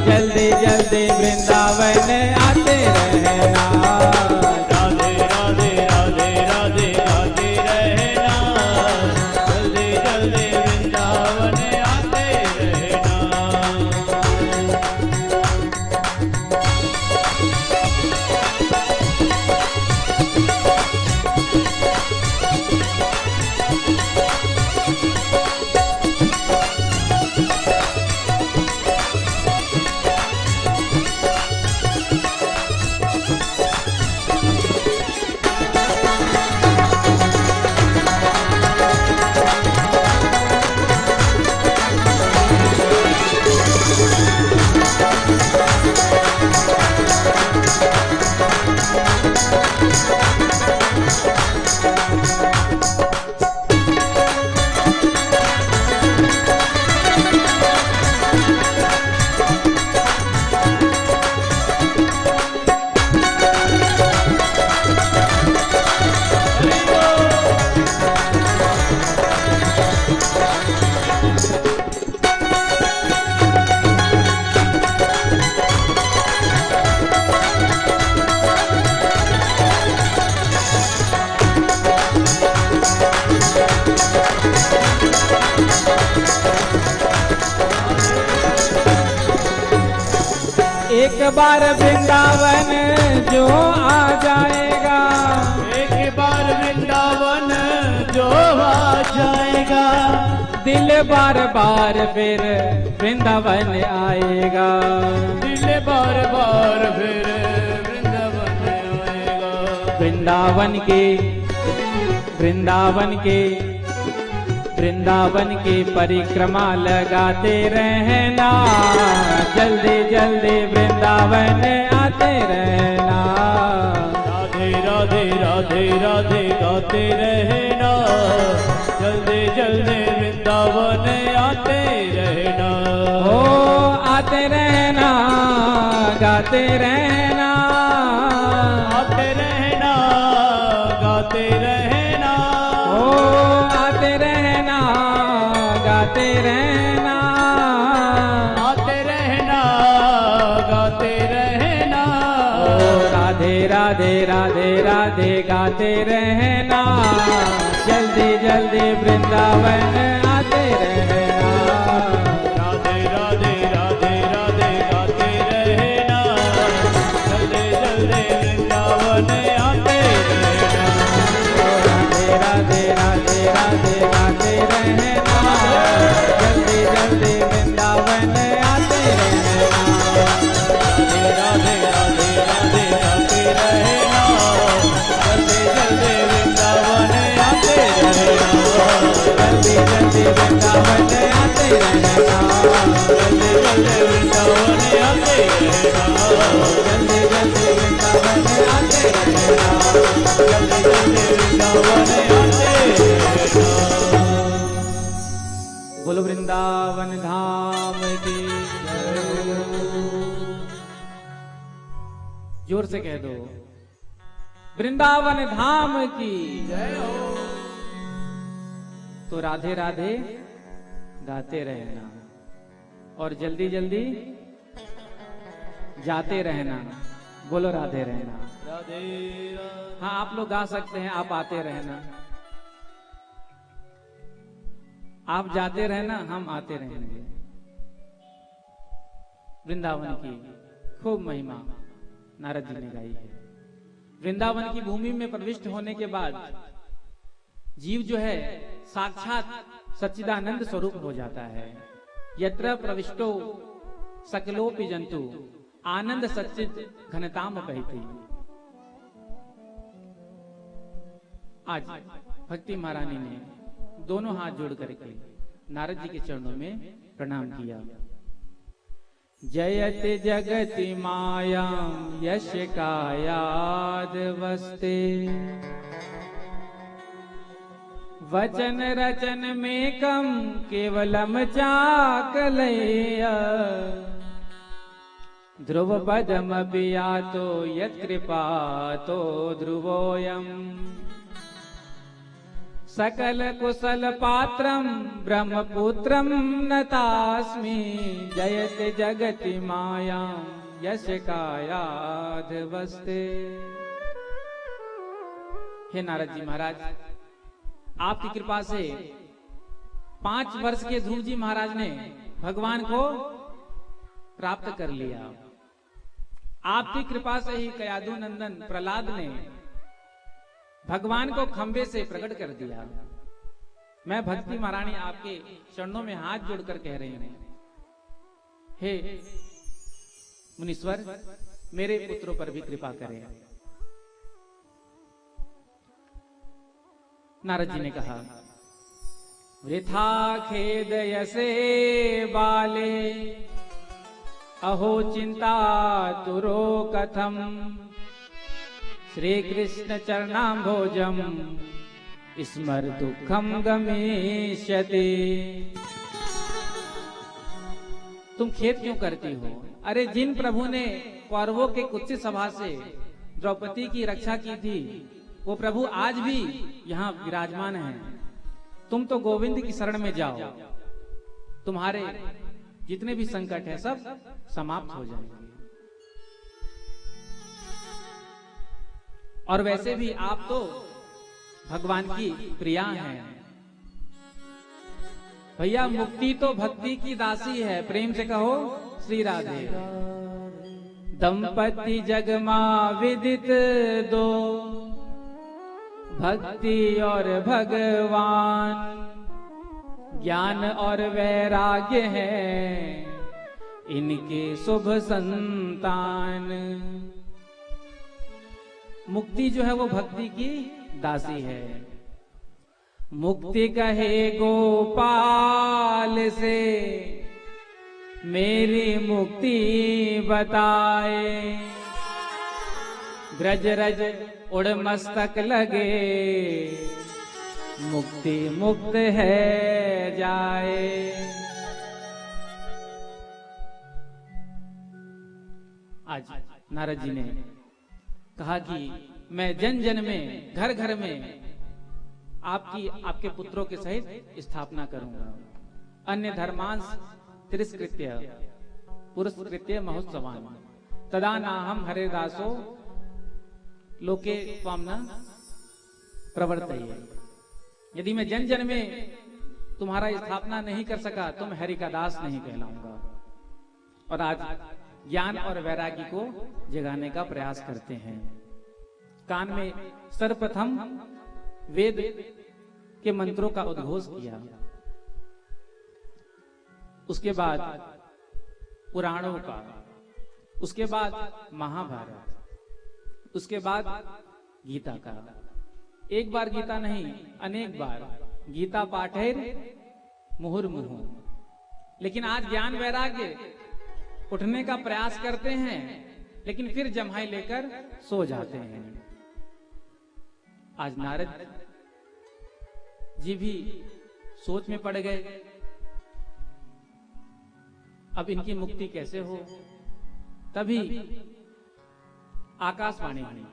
जल्दी जल्दी वृंदावन आते रहना। राधे राधे राधे राधे गाते रहना, जल्दी जल्दी वृंदावन आते रहना। एक बार वृंदावन जो आ जाएगा, एक बार वृंदावन जो आ जाएगा, दिल बार बार फिर वृंदावन आएगा। दिल बार बार फिर वृंदावन आएगा। वृंदावन के वृंदावन की परिक्रमा लगाते रहना, जल्दी जल्दी वृंदावन आते रहना। राधे राधे राधे राधे गाते रहना, जल्दी जल्दी वृंदावन आते रहना। हो आते रहना, गाते रहना, आते रहना, गाते रहना। हो आते रहना, गाते रहना, आते रहना, गाते रहना। ओ राधे राधे राधे राधे गाते रहना, जल्दी जल्दी वृंदावन आते रहना। राधे राधे राधे राधे गाते रहना, जल्दी जल्दी वृंदावन आते रहना। राधे राधे राधे गाते रहना, जल्दी जल्दी वृंदावन आते रहना। राधे राधे राधे गाते रहना, जल्दी जल्दी वृंदावन आते रहना। जल्दी जल्दी वृंदावन आते रहना, जल्दी जल्दी वृंदावन आते रहना। जल्दी जल्दी वृंदावन आते रहना। जल्दी जल्दी वृंदावन आते रहना। बोलो वृंदावन धाम की जय। जोर से कह दो, वृंदावन धाम की जय हो। तो राधे राधे गाते रहना और जल्दी जल्दी जाते रहना। बोलो राधे रहना। राधे हाँ, आप लोग गा सकते हैं, आप आते रहना। आप जाते रहना, हम आते रहेंगे। वृंदावन की खूब महिमा नारद जी ने गाई है। वृंदावन की भूमि में प्रविष्ट होने के बाद जीव जो है साक्षात सच्चिदानंद स्वरूप हो जाता है। यत्र प्रविष्टो सकलोपि जंतु आनंद सच्चिद घनताम कहती। आज भक्ति महारानी ने दोनों हाथ जोड़ करके नारद जी के चरणों में प्रणाम किया। जयति जगति मायां यश कायाद वस्ते, वचन रचन में कम केवलम चाकलया, ध्रुव पदम बियातो यत्कृपा तो ध्रुवोयम, सकल कुशल पात्रम ब्रह्मपुत्रम नतास्मि, जयति जगति मायां यश कायाद वस्ते। हे नारद जी महाराज, आपकी कृपा से 5 वर्ष के ध्रुव जी महाराज ने भगवान को प्राप्त कर लिया। आपकी कृपा से ही कयादु नंदन प्रहलाद ने भगवान को खंबे से प्रकट कर दिया। मैं भक्ति महारानी आपके चरणों में हाथ जोड़कर कह रही हूं, हे मुनीश्वर, मेरे पुत्रों पर भी कृपा करें। नारद जी ने कहा, वृथा खेदयसे बाले, अहो चिंता तुरो कथम, श्री कृष्ण चरणाम्भोजम स्मर दुखम गमिष्यति। तुम खेद क्यों करती हो? अरे जिन प्रभु ने कौरवों के कुत्सित सभा से द्रौपदी की रक्षा की थी, वो प्रभु आज भी यहाँ विराजमान हैं। तुम तो गोविंद की शरण में जाओ, तुम्हारे जितने भी संकट है सब समाप्त हो जाएंगे। और वैसे भी आप तो भगवान की प्रिया हैं। भैया, मुक्ति तो भक्ति की दासी है। प्रेम से कहो श्री राधे। दंपति जगमा विदित दो, भक्ति और भगवान, ज्ञान और वैराग्य है इनके शुभ संतान। मुक्ति जो है वो भक्ति की दासी है। मुक्ति कहे गोपाल से मेरी मुक्ति बताए, ब्रज रज उड़ मस्तक लगे मुक्ति मुक्त है जाए। आज नारद जी ने कहा कि मैं जन जन में घर घर में आपके पुत्रों के सहित स्थापना करूंगा। अन्य धर्मांश तिरस्कृत्य पुरस्कृत्य महोत्सवान तदा नाहम हरिदासो लोके त्वाम न प्रवर्तये। यदि मैं जन जन में तुम्हारा स्थापना नहीं कर सका तो मैं हरि का दास नहीं कहलाऊंगा। और आज ज्ञान और वैराग्य को जगाने का प्रयास करते हैं। कान में सर्वप्रथम वेद के मंत्रों का उद्घोष किया, उसके बाद पुराणों का, उसके बाद महाभारत, उसके बाद गीता का। एक बार गीता नहीं, अनेक बार गीता पाठेर मुहुर्मुहु। लेकिन आज ज्ञान वैराग्य उठने का प्रयास करते हैं, लेकिन फिर जम्हाई लेकर सो जाते हैं। आज नारद जी भी सोच में पड़ गए, अब इनकी मुक्ति कैसे हो। तभी आकाशवाणी हुई,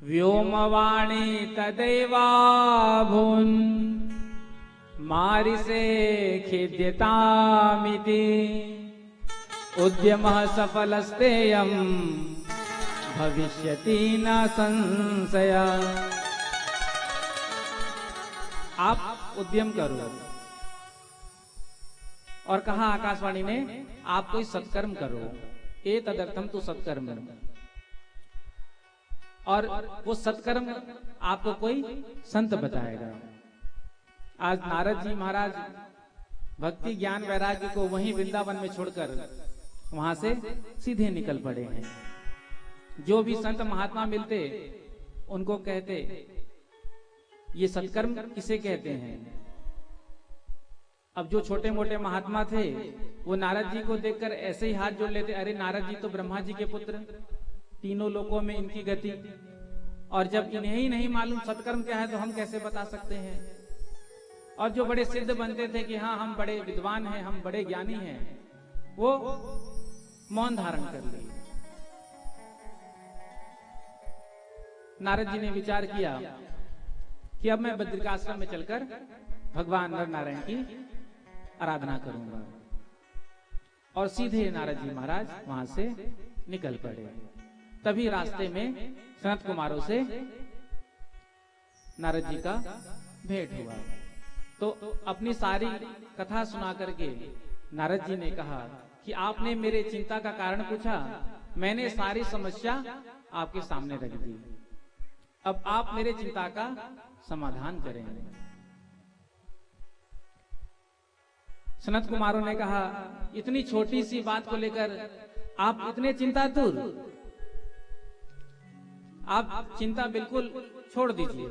व्योमवाणी तदैवाभून् मारिसे खिद्यतामिति, उद्यमः सफलस्तेयं भविष्यति न संशय। आप उद्यम करो। और कहा आकाशवाणी ने, आप कोई सत्कर्म करो, ए तदर्थम तो सत्कर्म। और वो सत्कर्म आपको कोई संत बताएगा। आज नारद जी महाराज भक्ति ज्ञान वैराग्य को वहीं वृंदावन में छोड़कर वहां से सीधे निकल पड़े हैं। जो भी संत महात्मा मिलते उनको कहते, ये सत्कर्म किसे कहते हैं। अब जो छोटे मोटे महात्मा थे वो नारद जी को देखकर ऐसे ही हाथ जोड़ लेते, अरे नारद जी तो ब्रह्मा जी के पुत्र, तीनों लोकों में इनकी गति, और जब इन्हें ही नहीं मालूम सत्कर्म क्या है तो हम कैसे बता सकते हैं। और जो बड़े सिद्ध बनते थे कि हाँ हम बड़े विद्वान हैं, हम बड़े ज्ञानी हैं, वो मौन धारण कर लिए। नारद जी ने विचार किया कि अब मैं बद्रिकाश्रम में चलकर भगवान नर नारायण की आराधना करूंगा। और सीधे नारद जी महाराज वहां से निकल पड़े। तभी रास्ते में सनत कुमारों से नारद जी का भेंट हुआ। तो अपनी सारी कथा सुना करके नारद जी ने कहा कि आपने मेरे चिंता का कारण पूछा, मैंने सारी समस्या आपके सामने रख दी, अब आप मेरे चिंता का समाधान करेंगे। सनत कुमारों ने कहा, इतनी छोटी सी बात को लेकर आप इतने चिंतातुर, आप चिंता बिल्कुल छोड़ दीजिए।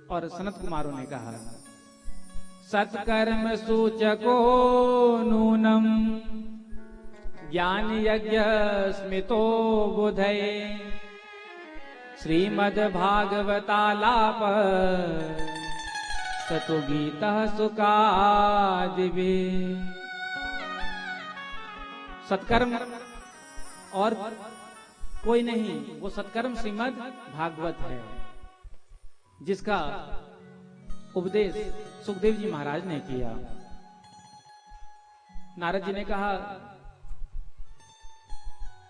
और सनत कुमारों ने कहा, सत्कर्म सूचको नूनम ज्ञान यज्ञ स्मितो बुधये, श्रीमद् भागवतालाप सतो गीता सुकादिवे। सत्कर्म और कोई नहीं, वो सत्कर्म श्रीमद् भागवत है, जिसका उपदेश सुखदेव जी महाराज ने किया। नारद जी ने कहा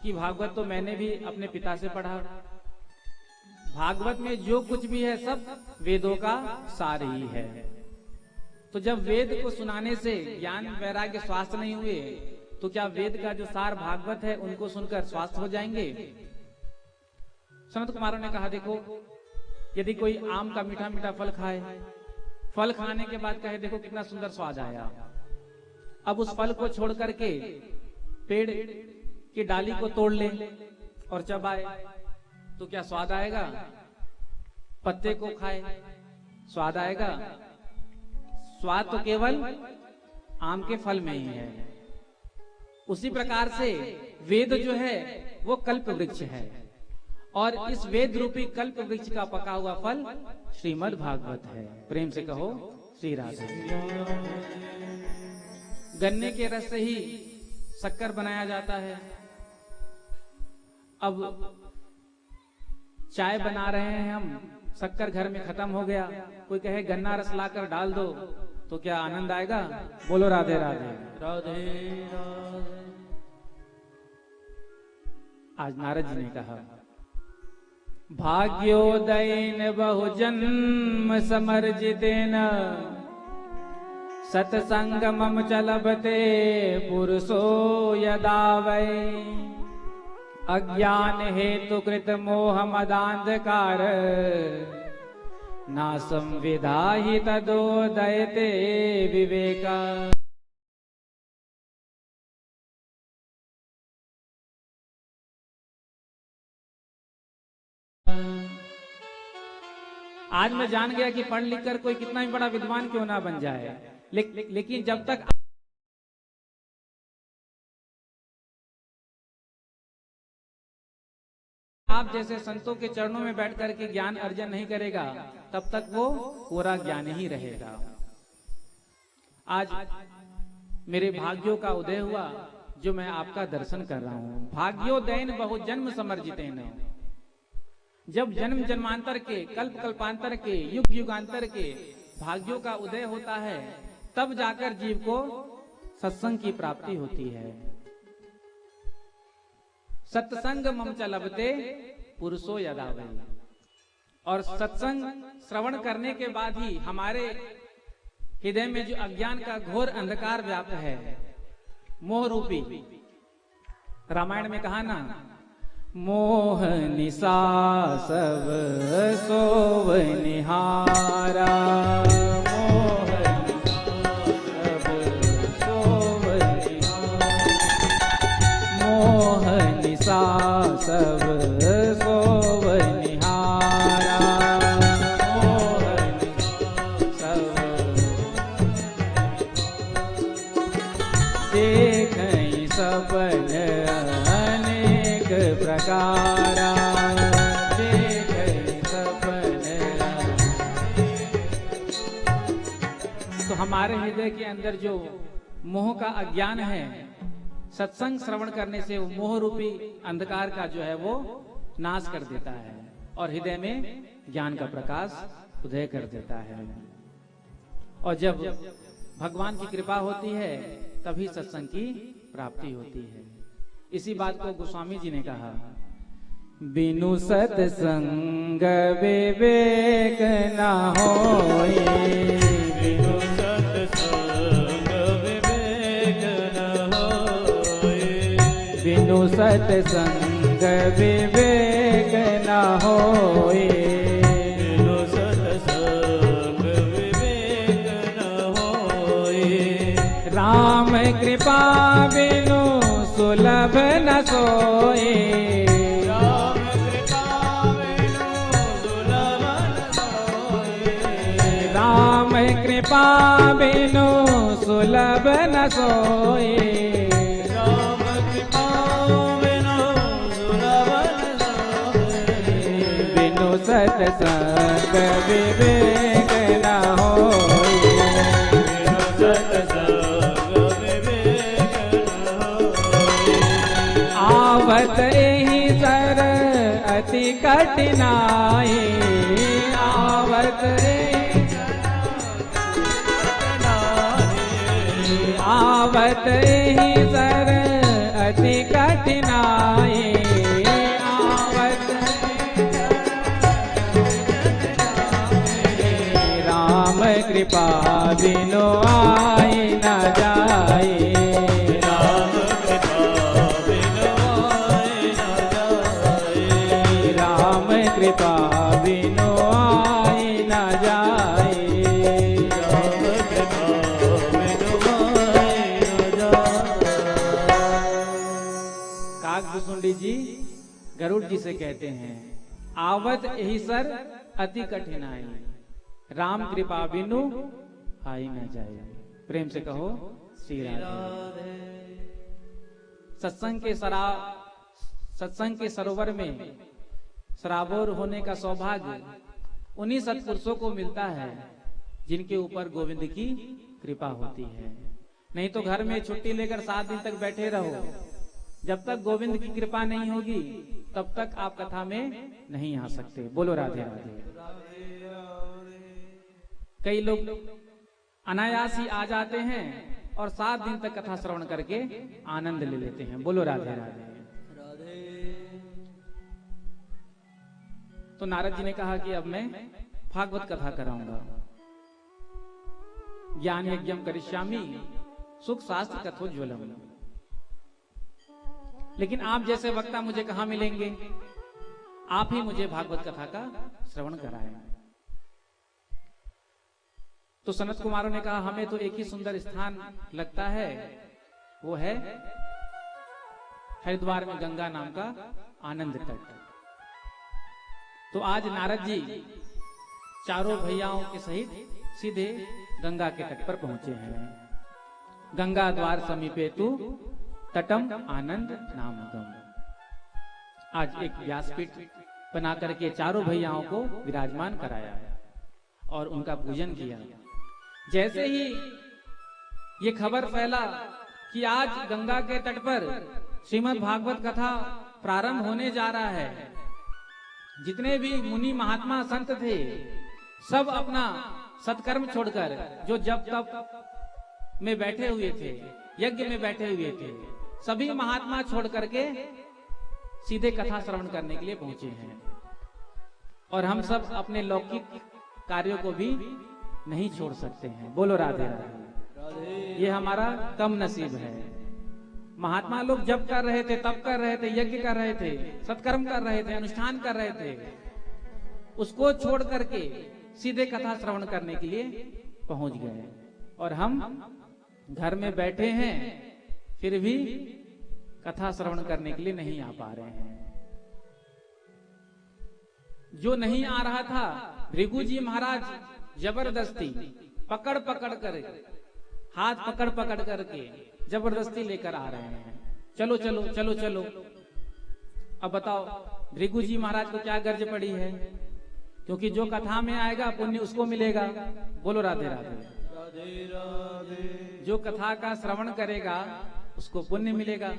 कि भागवत तो मैंने भी अपने पिता से पढ़ा, भागवत में जो कुछ भी है सब वेदों का सार ही है। तो जब वेद को सुनाने से ज्ञान वैराग्य स्वास्थ्य नहीं हुए तो क्या वेद का जो सार भागवत है उनको सुनकर स्वस्थ हो जाएंगे? संत कुमारों ने कहा, देखो यदि कोई आम का मीठा मीठा फल खाए, फल खाने के बाद कहे देखो कितना सुंदर स्वाद आया, अब उस फल को छोड़ करके पेड़ की डाली को तोड़ ले और चबाए तो क्या स्वाद आएगा? पत्ते को खाए स्वाद आएगा? स्वाद तो केवल आम के फल में ही है। उसी प्रकार से वेद जो है वो कल्प वृक्ष है, और इस वेद रूपी कल्प वृक्ष का पका हुआ फल श्रीमद् भागवत है। प्रेम से कहो श्री राधे। गन्ने के रस से ही शक्कर बनाया जाता है। अब चाय बना रहे हैं हम, शक्कर घर में खत्म हो गया, कोई कहे गन्ना रस लाकर डाल दो तो क्या आनंद आएगा? बोलो राधे राधे। राधे राधे। आज नारद जी ने कहा, भाग्योदयन बहुजन्म समर्जितेन सत्संगमम चलबते पुरुषो यदा वै अज्ञान हेतु कृत मोह मदांधकार नासं विधाहि तदोदयते विवेका। आज मैं जान गया कि पढ़ लिख कर कोई कितना भी बड़ा विद्वान क्यों ना बन जाए, लेकिन जब तक आप जैसे संतों के चरणों में बैठ करके ज्ञान अर्जन नहीं करेगा, तब तक वो पूरा ज्ञान ही रहेगा। आज मेरे भाग्यों का उदय हुआ जो मैं आपका दर्शन कर रहा हूं। भाग्योदयन बहुजन्म समर्जितेन, जब जन्म जन्मांतर के, कल्प कल्पांतर के, युग युगांतर के भाग्यों का उदय होता है, तब जाकर जीव को सत्संग की प्राप्ति होती है। सत्संग मम च लभते पुरुषो यदा वै, और सत्संग श्रवण करने के बाद ही हमारे हृदय में जो अज्ञान का घोर अंधकार व्याप्त है, मोह रूपी, रामायण में कहा ना, मोह निसा सब सोव निहारा, मोह निसा सब सोव निहारा, मोह निसा सब सोव निहारा, मोह निसा सब देखई सपन प्रकारा, तो हमारे हृदय के अंदर जो मोह का अज्ञान है, सत्संग श्रवण करने से वो मोह रूपी अंधकार का जो है वो नाश कर देता है और हृदय में ज्ञान का प्रकाश उदय कर देता है। और जब भगवान की कृपा होती है तभी सत्संग की प्राप्ति होती है। इसी बात को गोस्वामी जी ने कहा, बिनु सत्संग विवेक न होए, बिनु सत्संग विवेक न होए, बिनु सत्संग विवेक न होए, बिनु सत्संग विवेक न होए, राम कृपा बिनु सुलभ न सोए, राम कृपा बिनु सुलभ न सोए, राम कृपा बिनु सुलभ न सोए, राम कृपा बिनु सुलभ न सोए, बिनु सत्संग विवेक न होए, बिनु सत्संग विवेक न होए, आवत एहि सर अति कठिनाई, आवत आवत एहि सर अति कठिनाई, आवत राम कृपा बिनु आई न जाए, राम गरुड़ जी से कहते हैं, आवत यही सर अति कठिनाई, राम कृपा बिनु आई न जाए। प्रेम से कहो श्री राधे। सत्संग के सरोवर में सराबोर होने का सौभाग्य उन्हीं सत्पुरुषों को मिलता है जिनके ऊपर गोविंद की कृपा होती है। नहीं तो घर में छुट्टी लेकर 7 दिन तक बैठे रहो, जब तक गोविंद की कृपा नहीं होगी तब तक आप कथा में नहीं आ सकते। बोलो राधे राधे। कई लोग अनायास ही आ जाते हैं और 7 दिन तक कथा श्रवण करके आनंद ले लेते हैं। बोलो राधे राधे। तो नारद जी ने कहा कि अब मैं भागवत कथा कराऊंगा। ज्ञान यज्ञम करिष्यामि सुख शास्त्र कथोज्वलम। लेकिन आप जैसे वक्ता मुझे कहां मिलेंगे? आप ही मुझे भागवत कथा का श्रवण कराएं। तो सनत कुमारों ने कहा, हमें तो एक ही सुंदर स्थान लगता है, वो है हरिद्वार में गंगा नाम का आनंद तट। तो आज नारद जी चारों भैयाओं के सहित सीधे गंगा के तट पर पहुंचे हैं। गंगा द्वार समीपे तू तटम आनंद नाम गम। आज एक व्यासपीठ बना करके चारों भैयाओं को विराजमान कराया और उनका पूजन किया। जैसे ही ये खबर फैला कि आज गंगा के तट पर श्रीमद् भागवत कथा प्रारंभ होने जा रहा है, जितने भी मुनि महात्मा संत थे सब अपना सत्कर्म छोड़कर, जो जब तप में बैठे हुए थे, यज्ञ में बैठे हुए थे, सभी महात्मा छोड़ करके सीधे कथा श्रवण करने के लिए पहुंचे हैं। और हम सब अपने लौकिक कार्यों को भी नहीं छोड़ सकते हैं। बोलो राधे राधे। ये हमारा कम नसीब है। महात्मा लोग जब कर रहे थे, तप कर रहे थे, यज्ञ कर रहे थे, सत्कर्म कर रहे थे, अनुष्ठान कर रहे थे, उसको छोड़ करके सीधे कथा श्रवण करने के लिए पहुंच गए। और हम घर में बैठे हैं फिर भी कथा श्रवण करने के लिए नहीं आ पा रहे हैं। जो नहीं आ रहा था, भृगु जी महाराज जबरदस्ती पकड़ पकड़ कर, हाथ पकड़ पकड़ करके जबरदस्ती लेकर आ रहे हैं। चलो चलो चलो चलो। अब बताओ भृगु जी महाराज को क्या गर्ज पड़ी है? क्योंकि जो कथा में आएगा पुण्य उसको मिलेगा। बोलो राधे राधे। राधे राधे। जो कथा का श्रवण करेगा उसको पुण्य मिलेगा।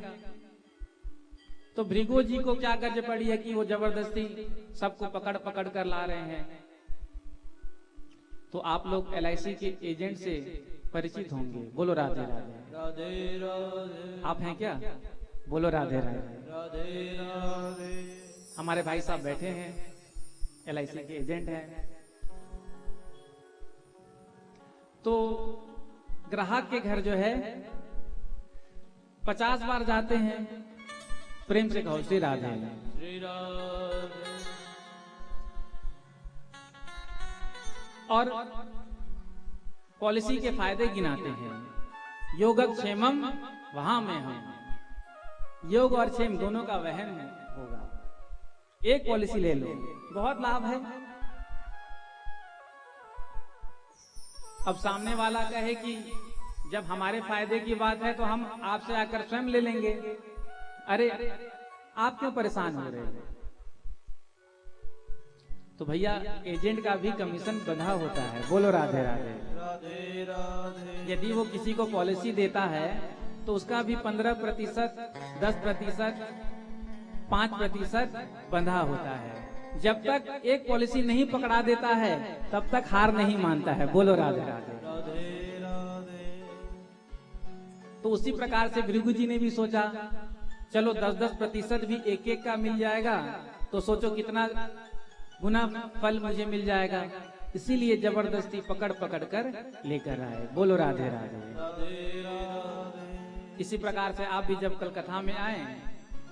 तो भृगु जी को क्या गर्ज पड़ी है कि वो जबरदस्ती सबको पकड़ पकड़ कर ला रहे हैं? तो आप लोग LIC के एजेंट से परिचित होंगे। बोलो राधे राधे। राधे राधे। आप हैं क्या? बोलो राधे राधे। राधे राधे। हमारे भाई साहब बैठे हैं, LIC के एजेंट हैं। तो ग्राहक के घर जो है 50 बार जाते हैं। प्रेम से कहो श्री राधे। श्री राधे। और पॉलिसी के फायदे गिनाते हैं। योगक्षेमम वहां में हम, योग और क्षेम दोनों का वहन होगा। एक पॉलिसी ले लो, बहुत लाभ है। अब सामने वाला कहे कि जब हमारे फायदे की बात है तो हम आपसे आकर स्वयं ले लेंगे। अरे आप क्यों परेशान हो रहे हैं? तो भैया एजेंट का भी कमीशन बंधा होता है। बोलो राधे राधे। राधे राधे। यदि वो किसी को पॉलिसी देता है तो उसका भी 15%, 10%, 5% बंधा होता है। जब तक एक पॉलिसी नहीं पकड़ा देता है तब तक हार नहीं मानता है। बोलो राधे राधे। राधे राधे। तो उसी प्रकार से भृगु जी ने भी सोचा, चलो 10% भी एक एक का मिल जाएगा तो सोचो कितना गुना फल मुझे मिल जाएगा। इसीलिए जबरदस्ती पकड़ पकड़ कर लेकर आए। बोलो राधे राधे। राधे राधे। इसी प्रकार से आप भी जब कल कथा में आए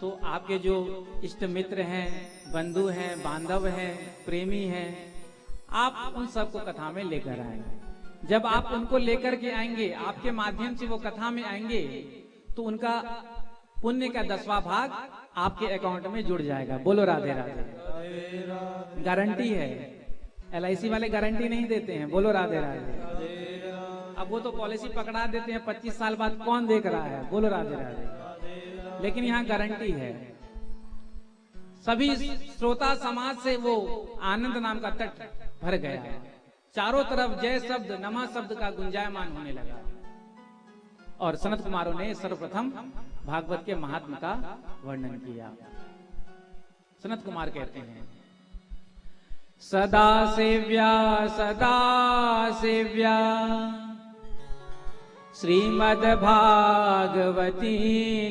तो आपके जो इष्ट मित्र हैं, बंधु हैं, बांधव हैं, प्रेमी हैं, आप उन सबको कथा में लेकर आए। जब आप उनको लेकर के आएंगे, आपके माध्यम से वो कथा में आएंगे तो उनका पुण्य का 10वां भाग आपके अकाउंट में जुड़ जाएगा। बोलो राधे राधे। गारंटी है, LIC वाले गारंटी नहीं देते हैं। बोलो राधे राधे। अब वो तो पॉलिसी पकड़ा देते हैं 25 साल बाद, कौन देख रहा है। बोलो राधे राधे। लेकिन यहाँ गारंटी है। सभी श्रोता समाज से वो आनंद नाम का तट भर गया है। चारों तरफ जय शब्द, नमः शब्द का गुंजायमान होने लगा। और सनत कुमारों ने सर्वप्रथम भागवत के महात्म का वर्णन किया। सनत कुमार कहते हैं, सदा सेव्या श्रीमद् भागवती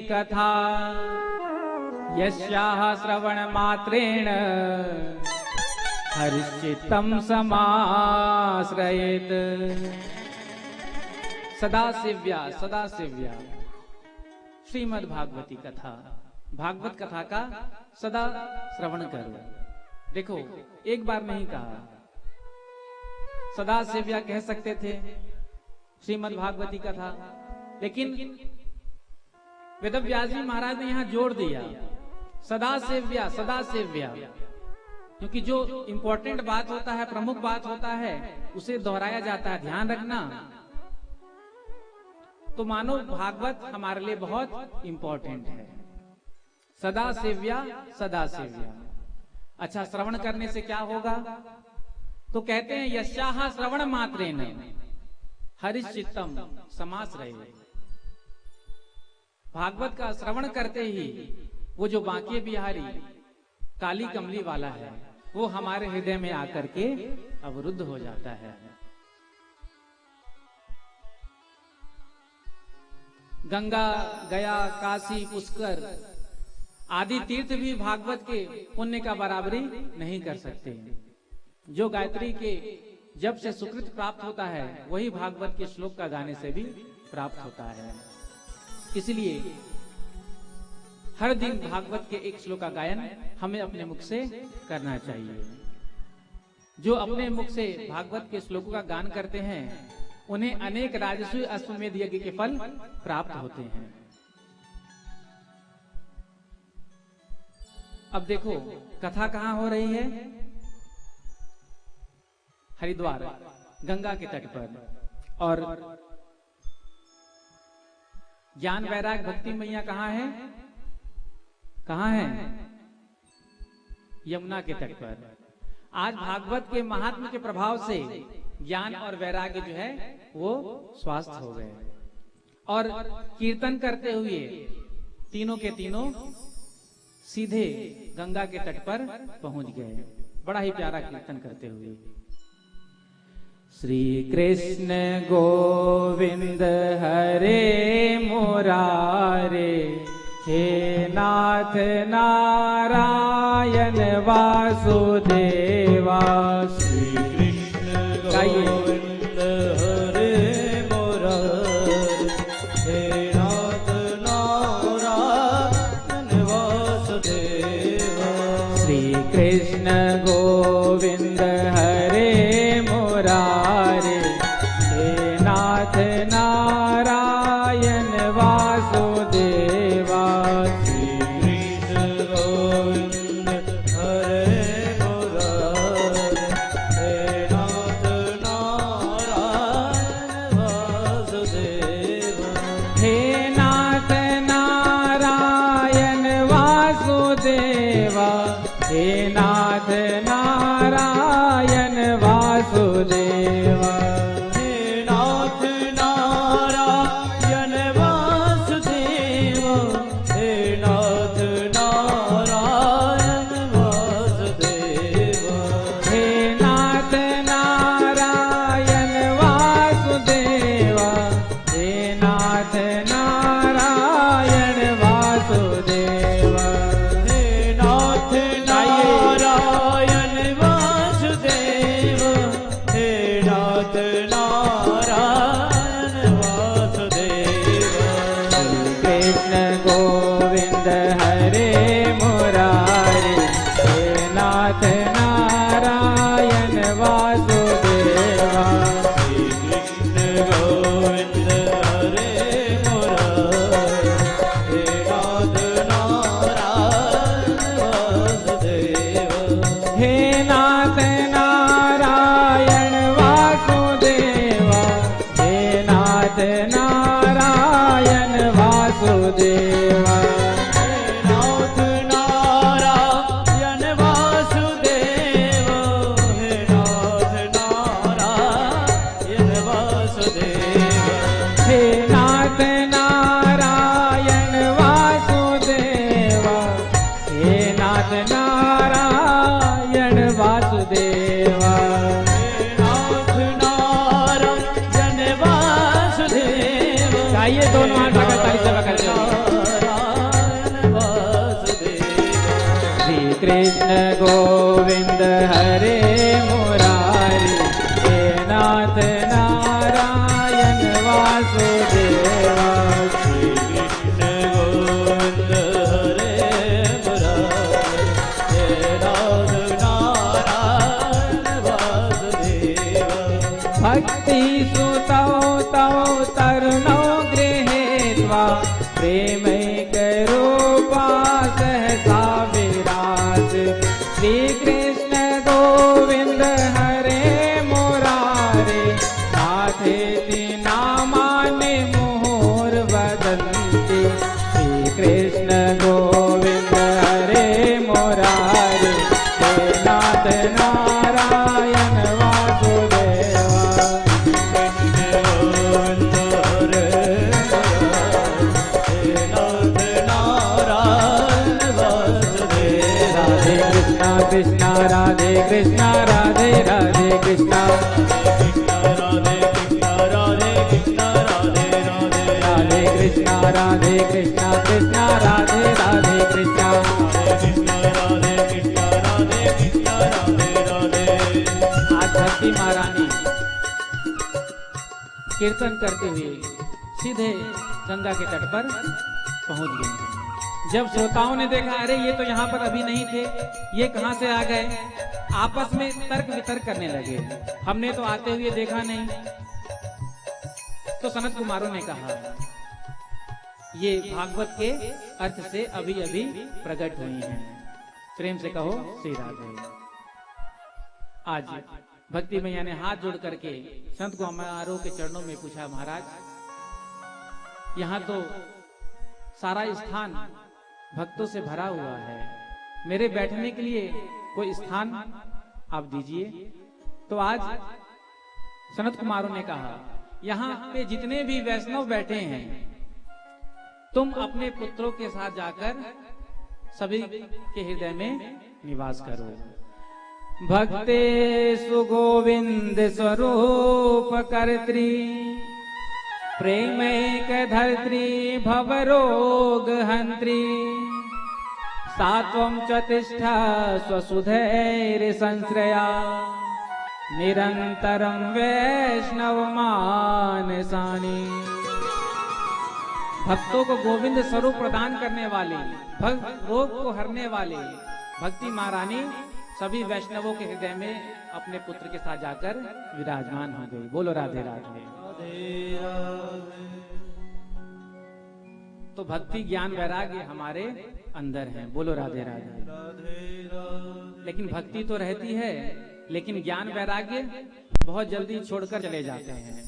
कथा, यस्याः श्रवण मात्रेण हरिश्चित्तं समाश्रयेत्। सदा सेव्या श्रीमद् भागवती कथा, भागवत कथा का सदा श्रवण करो। देखो, एक बार नहीं कहा, सदा सेव्या कह सकते थे श्रीमद् भागवती कथा, लेकिन वेदव्यास जी महाराज ने यहां जोड़ दिया सदा सेव्या, क्योंकि जो इंपॉर्टेंट बात होता है, प्रमुख बात होता है, उसे दोहराया जाता है। ध्यान रखना। तो मानो भागवत हमारे लिए बहुत इंपॉर्टेंट है। सदा सेव्या। अच्छा, श्रवण करने से क्या होगा? तो कहते हैं यस्याः श्रवण मात्रेण हरिश्चित्तम समाश्रये। भागवत का श्रवण करते ही वो जो बांके बिहारी काली कमली वाला है, वो हमारे हृदय में आकर के अवरुद्ध हो जाता है। गंगा, गया, काशी, पुष्कर आदि तीर्थ भी भागवत के पुण्य का बराबरी नहीं कर सकते। जो गायत्री के जब से सुकृत प्राप्त होता है, वही भागवत के श्लोक का गाने से भी प्राप्त होता है। इसलिए हर दिन भागवत के एक श्लोक का गायन हमें अपने मुख से करना चाहिए। जो अपने मुख से भागवत के श्लोकों का गान करते हैं, उन्हें अनेक राजसूय अश्वमेध यज्ञ के फल प्राप्त होते हैं। अब देखो, कथा कहाँ हो रही है? हरिद्वार, गंगा के तट पर। और ज्ञान वैराग भक्ति मैया कहाँ है? यमुना के तट पर। आज भागवत के महात्म के प्रभाव से ज्ञान और वैराग्य जो है वो स्वस्थ हो गए, और कीर्तन करते हुए तीनों के तीनों सीधे गंगा के तट पर पहुंच गए। बड़ा ही प्यारा कीर्तन करते हुए। श्री कृष्ण गोविंद हरे मुरारे, हे नाथ नारायण वासुदेवा। श्री कृष्ण गोविंद हरे मुरारे, हे नाथ नारायण वासुदेवा। श्री कृष्ण गोविंद हरे मुरारे, हे नाथ नारायण वासुदेवा। हे नाथ नारायण वासुदेव हे नाथ नारायण वासुदेव, हे नाथ नारायण वासुदेव, नाथ नारायण वासुदेव। गाइए दोनों हाथ आकर ताली सेवा करते हुए। श्री कृष्ण गोविंद हरे मुरारी, हे नाथ नारायण वासुदेव, श्री कृष्ण गोविंद हरे मुरारी, हे नाथ नारायण वासुदेव। भक्ति सुतौ तौ तरुणौ गृहीत्वा, प्रेमैक रूपा सहसा विराज। श्री कृष्ण गोविंद हरे मुरारे, नाथेति नामानि मुहुर् वदन्ति। श्री कृष्ण गोविंद हरे मुरारे, हे नाथ नारायण वासुदेव, कृष्णा राधे कृष्णा राधे राधे कृष्णा, राधे कृष्णा राधे कृष्णा राधे राधे राधे कृष्णा राधे कृष्णा कृष्णा राधे राधे कृष्णा, राधे कृष्णा राधे कृष्णा राधे राधे। आज भक्ति महारानी कीर्तन करते हुए सीधे गंगा के तट पर पहुंच गए। जब श्रोताओं ने देखा, अरे ये तो यहाँ पर अभी नहीं थे, ये कहाँ से आ गए, आपस में तर्क वितर्क करने लगे। हमने तो आते हुए देखा नहीं। तो सनत कुमारों ने कहा, ये भागवत के अर्थ से अभी अभी प्रकट हुई हैं, प्रेम से कहो श्री राधे। आज भक्ति मैया ने हाथ जोड़ करके संत कुमारों के चरणों में पूछा, महाराज यहाँ तो सारा स्थान भक्तों से भरा हुआ है, मेरे बैठने के लिए कोई स्थान आप दीजिए। तो आज सनत कुमारों ने कहा, यहाँ पे जितने भी वैष्णव बैठे हैं, तुम अपने पुत्रों के साथ जाकर सभी के हृदय में निवास करो। भक्ते सुगोविंद स्वरूप कर्त्री, प्रेमैक धर्त्री भवरोग हंत्री, सात्वं च तिष्ठा स्वसुधैर् संश्रया, निरंतरं वैष्णव मानसानि। भक्तों को गोविंद स्वरूप प्रदान करने वाली, रोग को हरने वाली भक्ति महारानी सभी वैष्णवों के हृदय में अपने पुत्र के साथ जाकर विराजमान हो गई। बोलो राधे राधे। तो भक्ति ज्ञान वैराग्य हमारे अंदर है। बोलो राधे राधे। लेकिन भक्ति तो रहती है, लेकिन ज्ञान वैराग्य बहुत जल्दी छोड़कर चले जाते हैं।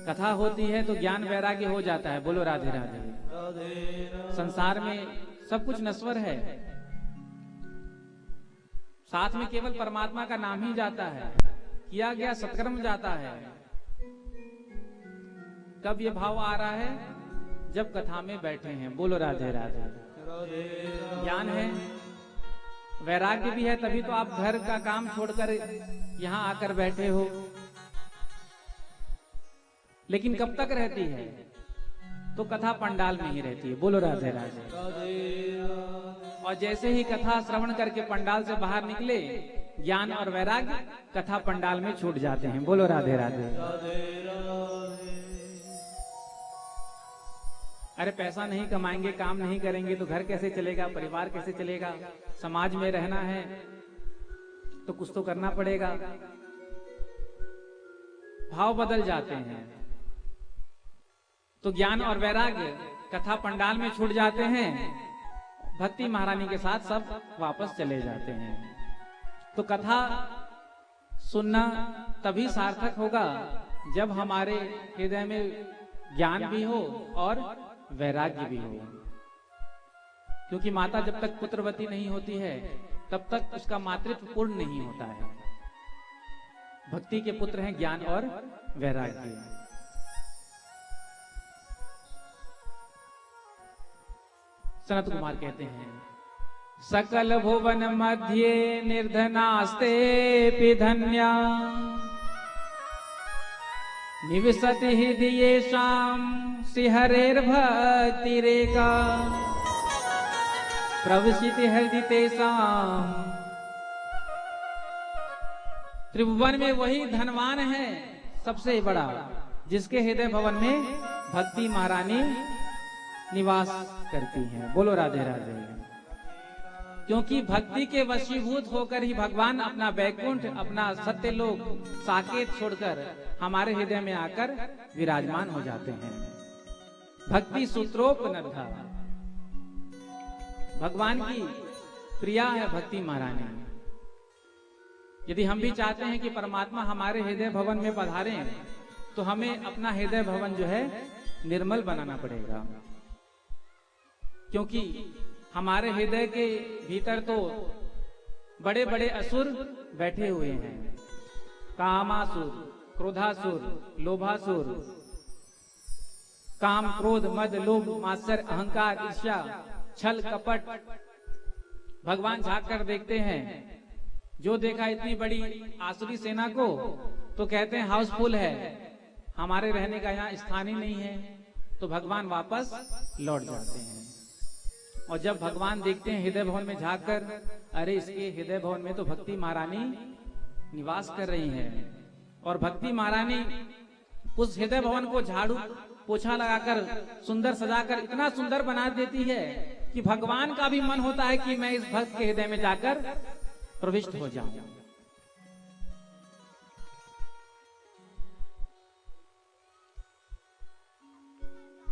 कथा होती है तो ज्ञान वैराग्य हो जाता है। बोलो राधे राधे। संसार में सब कुछ नश्वर है, साथ में केवल परमात्मा का नाम ही जाता है, किया गया सत्कर्म जाता है। कब ये भाव आ रहा है? जब कथा में बैठे हैं। बोलो राधे राधे। ज्ञान है, वैराग्य भी है, तभी तो आप घर का काम छोड़कर यहाँ आकर बैठे हो। लेकिन कब तक रहती है? तो कथा पंडाल में ही रहती है। बोलो राधे राधे। और जैसे ही कथा श्रवण करके पंडाल से बाहर निकले, ज्ञान और वैराग्य कथा पंडाल में छूट जाते हैं। बोलो राधे राधे। अरे पैसा नहीं कमाएंगे, काम नहीं करेंगे तो घर कैसे चलेगा, परिवार कैसे चलेगा? समाज में रहना है तो कुछ तो करना पड़ेगा। भाव बदल जाते हैं। तो ज्ञान और वैराग्य कथा पंडाल में छूट जाते हैं, भक्ति महारानी के साथ सब वापस चले जाते हैं। तो कथा सुनना तभी सार्थक होगा जब हमारे हृदय में ज्ञान भी हो और वैराग्य भी हो। क्योंकि माता जब तक पुत्रवती नहीं होती है तब तक उसका मातृत्व पूर्ण नहीं होता है। भक्ति के पुत्र हैं ज्ञान और वैराग्य। सनत कुमार कहते हैं सकल भुवन मध्य निर्धनास्ते धन्या निविशति हृदयेषां श्रीहरेर्भक्तिरेका प्रविशति हृदि तेषां। त्रिभुवन में वही धनवान है सबसे बड़ा जिसके हृदय भवन में भक्ति महारानी निवास करती हैं। बोलो राधे राधे। क्योंकि भक्ति के वशीभूत होकर ही भगवान अपना वैकुंठ अपना सत्यलोक साकेत छोड़कर हमारे हृदय में आकर विराजमान हो जाते हैं। भक्ति सूत्रोपनद्धा, भगवान की प्रिया है भक्ति महारानी। यदि हम भी चाहते हैं कि परमात्मा हमारे हृदय भवन में पधारे तो हमें अपना हृदय भवन जो है निर्मल बनाना पड़ेगा। क्योंकि हमारे हृदय के भीतर तो बड़े बड़े असुर बैठे हुए हैं। कामासुर, क्रोधासुर, लोभासुर, काम, क्रोध, मद, लोभ, मात्सर्य, अहंकार, ईर्ष्या, छल, कपट। भगवान झांक कर देखते हैं, जो देखा इतनी बड़ी आसुरी सेना को तो कहते हैं हाउसफुल है, हमारे रहने का यहाँ स्थान ही नहीं है, तो भगवान वापस लौट जाते हैं। और जब भगवान देखते हैं हृदय भवन में झांक कर, अरे इसके हृदय भवन में तो भक्ति महारानी निवास कर रही है, और भक्ति महारानी उस हृदय भवन को झाड़ू पोछा लगाकर सुंदर सजाकर इतना सुंदर बना देती है कि भगवान का भी मन होता है कि मैं इस भक्त के हृदय में जाकर प्रविष्ट हो जाऊं।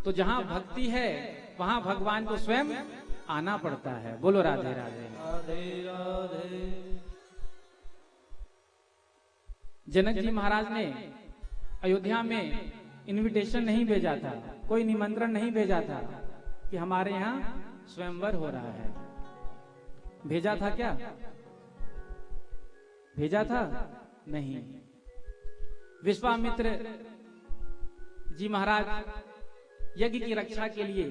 तो जहां भक्ति है वहां भगवान को स्वयं आना पड़ता है। बोलो राधे राधे। राधे राधे। जनक जी महाराज ने अयोध्या में इनविटेशन नहीं भेजा था, कोई निमंत्रण नहीं भेजा था कि हमारे यहाँ स्वयंवर हो रहा है। भेजा था क्या? भेजा था नहीं। विश्वामित्र जी महाराज यज्ञ की रक्षा के लिए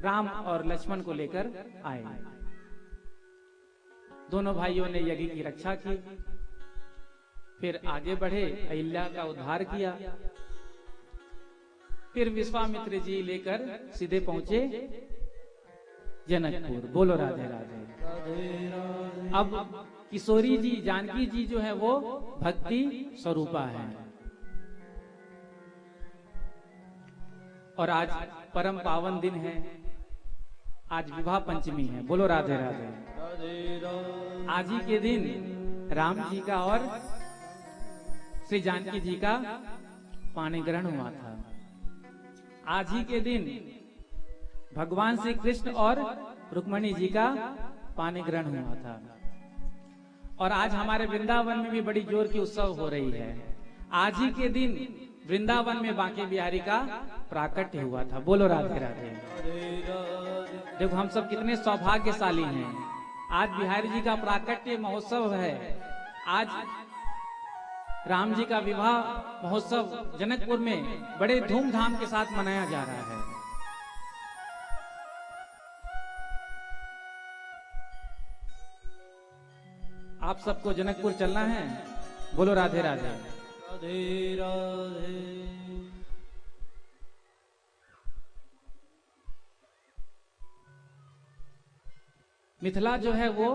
राम और लक्ष्मण को लेकर आए। दोनों भाइयों ने यज्ञ की रक्षा की, फिर आगे बढ़े, अहिल्या का उद्धार किया, फिर विश्वामित्र जी लेकर सीधे पहुंचे जनकपुर। बोलो राधे राधे। अब किशोरी जी, जानकी जी जो है वो भक्ति स्वरूपा है, और आज परम पावन दिन है, आज विवाह पंचमी है। बोलो राधे राधे। आज ही के दिन राम जी का और श्री जानकी जी का पाणी ग्रहण हुआ था। आज ही के दिन भगवान श्री कृष्ण और रुक्मणी जी का पाणी ग्रहण हुआ था। और आज हमारे वृंदावन में भी बड़ी जोर की उत्सव हो रही है। आज ही के दिन वृंदावन में बांके बिहारी का प्राकट्य हुआ था। बोलो राधे राधे। देखो हम सब कितने सौभाग्यशाली हैं, आज बिहारी जी का प्राकट्य महोत्सव है। आज राम जी का विवाह महोत्सव जनकपुर में बड़े धूमधाम के साथ मनाया जा रहा है। आप सबको जनकपुर चलना है। बोलो राधे राधे। राधे राधे। मिथिला जो है वो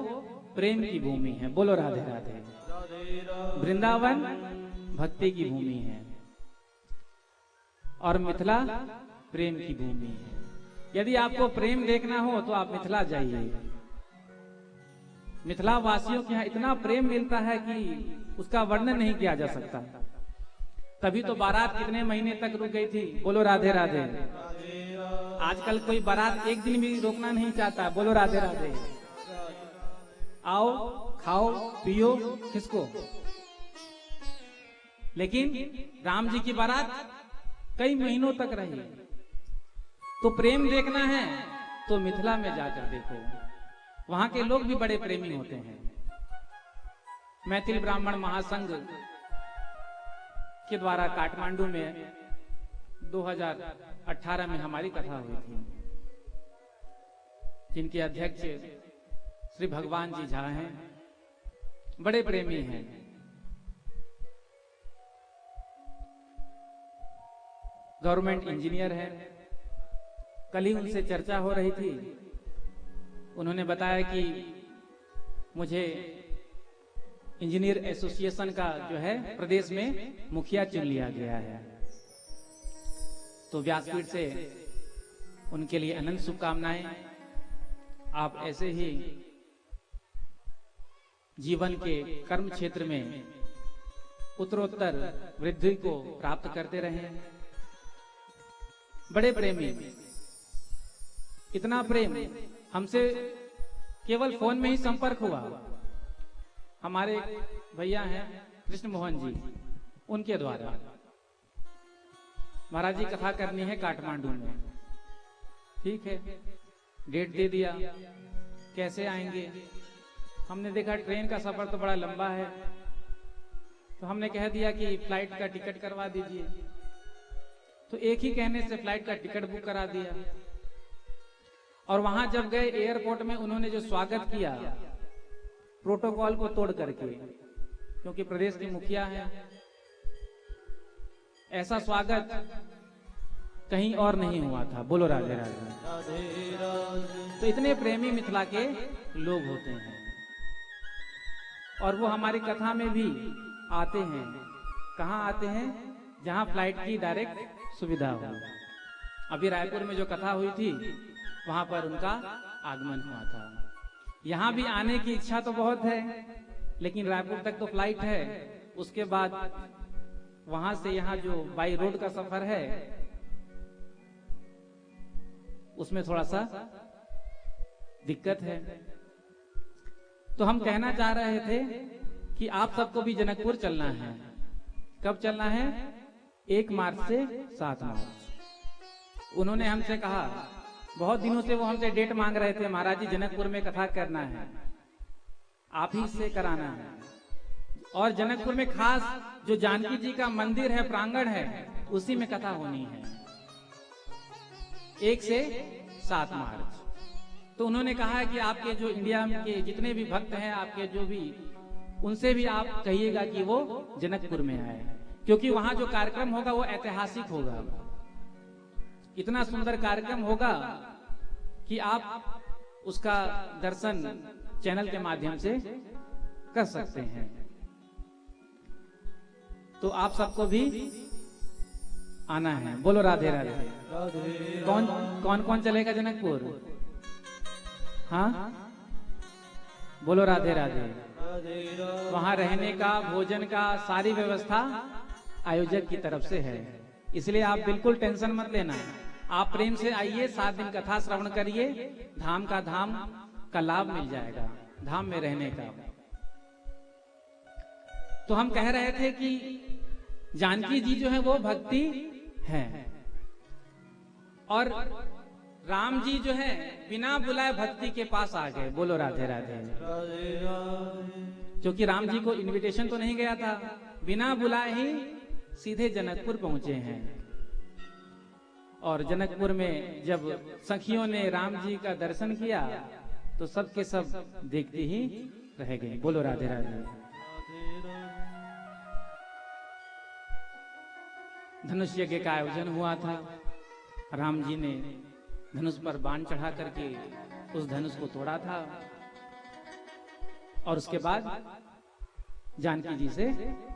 प्रेम की भूमि है। बोलो राधे राधे। वृंदावन भक्ति की भूमि है और मिथिला प्रेम की भूमि है। यदि आपको प्रेम देखना हो तो आप मिथिला जाइए। मिथिला वासियों के यहाँ इतना प्रेम मिलता है कि उसका वर्णन नहीं किया जा सकता। तभी तो बारात कितने महीने तक रुक गई थी। बोलो राधे राधे। आजकल कोई बारात एक दिन भी रोकना नहीं चाहता। बोलो राधे राधे। आओ खाओ पियो किसको, लेकिन राम जी की बारात कई महीनों तक रही। तो प्रेम देखना है तो मिथिला में जाकर देखो, वहां के लोग भी बड़े प्रेमी होते हैं। मैथिल ब्राह्मण महासंघ के द्वारा काठमांडू में 2018 में हमारी कथा हुई थी, जिनके अध्यक्ष श्री भगवान जी झा हैं, बड़े प्रेमी हैं। गवर्नमेंट इंजीनियर है। कल ही उनसे चर्चा हो रही थी। उन्होंने बताया कि मुझे इंजीनियर एसोसिएशन का जो है प्रदेश में मुखिया चुन लिया गया है। तो व्यासपीठ से उनके लिए अनंत शुभकामनाएं। आप ऐसे ही जीवन के कर्म क्षेत्र में उत्तरोत्तर वृद्धि को प्राप्त करते रहें। बड़े प्रेमी, इतना प्रेम हमसे केवल फोन में ही संपर्क हुआ। हमारे भैया हैं कृष्ण मोहन जी, उनके द्वारा महाराज जी कथा करनी है काठमांडू में। ठीक है, डेट दे दिया, कैसे आएंगे। हमने देखा ट्रेन का सफर तो बड़ा लंबा है, तो हमने कह दिया कि फ्लाइट का टिकट करवा दीजिए। तो एक ही कहने से फ्लाइट का टिकट बुक करा दिया। और वहां जब गए एयरपोर्ट में उन्होंने जो स्वागत किया प्रोटोकॉल को तोड़ करके, क्योंकि प्रदेश के मुखिया हैं, ऐसा स्वागत कहीं और नहीं हुआ था। बोलो राधे राधे। तो इतने प्रेमी मिथिला के लोग होते हैं और वो हमारी कथा में भी आते हैं। कहाँ आते हैं? जहां फ्लाइट की डायरेक्ट सुविधा हो। अभी रायपुर में जो कथा हुई थी वहां पर उनका आगमन हुआ था। यहाँ भी आने की इच्छा तो बहुत है, लेकिन रायपुर तक तो फ्लाइट है। उसके बाद वहां से यहाँ जो बाई रोड का सफर है उसमें थोड़ा सा दिक्कत है। तो हम कहना चाह रहे थे कि आप सबको भी जनकपुर चलना है। कब चलना है? 1 मार्च से 7 मार्च। उन्होंने हमसे कहा, बहुत दिनों से वो हमसे डेट मांग रहे थे, महाराज जी जनकपुर में कथा करना है, आप ही से कराना है। और जनकपुर में खास जो जानकी जी का मंदिर है, प्रांगण है, उसी में कथा होनी है 1 से 7 मार्च। तो उन्होंने कहा है कि आपके जो इंडिया के जितने भी भक्त हैं, आपके जो भी, उनसे भी आप कहिएगा कि वो जनकपुर में आए, क्योंकि वहां जो कार्यक्रम होगा वो ऐतिहासिक होगा। इतना सुंदर कार्यक्रम होगा कि आप उसका दर्शन चैनल के माध्यम से कर सकते हैं। तो आप सबको भी आना है। बोलो राधे राधे। कौन कौन चलेगा जनकपुर? हाँ, बोलो राधे राधे। वहां रहने का, भोजन का सारी व्यवस्था आयोजक की तरफ से है, इसलिए आप बिल्कुल टेंशन मत लेना। आप प्रेम से आइए, 7 दिन कथा श्रवण करिए, धाम का लाभ मिल जाएगा, धाम में रहने का। तो हम कह रहे थे कि जानकी जी जो है वो भक्ति है, और राम जी जो है बिना बुलाए भक्ति के पास आ गए। बोलो राधे राधे। क्योंकि राम जी को इनविटेशन तो नहीं गया था, बिना बुलाए ही सीधे जनकपुर पहुंचे हैं। और जनकपुर में जब सखियों ने राम जी का दर्शन किया तो सब के सब देखते ही रह गए। बोलो राधे राधे। धनुष यज्ञ का आयोजन हुआ था। राम जी ने धनुष पर बाण चढ़ा करके उस धनुष को तोड़ा था, और उसके बाद जानकी जी से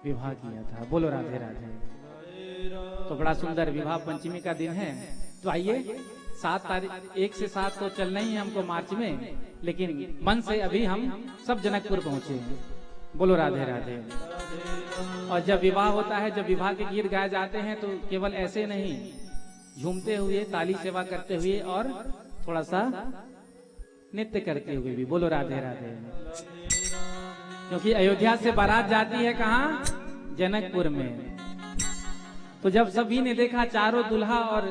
विवाह किया था। बोलो राधे राधे। तो बड़ा सुंदर विवाह पंचमी का दिन है। तो आइए, 7 तारीख 1 से 7 तो चलना ही है हमको मार्च में, लेकिन मन से अभी हम सब जनकपुर पहुंचे हैं। बोलो राधे राधे। और जब विवाह होता है, जब विवाह के गीत गाए जाते हैं, तो केवल ऐसे नहीं, झूमते हुए, ताली सेवा करते हुए और थोड़ा सा नृत्य करते हुए भी। बोलो राधे राधे। क्योंकि अयोध्या से बारात जाती है कहाँ? जनकपुर में। तो जब सभी ने देखा, चारों दुल्हा और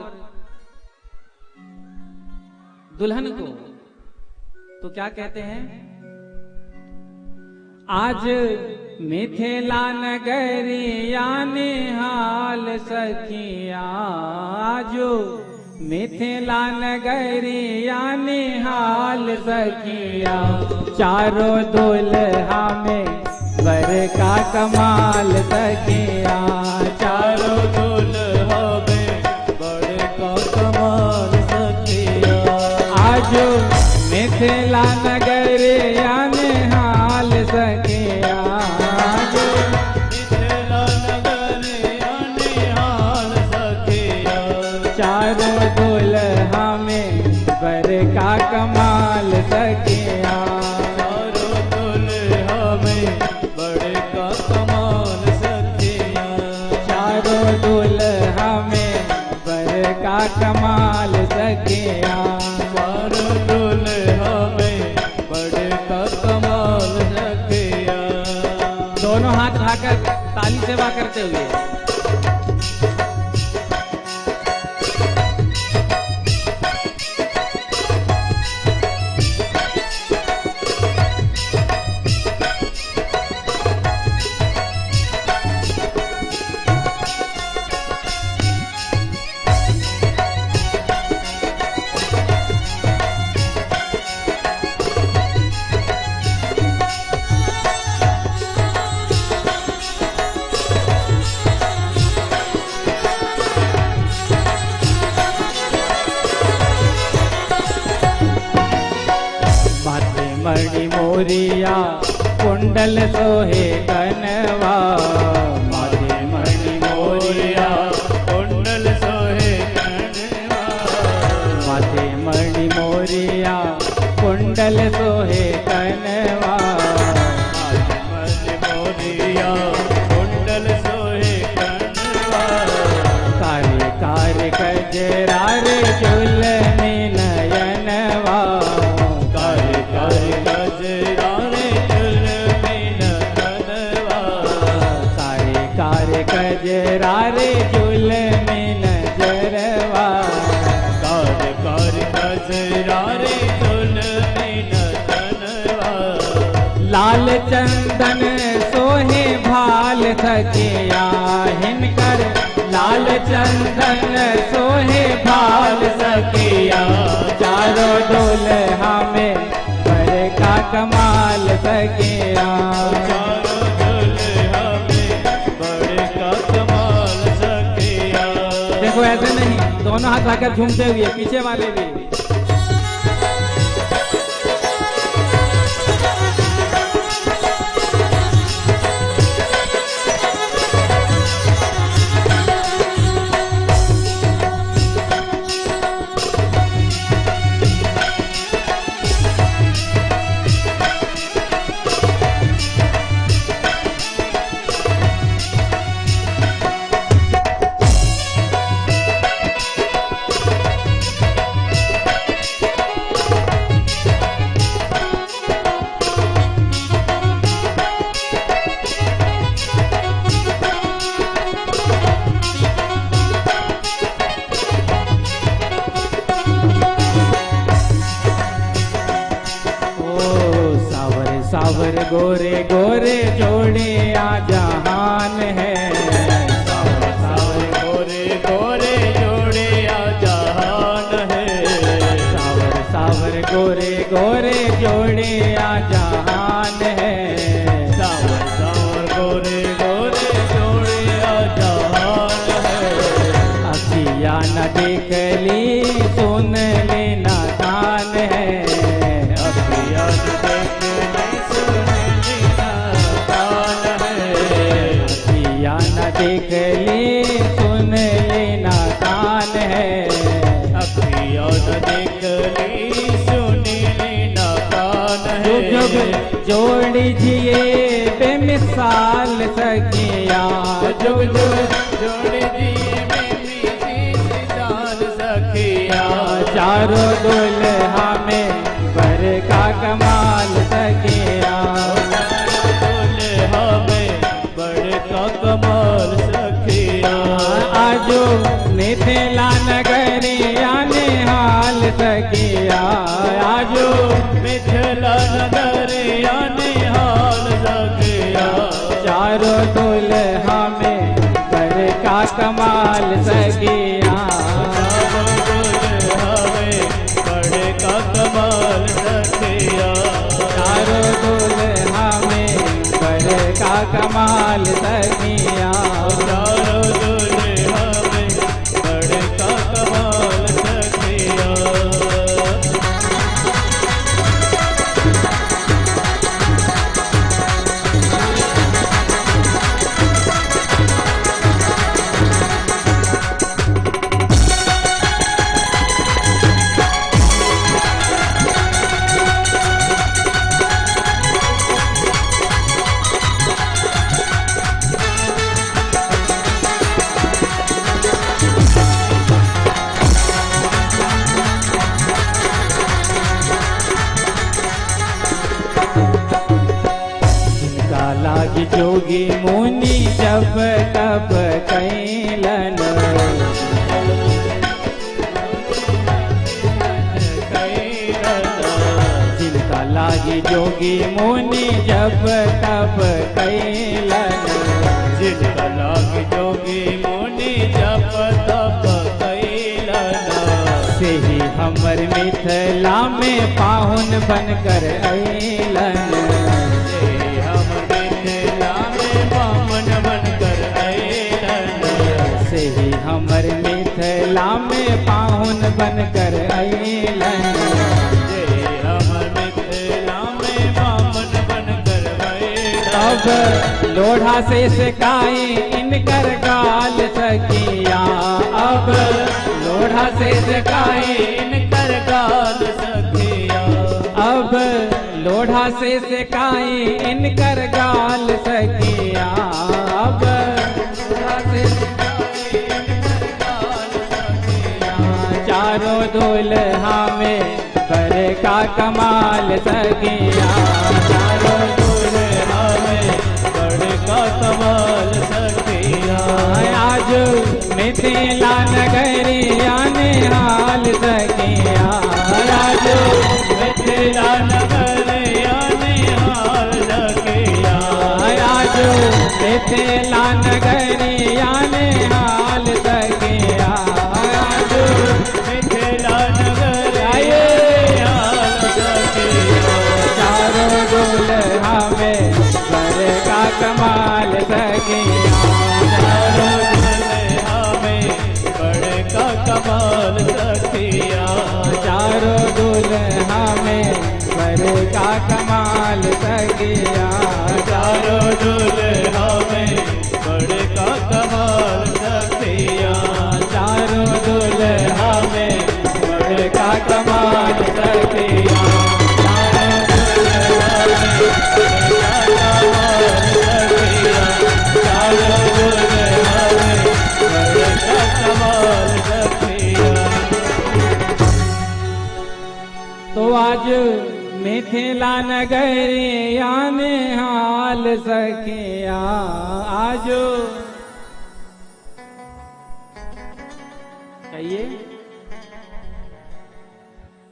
दुल्हन को, तो क्या कहते हैं? आज मिथिला नगरिया निहाल सखिया आजो मिथिला नगरिया निहाल सखिया चारों दुल्हा में वर का कमाल सखिया चारों दुल्हा में बड़े का कमाल सखिया आजो मिथिला नगरिया निहाल सखिया आजो मिथिला नगरिया निहाल सखिया चारों दुल्हा में वर का कमाल सखिया चारों दुल्हा में बड़े का कमाल सखिया चारों दुल्हा में वर का कमाल सखिया चारों दुल्हा में बड़े का कमाल सखिया दोनों हाथ उठाकर ताली सेवा करते हुए माथे मणि मोरिया कुंडल सोहे कनवा माथे मणि मोरिया कुंडल सोहे कनवा माथे मणि मोरिया कुंडल सोहे कनवा मल मोरिया कुंडल सोहे कनवा कार्य कार्य कजरा रे झुलने नयनवा कार्य कार्य गजराने चुल में ननवा कार्य कार्य कजरा रे झुलने नजरवा कार्य कार्य गजराने चुल में ननवा लाल चंदन सोहे भाल थकिया हिनकर लाल चंदन सोहे भाल सकिया चारों दुल्हा में वर का कमाल सकिया चारों दुल्हा में बड़े का कमाल सखिया देखो ऐसे नहीं दोनों हाथ आकर झूमते हुए पीछे वाले भी सावर गोरे गोरे जोड़े आ जहान है सावर सावर गोरे गोरे जोड़े आ जहान है सावर सावर गोरे गोरे जोड़े आ जहान है सावर सावर गोरे गोरे जोड़े आ जहान है अखिया न देख ली सुन लेना कान है अखियाँ देखने सुन लेना कान है अखिया न देख ली सुन लेना कान है अखियाँ देख ली सुन लेना कान है जुग जुग जोड़ी जिए बेमिसाल सखिया जुग जुग जोड़ दिए मेरी जान सखिया चारों दुल्हा में वर का कमाल सखिया दुल्हा में बड़े का कमाल सखिया आजो मिथिला नगरिया निहाल सखिया आजो मिथिला नगरिया निहाल सखिया कमाल सखिया। बड़े का कमाल सखिया। चारों दुल्हा में बड़े का कमाल सखिया। चारों दुल्हा में बड़े का कमाल सखिया। लागी जोगी मुनि जब तब कैलन। जिनका लागी जोगी मुनि जब तब कैलन। जिनका लागी जोगी मुनि जब तब कैलन। से ही हमर मिथिला में पाहुन बनकर अइलन। से ही हमर मिथिला में पाहुन बनकर अइलन। हमर मिथिला में बामन बनकर अइलन। अब लोढ़ा से सिकाई इनकर गाल सखिया। अब लोढ़ा से सिकाई इनकर गाल सखिया। अब लोढ़ा से सिकाई इनकर गाल सखिया। अब लोढ़ा से सिकाई इनकर गाल सखिया। चारों दुल्हा में बर का कमाल सखिया। चारों दुल्हा में बड़ का कमाल सखिया। आज मिथिला नगरिया निहाल सखिया। आज मिथिला नगरिया निहाल सखिया। आज मिथिला नगरिया निहाल सखिया। आज मिथिला नगरिया निहाल सखिया। चारों दुल्हा में बर का कमाल सखिया। चारों दुल्हा में बड़ का कमाल सखिया। चारों दुल्हा में बर का कमाल सखिया। चारों दुल्हा में बड़ का कमाल सखिया। चारों दुल्हा में बर का कमाल सखिया। तो आज मिथिला नगरिया निहाल सखिया। आज कहिए,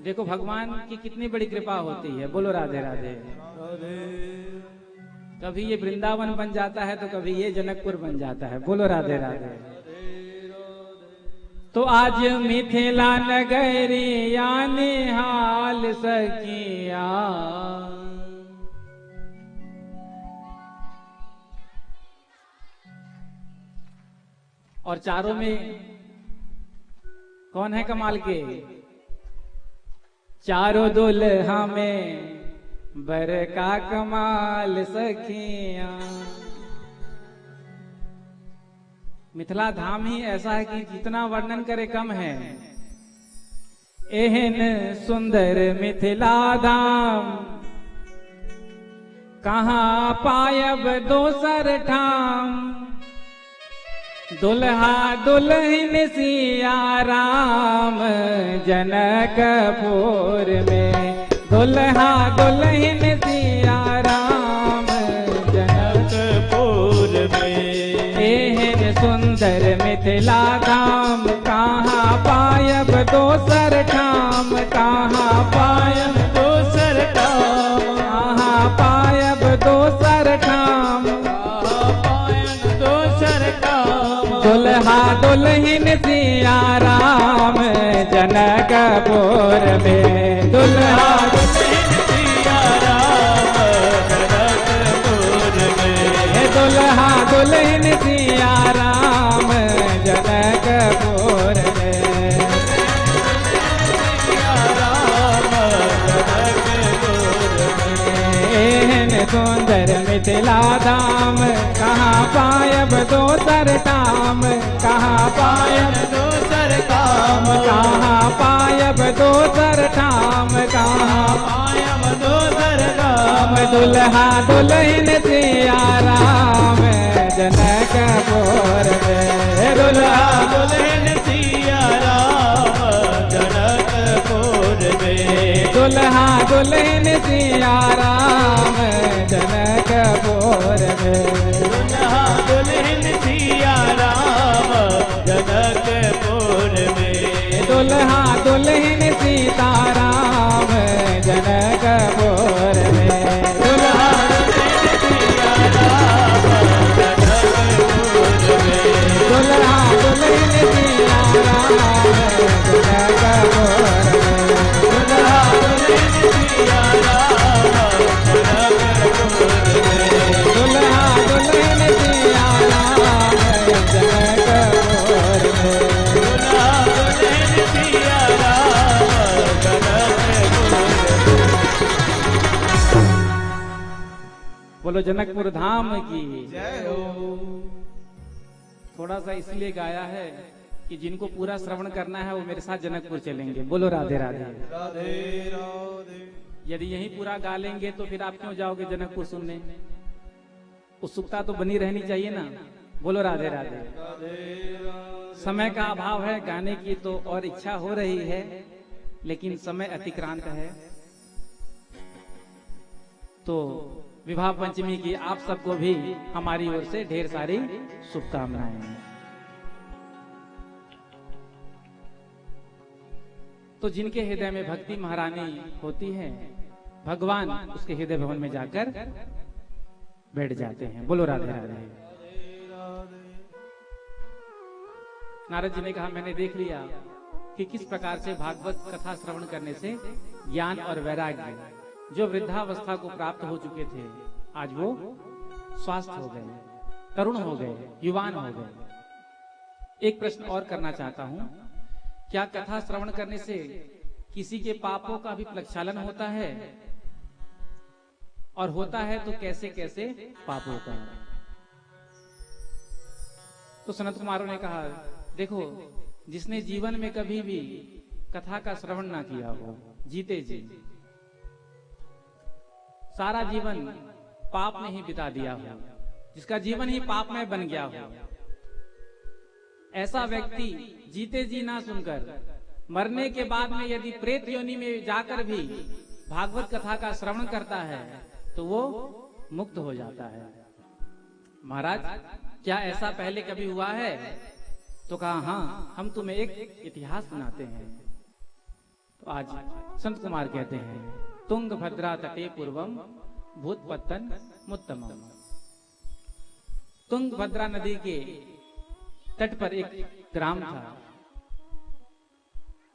देखो भगवान की कितनी बड़ी कृपा होती है। बोलो राधे राधे। कभी ये वृंदावन बन जाता है तो कभी ये जनकपुर बन जाता है। बोलो राधे राधे। तो आज मिथिला नगरिया निहाल सखिया। और चारों में कौन है कमाल के? चारों दुल्हा में बर का कमाल सखिया। मिथिला धाम ही ऐसा है कि जितना वर्णन करे कम है। एहन सुंदर मिथिला धाम कहाँ पायब दोसर ठाम। दुल्हा दुल्हन सिया राम जनकपुर में। दुल्हा दुल्हन सिया राम जनकपुर में। एहन सुंदर मिथिला धाम कहाँ पायब दोसर ठाम। कहाँ पायब दोसर ठाम। कहाँ पायब दोसर ठाम। पायन दोसर ठाम। दुल्हा दुल्हन दुल्हन सिया राम जनकपुर में दुल्हा दुल्हन सिया राम जनकपुर में दुल्हा दुल्हन सिया राम जनकपुर में सिया राम जनकपुर में एहन सुंदर मिथिला धाम कहाँ पायब दोसर काम कहाँ पायब दोसर काम कहाँ पायब दोसर ठाम कहाँ पायब दोसर काम दुल्हा दुल्हन सिया राम जनकपुर में दुल्हा दुल्हन सिया राम जनकपुर में दुल्हा दुल्हन सिया राम जनकपुर में दुल्हा दुल्हन सिया राम जनकपुर में दुल्हा दुल्हन सीता राम जनकपुर में दुल्हा दुल्हन सिया राम जनकपुर में दुल्हा दुल्हन सिया राम जनकपुर में दुल्हा दुल्हन सिया राम जनकपुर में दुल्हा दुल्हन सिया राम जनकपुर में दुल्हा दुल्हन सिया राम जनकपुर में बोलो जनकपुर धाम की जय हो। थोड़ा सा इसलिए गाया है कि जिनको पूरा श्रवण करना है वो मेरे साथ जनकपुर चलेंगे। बोलो राधे राधे। राधे राधे। यदि यही पूरा गा लेंगे तो फिर आप क्यों जाओगे जनकपुर सुनने? उत्सुकता तो बनी रहनी चाहिए ना। बोलो राधे राधे। समय का अभाव है, गाने की तो और इच्छा हो रही है लेकिन समय अतिक्रांत है। तो विवाह पंचमी की आप सबको भी हमारी ओर से ढेर सारी शुभकामनाएं। तो जिनके हृदय में भक्ति महारानी होती है भगवान उसके हृदय भवन में जाकर बैठ जाते हैं। बोलो राधे राधे। नारद जी ने कहा मैंने देख लिया कि किस प्रकार से भागवत कथा श्रवण करने से ज्ञान और वैराग्य जो वृद्धावस्था को प्राप्त हो चुके थे आज वो स्वस्थ हो गए, तरुण हो गए, युवान हो गए। एक प्रश्न और करना चाहता हूं, क्या कथा श्रवण करने से किसी के पापों का भी प्रक्षालन होता है? और होता है तो कैसे कैसे पापों का? तो सनत कुमारों ने कहा देखो, जिसने जीवन में कभी भी कथा का श्रवण ना किया हो, जीते जी सारा जीवन पाप में ही बिता दिया हो, जिसका जीवन ही पाप में बन गया हो, ऐसा व्यक्ति जीते जी ना सुनकर मरने के बाद में यदि प्रेत योनि में जाकर भी भागवत कथा का श्रवण करता है तो वो मुक्त हो जाता है। महाराज क्या ऐसा पहले कभी हुआ है? तो कहा हाँ, हम तुम्हें एक इतिहास सुनाते हैं। तो आज संत कुमार कहते हैं तुंगभद्रा तटे पूर्वम भूतपत्तन मुत्तमम। तुंगभद्रा नदी के तट पर एक ग्राम था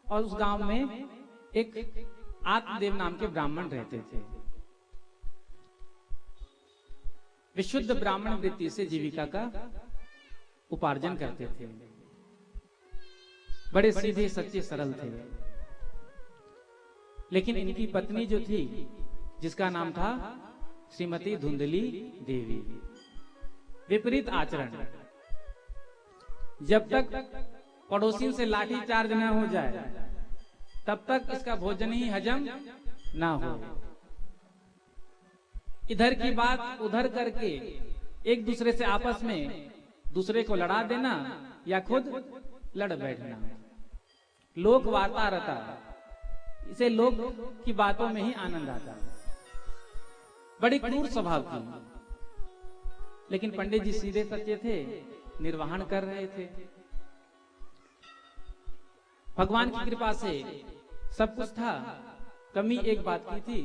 और उस गांव में एक आत्मदेव नाम के ब्राह्मण रहते थे। विशुद्ध ब्राह्मण वृत्ति से जीविका का उपार्जन करते थे, बड़े सीधे सच्चे सरल थे। लेकिन इनकी पत्नी जो थी जिसका नाम था श्रीमती धुंधली देवी, विपरीत आचरण। जब तक पड़ोसियों से लाठी चार्ज न हो जाए तब तक इसका भोजन ही हजम ना हो। इधर की बात उधर करके एक दूसरे से आपस में दूसरे को लड़ा देना या खुद लड़ बैठना। लोक वार्ता रहता, इसे लोग की बातों में ही आनंद आता। बड़ी क्रूर स्वभाव की, लेकिन पंडित जी सीधे सच्चे थे, निर्वहन कर रहे थे। भगवान की कृपा से सब कुछ था, कमी एक बात की थी,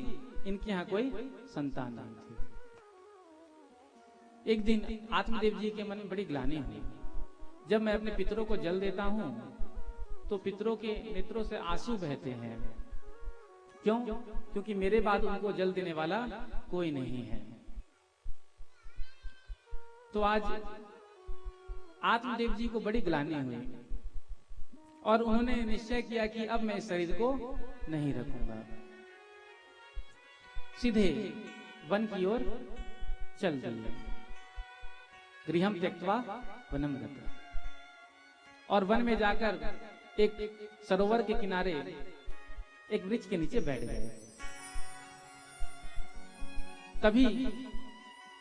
इनके यहाँ कोई संतान नहीं थी। एक दिन आत्मदेव जी के मन में बड़ी ग्लानि हुई जब मैं अपने पितरों को जल देता हूं तो पितरों के नेत्रों से आंसू बहते हैं। क्यों? क्योंकि मेरे बाद उनको जल देने वाला कोई नहीं है। तो आज आत्मदेव जी को बड़ी ग्लानि हुई और उन्होंने निश्चय किया कि अब मैं इस शरीर को नहीं रखूंगा। सीधे वन की ओर चल दिए। गृहम त्यक्त्वा वनम गतः। और वन में जाकर एक सरोवर के किनारे एक वृक्ष के नीचे बैठ गए। तभी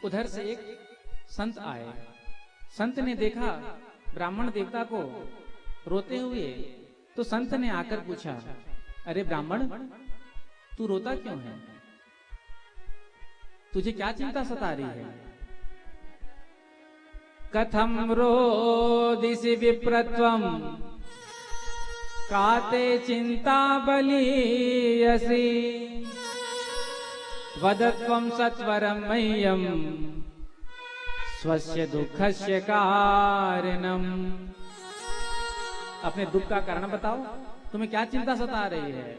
उधर से एक संत आए। संत ने देखा ब्राह्मण देवता को रोते हुए, तो संत ने आकर पूछा, अरे ब्राह्मण, तू रोता क्यों है? तुझे क्या चिंता सता रही है? कथम रोदिसि विप्रत्वम काते चिंता बलीयसि वदत्वं सत्वरं मह्यं स्वस्य दुःखस्य कारणम। अपने दुख का कारण बताओ, तुम्हें क्या चिंता सता रही है?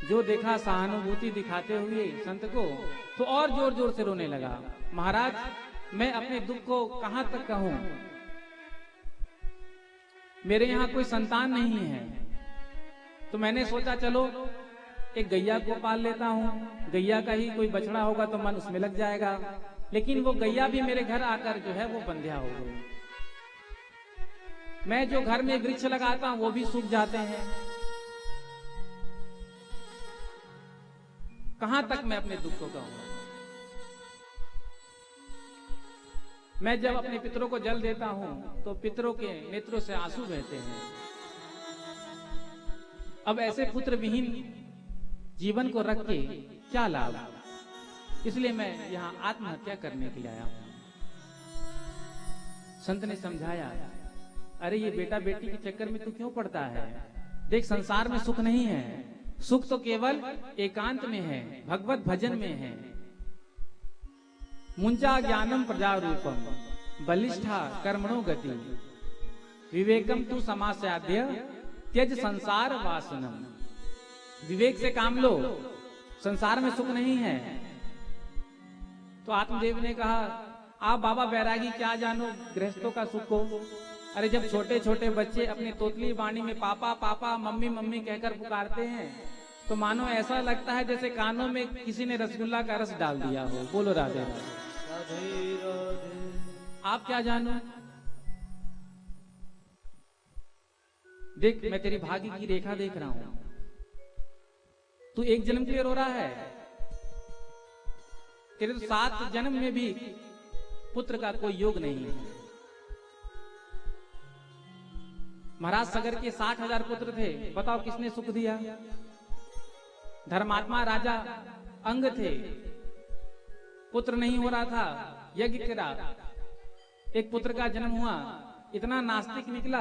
जो देखा सहानुभूति दिखाते हुए संत को, तो और जोर जोर से रोने लगा। महाराज, मैं अपने दुख को कहां तक कहूं? मेरे यहां कोई संतान नहीं है, तो मैंने सोचा चलो एक गैया को पाल लेता हूं। गैया का ही कोई बछड़ा होगा तो मन उसमें लग जाएगा। लेकिन वो गैया भी मेरे घर आकर जो है वो बंध्या हो गई। मैं जो घर में वृक्ष लगाता हूं वो भी सूख जाते हैं। कहां तक मैं अपने दुख को कहूंगा? मैं जब अपने पितरों को जल देता हूं तो पितरों के नेत्रों से आंसू बहते हैं। अब ऐसे पुत्र विहीन जीवन को रख के क्या लाभ? इसलिए मैं यहां आत्महत्या करने के लिए आया हूं। संत ने समझाया, अरे ये बेटा बेटी के चक्कर में तू क्यों पड़ता है? देख, संसार में सुख नहीं है। सुख तो केवल एकांत में है, भगवत भजन में है। मुंजा ज्ञानम प्रजारूपम बलिष्ठा कर्मणो गति विवेकम तू समास्याद्य त्यज संसार वासनम। विवेक से काम लो, संसार में सुख नहीं है। तो आत्मदेव ने कहा, आप बाबा बैरागी क्या जानो गृहस्थों का सुख को? अरे जब छोटे छोटे बच्चे अपने तोतली वाणी में पापा पापा मम्मी मम्मी कहकर पुकारते हैं तो मानो ऐसा लगता है जैसे कानों में किसी ने रसगुल्ला का रस डाल दिया हो। बोलो राधे राधे। आप क्या जानो? देख, मैं तेरी भाग्य की रेखा देख रहा हूं। तू एक जन्म के लिए रो रहा है, तेरे तो 7 जन्म में भी पुत्र का कोई योग नहीं है। महाराज सगर के 60,000 पुत्र थे, बताओ किसने सुख दिया? धर्मात्मा राजा अंग थे, पुत्र नहीं हो रहा था, यज्ञ करा, एक पुत्र का जन्म हुआ। इतना नास्तिक निकला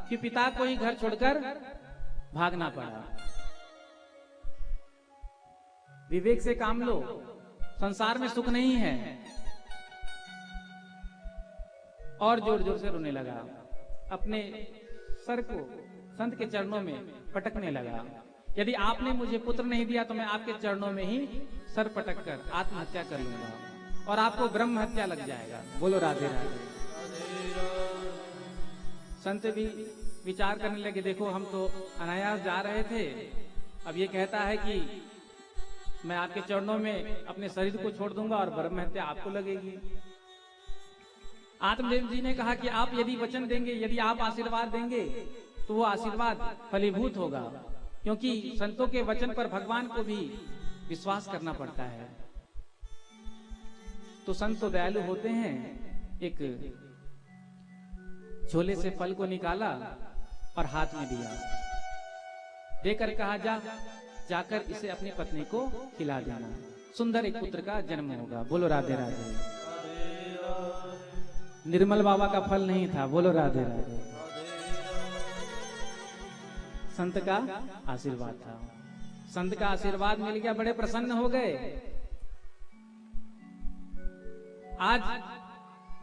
कि पिता को ही घर छोड़कर भागना पड़ा। विवेक से काम लो, संसार में सुख नहीं है। और जोर जोर से रोने लगा, अपने सर को संत के चरणों में पटकने लगा। यदि आपने मुझे पुत्र नहीं दिया तो मैं आपके चरणों में ही सर पटक कर आत्महत्या कर लूंगा और आपको ब्रह्म हत्या लग जाएगा। बोलो राधे राधे। संत भी विचार करने लगे, देखो हम तो अनायास जा रहे थे, अब ये कहता है कि मैं आपके चरणों में अपने शरीर को छोड़ दूंगा और ब्रह्म हत्या आपको लगेगी। आत्मदेव जी ने कहा कि आप यदि वचन देंगे, यदि आप आशीर्वाद देंगे तो वो आशीर्वाद फलीभूत होगा, क्योंकि संतों के वचन पर भगवान को भी विश्वास करना पड़ता है। तो संत तो दयालु होते हैं। एक झोले से फल को निकाला और हाथ में दिया, देकर कहा, जाकर इसे अपनी पत्नी को खिला देना, सुंदर एक पुत्र का जन्म होगा। बोलो राधे राधे। निर्मल बाबा का फल नहीं था। बोलो राधे राधे। संत का आशीर्वाद था। संत का आशीर्वाद मिल गया, बड़े प्रसन्न हो गए। आज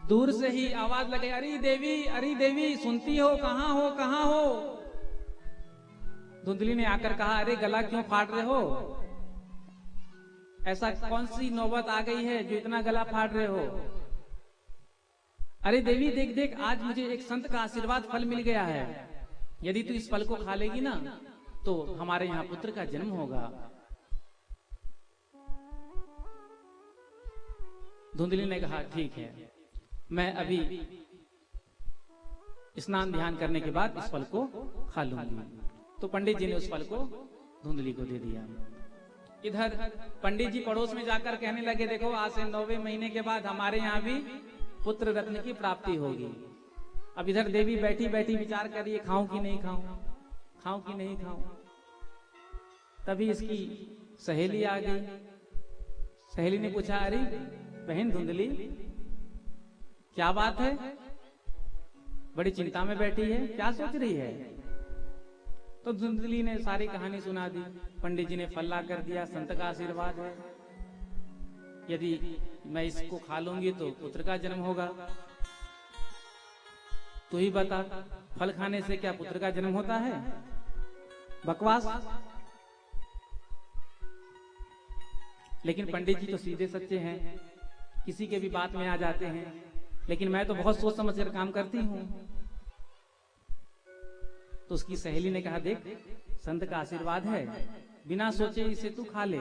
दूर से ही आवाज लगे, अरे देवी सुनती हो, कहाँ हो कहाँ हो। धुंधली ने आकर कहा, अरे गला क्यों फाड़ रहे हो? ऐसा कौन सी नौबत आ गई है जो इतना गला फाड़ रहे हो? अरे देवी देख देख, आज मुझे एक संत का आशीर्वाद फल मिल गया है। यदि तू इस फल को खा लेगी ना तो हमारे यहाँ पुत्र का जन्म होगा। धुंधली ने कहा, ठीक है, मैं अभी स्नान ध्यान करने के बाद इस फल को खा लूंगी। तो पंडित जी ने उस फल को धुंधली को दे दिया। इधर पंडित जी पड़ोस में जाकर कहने लगे, देखो आज से 9वें महीने के बाद हमारे यहाँ भी पुत्र रत्न की प्राप्ति होगी। अब इधर देवी बैठी बैठी विचार कर रही है, खाऊं कि नहीं खाऊं, खाऊं कि नहीं खाऊं। तभी इसकी सहेली आ गई। सहेली ने पूछा, अरे बहन धुंधली, क्या बात है, बड़ी चिंता में बैठी है, क्या सोच रही है? तो धुंधली ने सारी कहानी सुना दी। पंडित जी ने फल ला कर दिया, संत का आशीर्वाद है, यदि मैं इसको खा लूंगी तो पुत्र का जन्म होगा। तू ही बता, फल खाने से क्या पुत्र का जन्म होता है? बकवास। लेकिन पंडित जी तो सीधे सच्चे हैं, किसी के भी बात में आ जाते हैं। लेकिन मैं तो बहुत सोच समझ कर काम करती हूँ। तो उसकी सहेली ने कहा, देख संत का आशीर्वाद है, बिना सोचे इसे तू खा ले,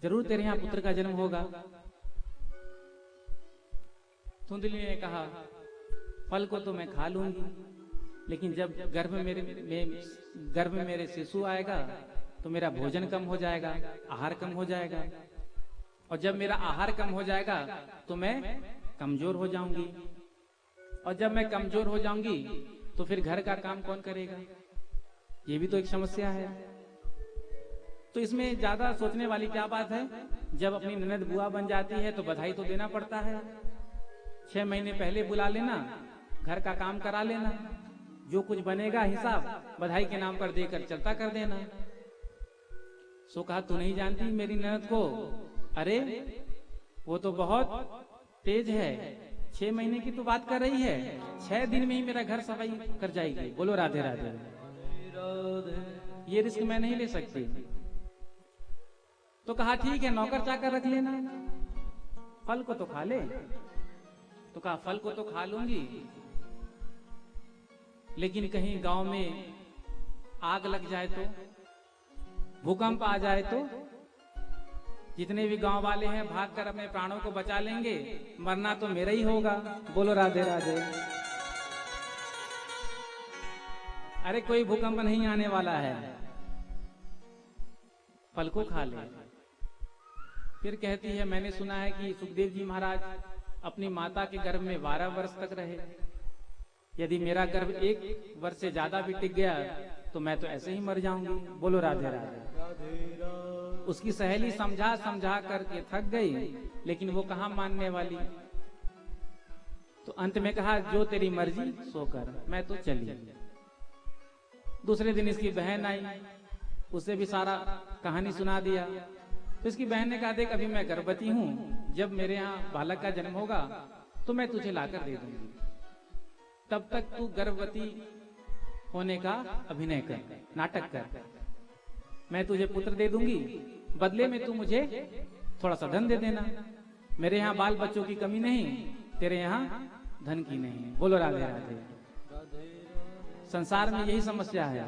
जरूर तेरे यहाँ पुत्र का जन्म होगा। धुंधली ने कहा, फल को तो मैं खा लूंगी, लेकिन जब गर्भ में मेरे शिशु आएगा तो मेरा भोजन कम हो जाएगा, आहार कम हो जाएगा, और जब मेरा आहार कम हो जाएगा तो मैं कमजोर हो जाऊंगी, और जब मैं कमजोर हो जाऊंगी तो फिर घर का काम कौन करेगा? ये भी तो एक समस्या है। तो इसमें ज्यादा सोचने वाली क्या बात है? जब अपनी ननद बुआ बन जाती है तो बधाई तो देना पड़ता है। 6 महीने पहले बुला लेना, घर का काम करा लेना, जो कुछ बनेगा हिसाब बधाई के नाम पर देकर चलता कर देना। सो कहा, तू नहीं जानती मेरी ननद को? अरे वो तो बहुत तेज है, 6 महीने की तो बात कर रही है, 6 दिन में ही मेरा घर सफाई कर जाएगी। बोलो राधे राधे। ये रिस्क मैं नहीं ले सकती। तो कहा, ठीक है, नौकर चाकर रख लेना, फल को तो खा ले। तो कहा, फल को तो खा लूंगी, लेकिन कहीं गांव में आग लग जाए तो, भूकंप आ जाए तो जितने भी गांव वाले हैं भागकर अपने प्राणों को बचा लेंगे, मरना तो मेरा ही होगा। बोलो राधे राधे। अरे कोई भूकंप नहीं आने वाला है, फल को खा ले। फिर कहती है, मैंने सुना है कि सुखदेव जी महाराज अपनी माता के गर्भ में 12 वर्ष तक रहे। यदि मेरा गर्भ 1 वर्ष से ज्यादा भी टिक गया तो मैं तो ऐसे ही मर जाऊंगी। बोलो राधे राधे। उसकी सहेली समझा समझा करके थक गई, लेकिन वो कहाँ मानने वाली। तो अंत में कहा, जो तेरी मर्जी सो कर, मैं तो चली। दूसरे दिन इसकी बहन आई, उसे भी सारा कहानी सुना दिया। तो इसकी बहन ने कहा, देख अभी मैं गर्भवती हूँ, जब मेरे यहाँ बालक का जन्म होगा तो मैं तुझे लाकर दे दूंगी, तब तक तू गर्भवती होने का अभिनय कर, नाटक कर, मैं तुझे पुत्र दे दूंगी, बदले में तू मुझे थोड़ा सा धन दे देना। मेरे यहाँ बाल बच्चों की कमी नहीं, तेरे यहाँ धन की नहीं। बोलो राधे राधे। संसार में यही समस्या है,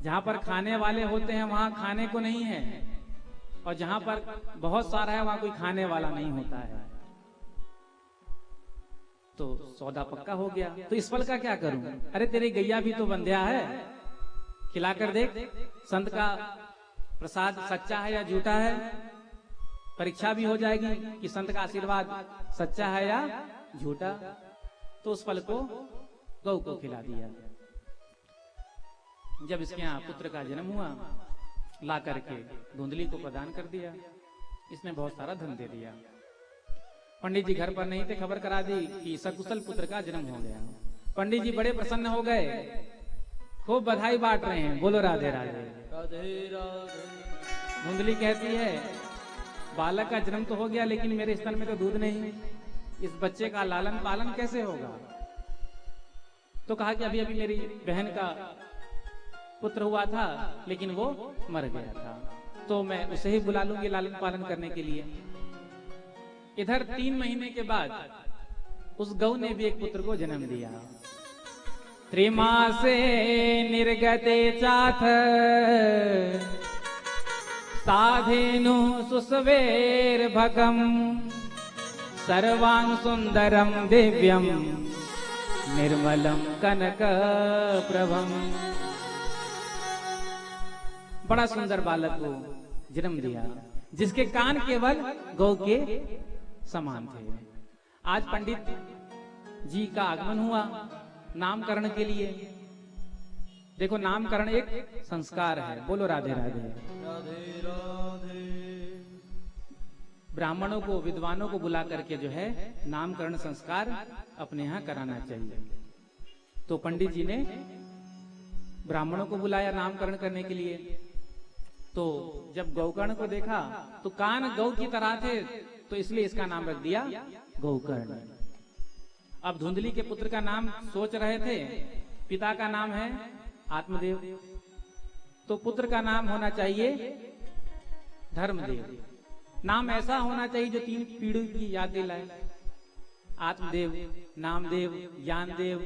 जहाँ पर खाने वाले होते हैं वहाँ खाने को नहीं है, और जहाँ पर बहुत सारा है वहाँ कोई खाने वाला नहीं होता है। तो सौदा पक्का हो गया। तो इस फल का क्या करूं? अरे तेरी गैया भी तो बंध्या है, खिलाकर देख, संत का प्रसाद सच्चा है या झूठा है। परीक्षा भी हो जाएगी कि संत का आशीर्वाद सच्चा है या झूठा। तो उस फल को गौ को खिला दिया। जब इसके यहाँ पुत्र का जन्म हुआ, ला करके धुंधली को प्रदान कर दिया। इसने बहुत सारा धन दे दिया। पंडित जी घर पर नहीं थे, खबर करा दी कि सकुशल पुत्र का जन्म हो गया। पंडित जी बड़े प्रसन्न हो गए, खूब बधाई बांट रहे हैं। बोलो राधे राधे। राधे राधे। धुंधली कहती है, बालक का जन्म तो हो गया, लेकिन मेरे स्तन में तो दूध नहीं। इस बच्चे का लालन पालन कैसे होगा? तो कहा कि अभी अभी मेरी बहन का पुत्र हुआ था, लेकिन वो मर गया था, तो मैं उसे ही बुला लूंगी लालन पालन करने के लिए। इधर 3 महीने के बाद उस गौ ने भी एक पुत्र को जन्म दिया। त्रिमासे निर्गते चाथ साधेनु सुसवेर भगम सर्वांग सुंदरम दिव्यम निर्मलम कनक प्रभम। बड़ा सुंदर बालक को जन्म दिया, जिसके कान केवल गौ के समान थे। आज पंडित जी का आगमन हुआ नामकरण के लिए। देखो, नामकरण एक संस्कार है। बोलो राधे राधे। राधे राधे। ब्राह्मणों को, विद्वानों को बुला करके जो है नामकरण संस्कार अपने यहाँ कराना चाहिए। तो पंडित जी ने ब्राह्मणों को बुलाया नामकरण करने के लिए। तो जब गौकर्ण को देखा तो कान गौ की तरह थे, तो इसलिए इसका नाम रख दिया गौकर्ण। अब धुंधली के पुत्र का नाम सोच रहे थे। पिता का नाम है आत्मदेव, तो पुत्र का नाम होना चाहिए धर्मदेव। नाम ऐसा होना चाहिए जो 3 पीढ़ी की याद दिलाए। आत्मदेव, नामदेव, ज्ञानदेव।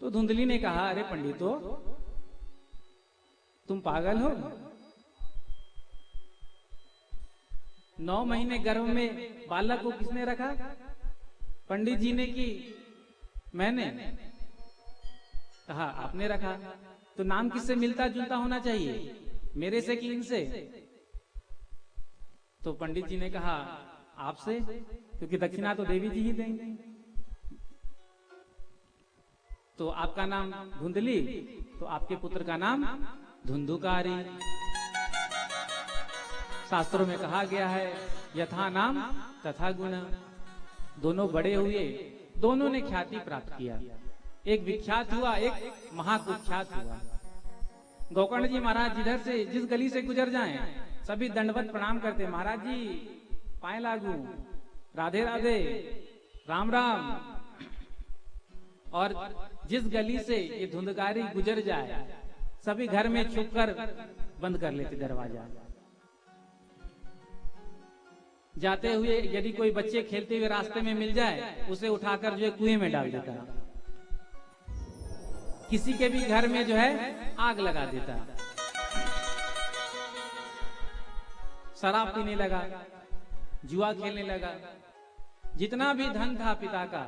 तो धुंधली ने कहा, अरे पंडितो, तुम पागल हो? 9 महीने गर्भ में बालक को किसने रखा? पंडित जी ने कि मैंने? कहा आपने रखा। तो नाम किससे मिलता जुलता होना चाहिए, मेरे से कि इनसे? तो पंडित जी ने कहा आपसे, क्योंकि दक्षिणा तो देवी जी ही देंगे। तो आपका नाम धुंधली, तो आपके पुत्र का नाम धुंधुकारी। शास्त्रों में कहा गया है यथा नाम तथा गुण। दोनों बड़े हुए, दोनों ने ख्याति प्राप्त किया। एक विख्यात हुआ, एक महाकुख्यात हुआ। गौकर्ण जी महाराज जिधर से, जिस गली से गुजर जाएं, सभी दंडवत प्रणाम करते। महाराज जी पाए लागू, राधे राधे, राम राम। और जिस गली से ये धुंधकारी गुजर जाए, सभी घर में छुपकर बंद कर लेते दरवाजा। जाते हुए यदि कोई बच्चे खेलते हुए रास्ते में मिल जाए, उसे उठाकर जो है कुएं में डाल देता। किसी के भी घर में जो है आग लगा देता। शराब पीने लगा, जुआ खेलने लगा। जितना भी धन था पिता का,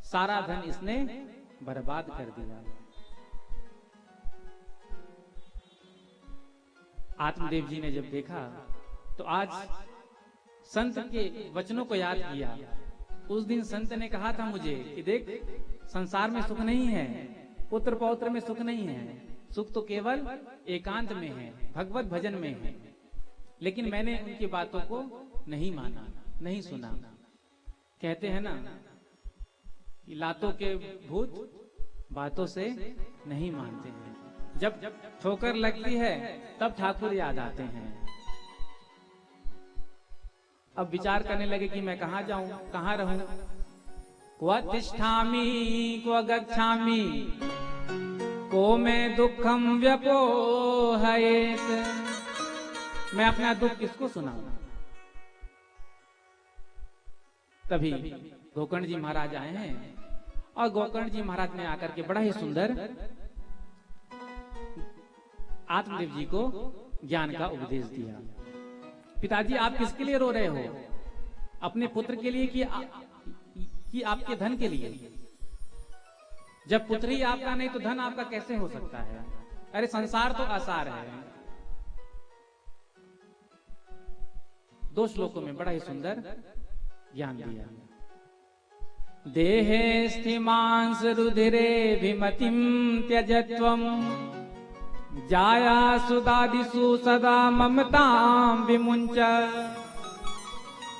सारा धन इसने बर्बाद कर दिया। आत्मदेव जी ने जब देखा तो आज संत के वचनों को याद किया। उस दिन संत ने कहा था मुझे कि देख, संसार में सुख नहीं है, पुत्र पौत्र में सुख नहीं है, सुख तो केवल एकांत में है, भगवत भजन में है। लेकिन मैंने उनकी बातों को नहीं माना, नहीं सुना। कहते हैं ना कि लातों के भूत बातों से नहीं मानते हैं। जब ठोकर लगती है तब ठाकुर याद आते हैं। अब विचार करने लगे कि मैं कहाँ जाऊं, कहाँ रहूं। क्व तिष्ठामि क्व गच्छामि को मैं दुखम व्यपोहयेत। मैं अपना दुख किसको सुनाऊं? तभी गोकर्ण जी महाराज आए हैं, और गोकर्ण जी महाराज ने आकर के बड़ा ही सुंदर आत्मदेव जी को ज्ञान का उपदेश दिया। पिताजी, आप किसके लिए रो रहे हो? अपने पुत्र के लिए कि आपके धन के लिए? जब पुत्र ही आपका नहीं तो धन आपका कैसे हो सकता है? अरे संसार तो आसार है। 2 श्लोकों में बड़ा ही सुंदर ज्ञान दिया। देहे स्थिमांस रुधिरे विमतिम त्यजत्वम जाया सुदादिषु सदा ममतां विमुञ्च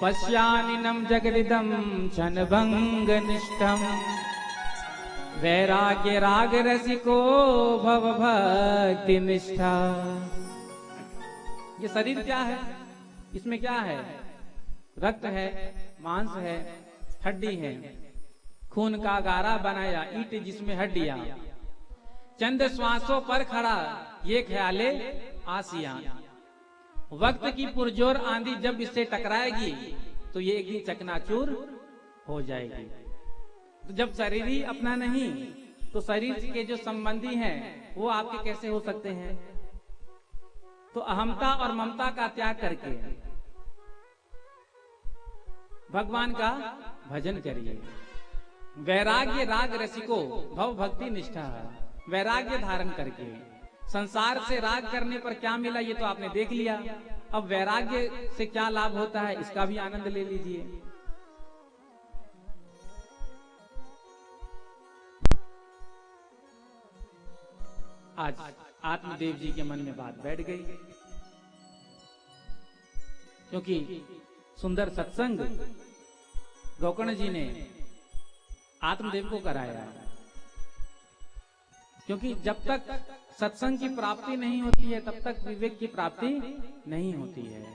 पश्यानिनं जगदिदं क्षणभंग निष्ठम वैराग्य राग रसिको भव भक्ति निष्ठा। ये शरीर क्या है? इसमें क्या है? रक्त है, मांस है, हड्डी है, खून का गारा बनाया, ईंट जिसमें हड्डियां, चंद श्वासों पर खड़ा ये ख्याले आसिया। वक्त की पुरजोर आंधी जब इससे टकराएगी तो ये एक दिन चकनाचूर हो जाएगी। तो जब शरीर ही अपना नहीं तो शरीर के जो संबंधी हैं वो आपके कैसे हो सकते हैं? तो अहमता और ममता का त्याग करके भगवान का भजन करिए। वैराग्य राग रसिको भव भक्ति निष्ठा, वैराग्य धारण करके संसार से राग करने पर क्या मिला ये तो आपने देख लिया। अब वैराग्य से क्या लाभ होता है इसका भी आनंद ले लीजिए। आज आत्मदेव जी के मन में बात बैठ गई, क्योंकि सुंदर सत्संग गोकर्ण जी ने आत्मदेव को कराया। क्योंकि जब तक सत्संग की प्राप्ति नहीं होती है तब तक विवेक की प्राप्ति नहीं होती है।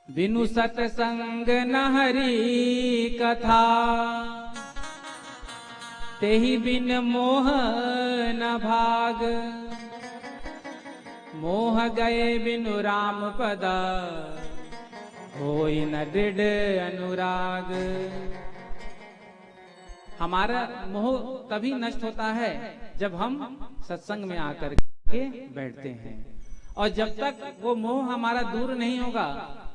बिनु सत्संग न हरि कथा, तेहि बिन मोह न भाग। मोह गए बिनु राम पद, होई न दृढ़ अनुराग। हमारा मोह तभी नष्ट होता है जब हम सत्संग में आकर के बैठते हैं, और जब तक वो मोह हमारा दूर नहीं होगा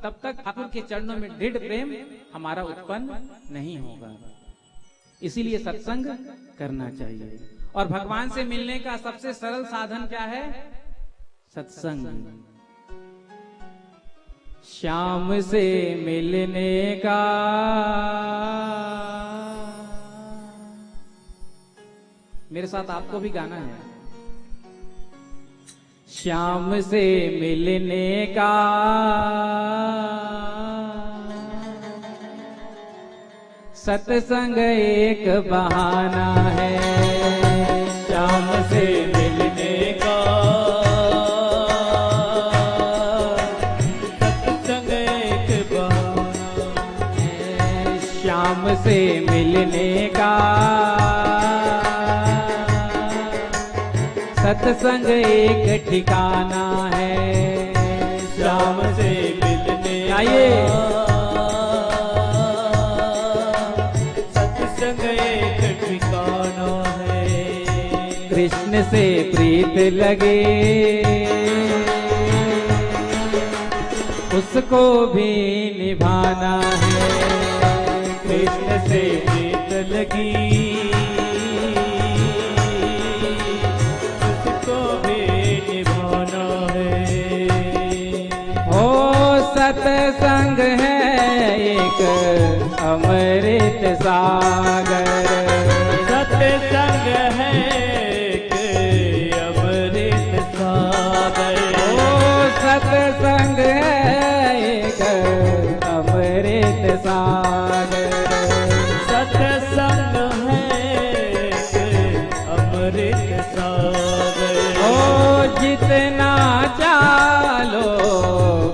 तब तक ठाकुर के चरणों में दृढ़ प्रेम हमारा उत्पन्न नहीं होगा। इसीलिए सत्संग करना चाहिए। और भगवान से मिलने का सबसे सरल साधन क्या है? सत्संग। श्याम से मिलने का मेरे साथ आपको भी गाना है। श्याम से मिलने का सत्संग एक बहाना है। श्याम से मिलने का सत्संग एक बहाना है। श्याम से मिलने का सत्संग एक ठिकाना है। श्याम से मिलने आइए सत्संग एक ठिकाना है। कृष्ण से प्रीत लगे उसको भी निभाना है। कृष्ण से प्रीत लगी उसको भी निभाना है। हो सत्संग है एक अमृत सागर। सत्संग है एक अमृत सागर। ओ सत्संग है एक अमृत सागर। सत्संग है एक अमृत सागर। ओ जितना चालो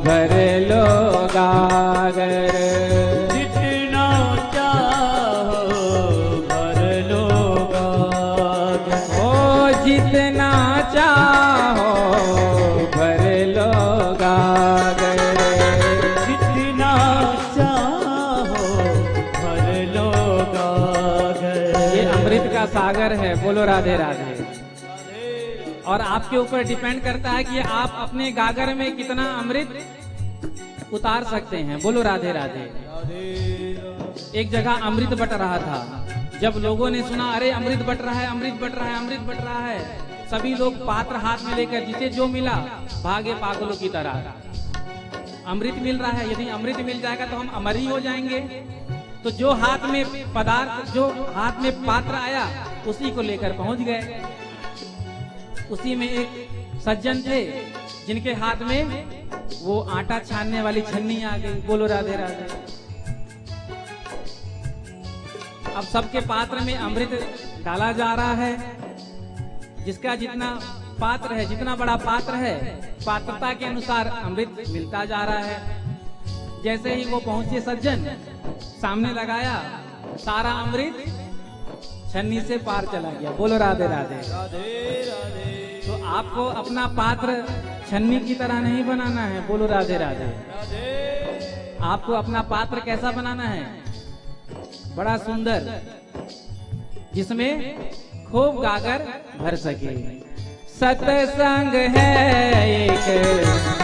भर लो गागर। जितना चाहो भर लो गागर। ओ जितना चाहो भर लो गागर। जितना चाहो भर लो गागर। ये अमृत का सागर है। बोलो राधे राधे। और आपके ऊपर डिपेंड करता है कि आप अपने गागर में कितना अमृत उतार सकते हैं। बोलो राधे राधे। एक जगह अमृत बट रहा था। जब लोगों ने सुना अरे अमृत बट रहा है, अमृत बट रहा है, अमृत बट रहा है, सभी लोग पात्र हाथ में लेकर जिसे जो मिला भागे पागलों की तरह। अमृत मिल रहा है, यदि अमृत मिल जाएगा तो हम अमर ही हो जाएंगे। तो जो हाथ में पदार्थ, जो हाथ में पात्र आया उसी को लेकर पहुंच गए। उसी में एक सज्जन थे जिनके हाथ में वो आटा छानने वाली छन्नी आ गई। बोलो राधे राधे। अब सबके पात्र में अमृत डाला जा रहा है। जिसका जितना पात्र है, जितना बड़ा पात्र है पात्रता के अनुसार अमृत मिलता जा रहा है। जैसे ही वो पहुंचे सज्जन, सामने लगाया, सारा अमृत छन्नी से पार चला गया। बोलो राधे राधे। तो आपको अपना पात्र छन्नी की तरह नहीं बनाना है। बोलो राधे राधे। आपको अपना पात्र कैसा बनाना है? बड़ा सुंदर, जिसमें खूब गागर भर सके। सत्संग है एक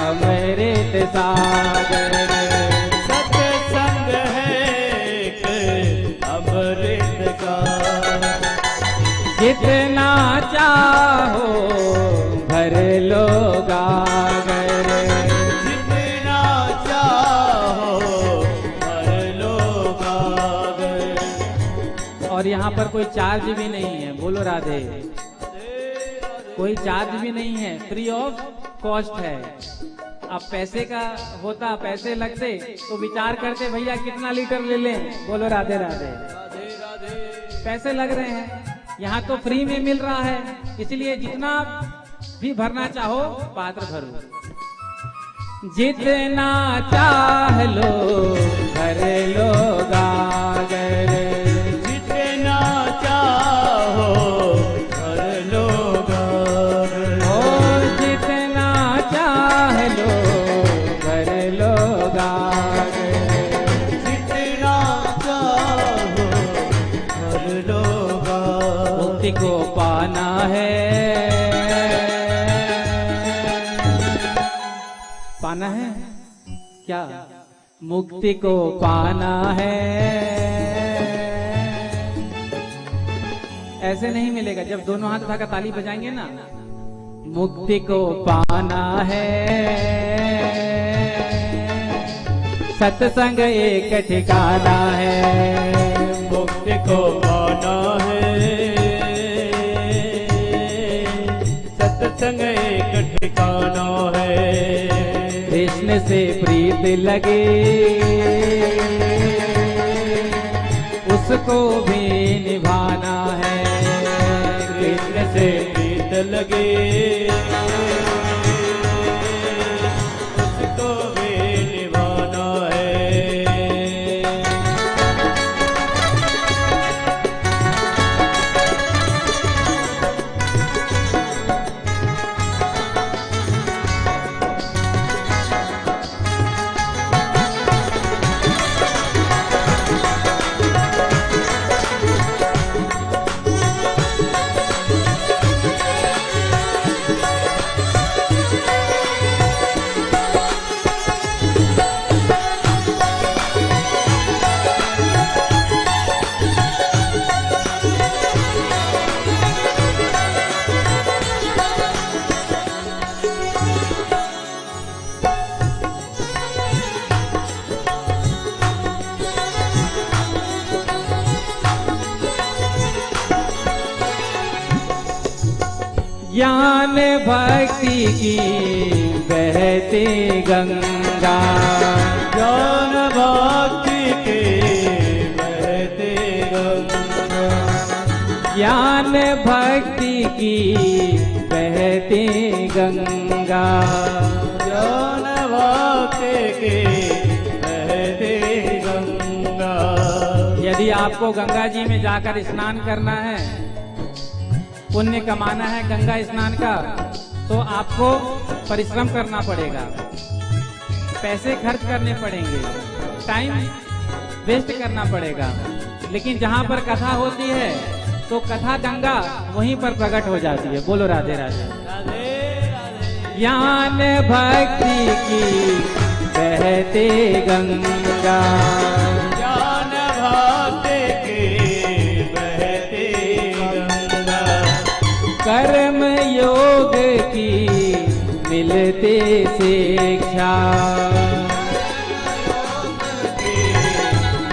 अमृत सागर, सत्संग है एक अमृत का, जितना चाहो भर लो गागर, जितना चाहो भर लो गागर। और यहाँ पर कोई चार्ज भी नहीं है। बोलो राधे। कोई चार्ज भी नहीं है, फ्री ऑफ कॉस्ट है। अब पैसे का होता, पैसे लगते तो विचार करते भैया कितना लीटर ले लें। बोलो राधे राधे। पैसे लग रहे हैं, यहाँ तो फ्री में मिल रहा है, इसलिए जितना भी भरना चाहो पात्र भरो। जितना चाह लो भर लो गागर, जितना चाहो भर लो गागर, ओ जितना चाह लो भर लो गागर, जितना चाहो भर लो गागर। मुक्ति को पाना है, पाना है क्या? मुक्ति को पाना है। ऐसे नहीं मिलेगा, जब दोनों हाथ उठाकर ताली बजाएंगे ना। मुक्ति को पाना है, सत्संग एक ठिकाना है। मुक्ति को पाना है, सत्संग एक ठिकाना है। कृष्ण से प्रीत लगे उसको भी निभाना है। कृष्ण से प्रीत लगे उसको भी निभाना है। ज्ञान भक्ति की बहती गंगा, ज्ञान भक्ति के बहते गंगा, ज्ञान भक्ति की बहती गंगा। ज्ञान भक्ति के बहते गंगा। यदि आपको गंगा जी में जाकर स्नान करना है, पुण्य कमाना है गंगा स्नान का, तो आपको परिश्रम करना पड़ेगा, पैसे खर्च करने पड़ेंगे, टाइम वेस्ट करना पड़ेगा। लेकिन जहाँ पर कथा होती है तो कथा गंगा वहीं पर प्रकट हो जाती है। बोलो राधे राधे। ज्ञान भक्ति की बहते गंगा, ज्ञान भक्ति के बहते गंगा, कर्म योग की मिलते शिक्षा,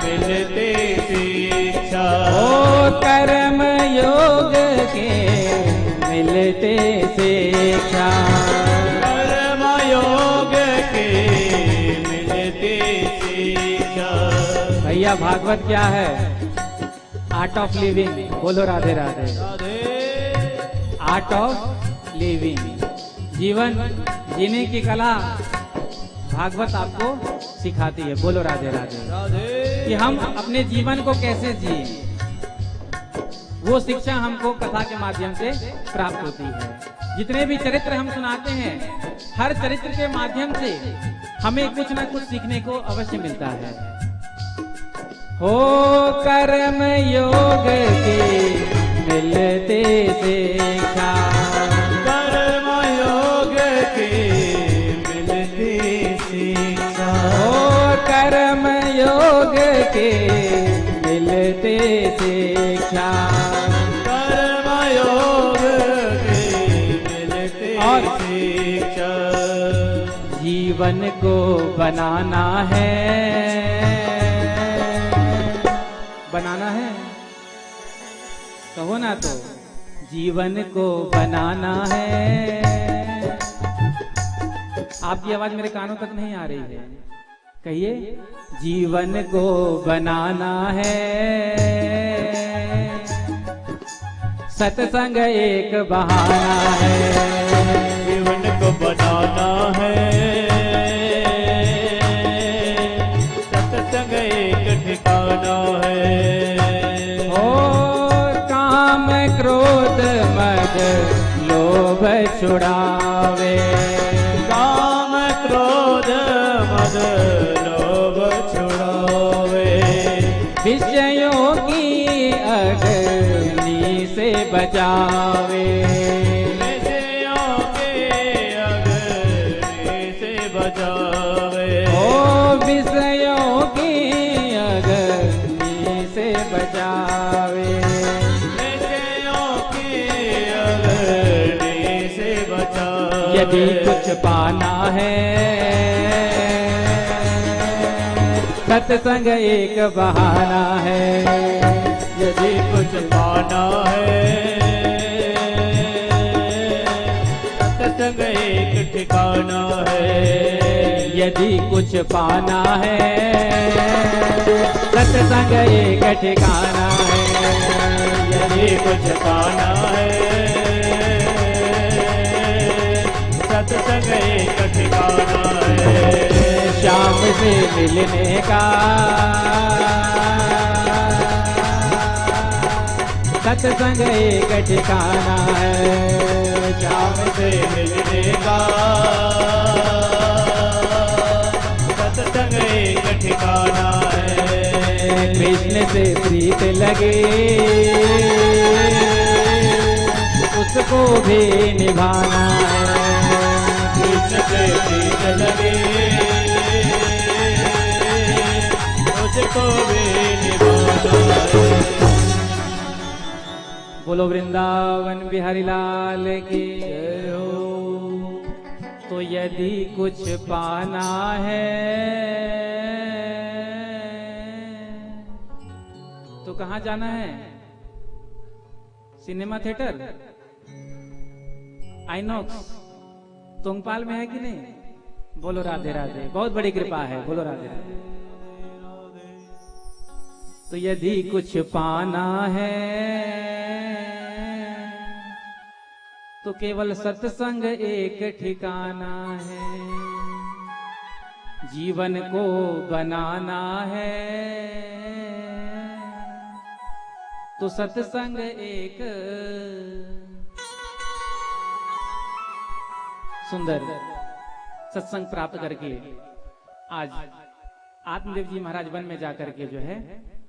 मिलते शिक्षा। ओ कर्म योग के मिलते शिक्षा। कर्म योग के मिलते शिक्षा। भैया भागवत क्या है? Art of living. बोलो Radhe Radhe. Radhe art of living, जीवन जीने की कला भागवत आपको सिखाती है। बोलो राधे राधे। राधे कि हम अपने जीवन को कैसे जिए, वो शिक्षा हमको कथा के माध्यम से प्राप्त होती है। जितने भी चरित्र हम सुनाते हैं, हर चरित्र के माध्यम से हमें कुछ ना कुछ सीखने को अवश्य मिलता है। हो कर्म योग के मिलते शिक्षा, कर्म योग के मिलते शिक्षा, हो कर्म योग के मिलते शिक्षा, कर्म योग के मिलते और शिक्षा। जीवन को बनाना है, बनाना है, कहो ना तो जीवन को बनाना है। आपकी आवाज मेरे कानों तक नहीं आ रही है, कहिए। जीवन को बनाना है, सत्संग एक बहाना है। जीवन को बनाना है, सत्संग एक ठिकाना है। ओ काम क्रोध मद लोभ छुड़ावे, काम क्रोध मद लोभ छुड़ावे, विषयों की अग्नि से बचावे, विषयों के अग्नि से बचावे। ओ विषयों की अग्नि से बचावे। विषयों की अग्नि से बचावे। यदि कुछ पाना है, सत्संग एक बहाना है। यदि कुछ पाना है, सत्संग एक ठिकाना है। यदि कुछ पाना है, सत्संग एक ठिकाना है। यदि कुछ पाना है, सत्संग एक ठिकाना है। श्याम से मिलने का सत्संग एक ठिकाना है। श्याम से मिलने का सत्संग एक ठिकाना है। कृष्ण से प्रीत लगे, उसको भी निभाना है। कृष्ण से प्रीत लगे, उसको भी निभाना है। बोलो वृंदावन बिहारी लाल की जय हो। तो यदि कुछ पाना है, तो कहाँ जाना है? सिनेमा थिएटर, आइनॉक्स, तोंगपाल में है कि नहीं? बोलो राधे राधे। बहुत बड़ी कृपा है, बोलो राधे राधे। तो यदि कुछ पाना है, तो केवल सत्संग एक ठिकाना है। जीवन को बनाना है, तो सत्संग एक सुंदर सत्संग प्राप्त करके आज आत्मदेव जी महाराज वन में जाकर के जो है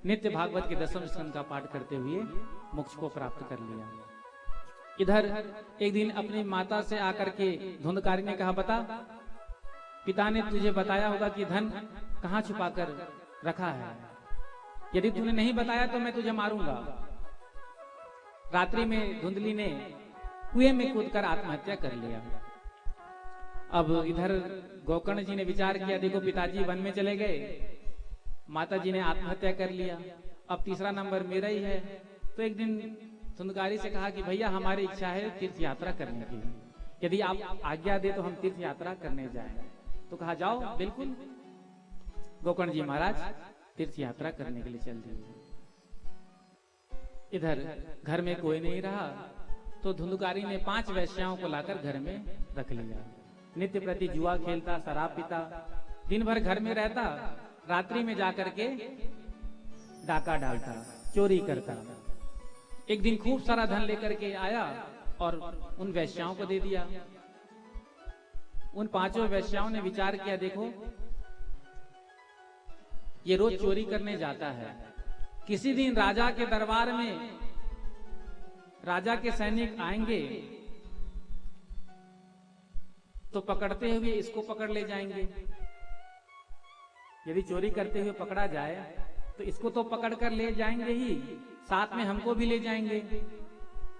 नित्य भागवत के 10वें स्कंद का पाठ करते हुए मोक्ष को प्राप्त कर लिया। इधर एक दिन अपनी माता से आकर के धुंधकारी ने कहा, बता, पिता ने तुझे बताया होगा कि धन कहाँ छुपा कर रखा है। यदि तूने नहीं बताया तो मैं तुझे मारूंगा। रात्रि में धुंधली ने कुएं में कूदकर आत्महत्या कर लिया। अब इधर गोकर्ण जी ने विचार किया, देखो पिताजी वन में चले गए, माता जी ने आत्महत्या कर लिया, अब तीसरा नंबर मेरा ही है। तो एक दिन धुंधकारी से कहा कि भैया हमारी इच्छा है तीर्थ यात्रा करने की, यदि आप आज्ञा दे तो हम तीर्थ यात्रा करने जाएं। तो कहा जाओ, बिल्कुल। गोकर्ण जी महाराज तीर्थ यात्रा करने के लिए चल दिए। इधर घर में कोई नहीं रहा तो धुंधकारी ने 5 वैश्याओं को लाकर घर में रख लिया। नित्य प्रति जुआ खेलता, शराब पीता, दिन भर घर में रहता, रात्रि में जाकर के डाका डालता, चोरी करता। एक दिन खूब सारा धन लेकर के आया और उन वैश्याओं को दे दिया। उन 5 वैश्याओं ने विचार किया, देखो ये रोज चोरी करने जाता है, किसी दिन राजा के दरबार में राजा के सैनिक आएंगे तो पकड़ते हुए इसको पकड़ ले जाएंगे। यदि चोरी करते हुए पकड़ा जाए तो इसको तो पकड़ कर ले जाएंगे ही, साथ में हमको भी ले जाएंगे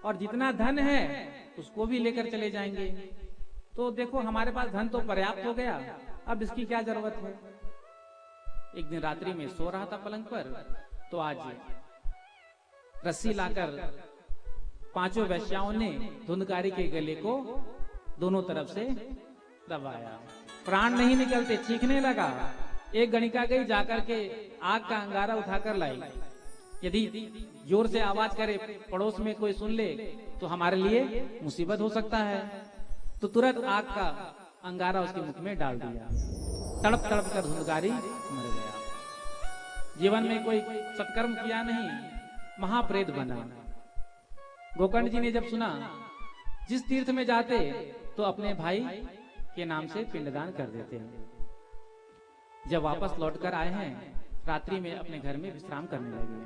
और जितना धन है उसको भी लेकर चले जाएंगे। तो देखो हमारे पास धन तो पर्याप्त हो गया, अब इसकी क्या जरूरत है। एक दिन रात्रि में सो रहा था पलंग पर, तो आज रस्सी लाकर 5 वैश्याओं ने धुंधकारी के गले को दोनों तरफ से दबाया। प्राण नहीं निकलते, चीखने लगा। एक गणिका गई, जाकर के आग का अंगारा उठाकर लाई। यदि जोर से आवाज करे, पड़ोस में कोई सुन ले तो हमारे लिए मुसीबत हो सकता है। तो तुरंत आग का अंगारा उसके मुख में डाल दिया। तड़प तड़प कर धुंधकारी मर गया। जीवन में कोई सत्कर्म किया नहीं, महाप्रेत बना। गोकर्ण जी ने जब सुना, जिस तीर्थ में जाते तो अपने भाई के नाम से पिंडदान कर देते हैं। जब वापस लौटकर आए हैं, रात्रि में अपने घर में विश्राम करने लगे।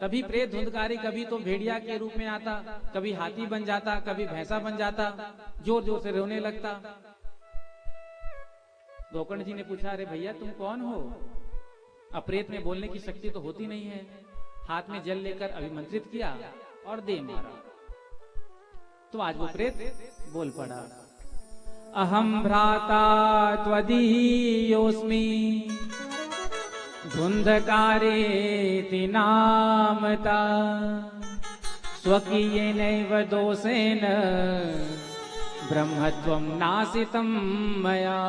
कभी प्रेत धुंधकारी कभी तो भेड़िया के रूप में आता, कभी हाथी बन जाता, कभी भैंसा बन जाता, जोर जोर से रोने लगता। गोकर्ण जी ने पूछा, अरे भैया तुम कौन हो? अप्रेत में बोलने की शक्ति तो होती नहीं है। हाथ में जल लेकर अभिमंत्रित किया और दे मारा। तो आज वो प्रेत बोल पड़ा, अहम भ्राता त्वदीयोऽस्मि धुंधकारेति नामता स्वकीयेनैव दोषेण ब्रह्मत्वं नासितं मया।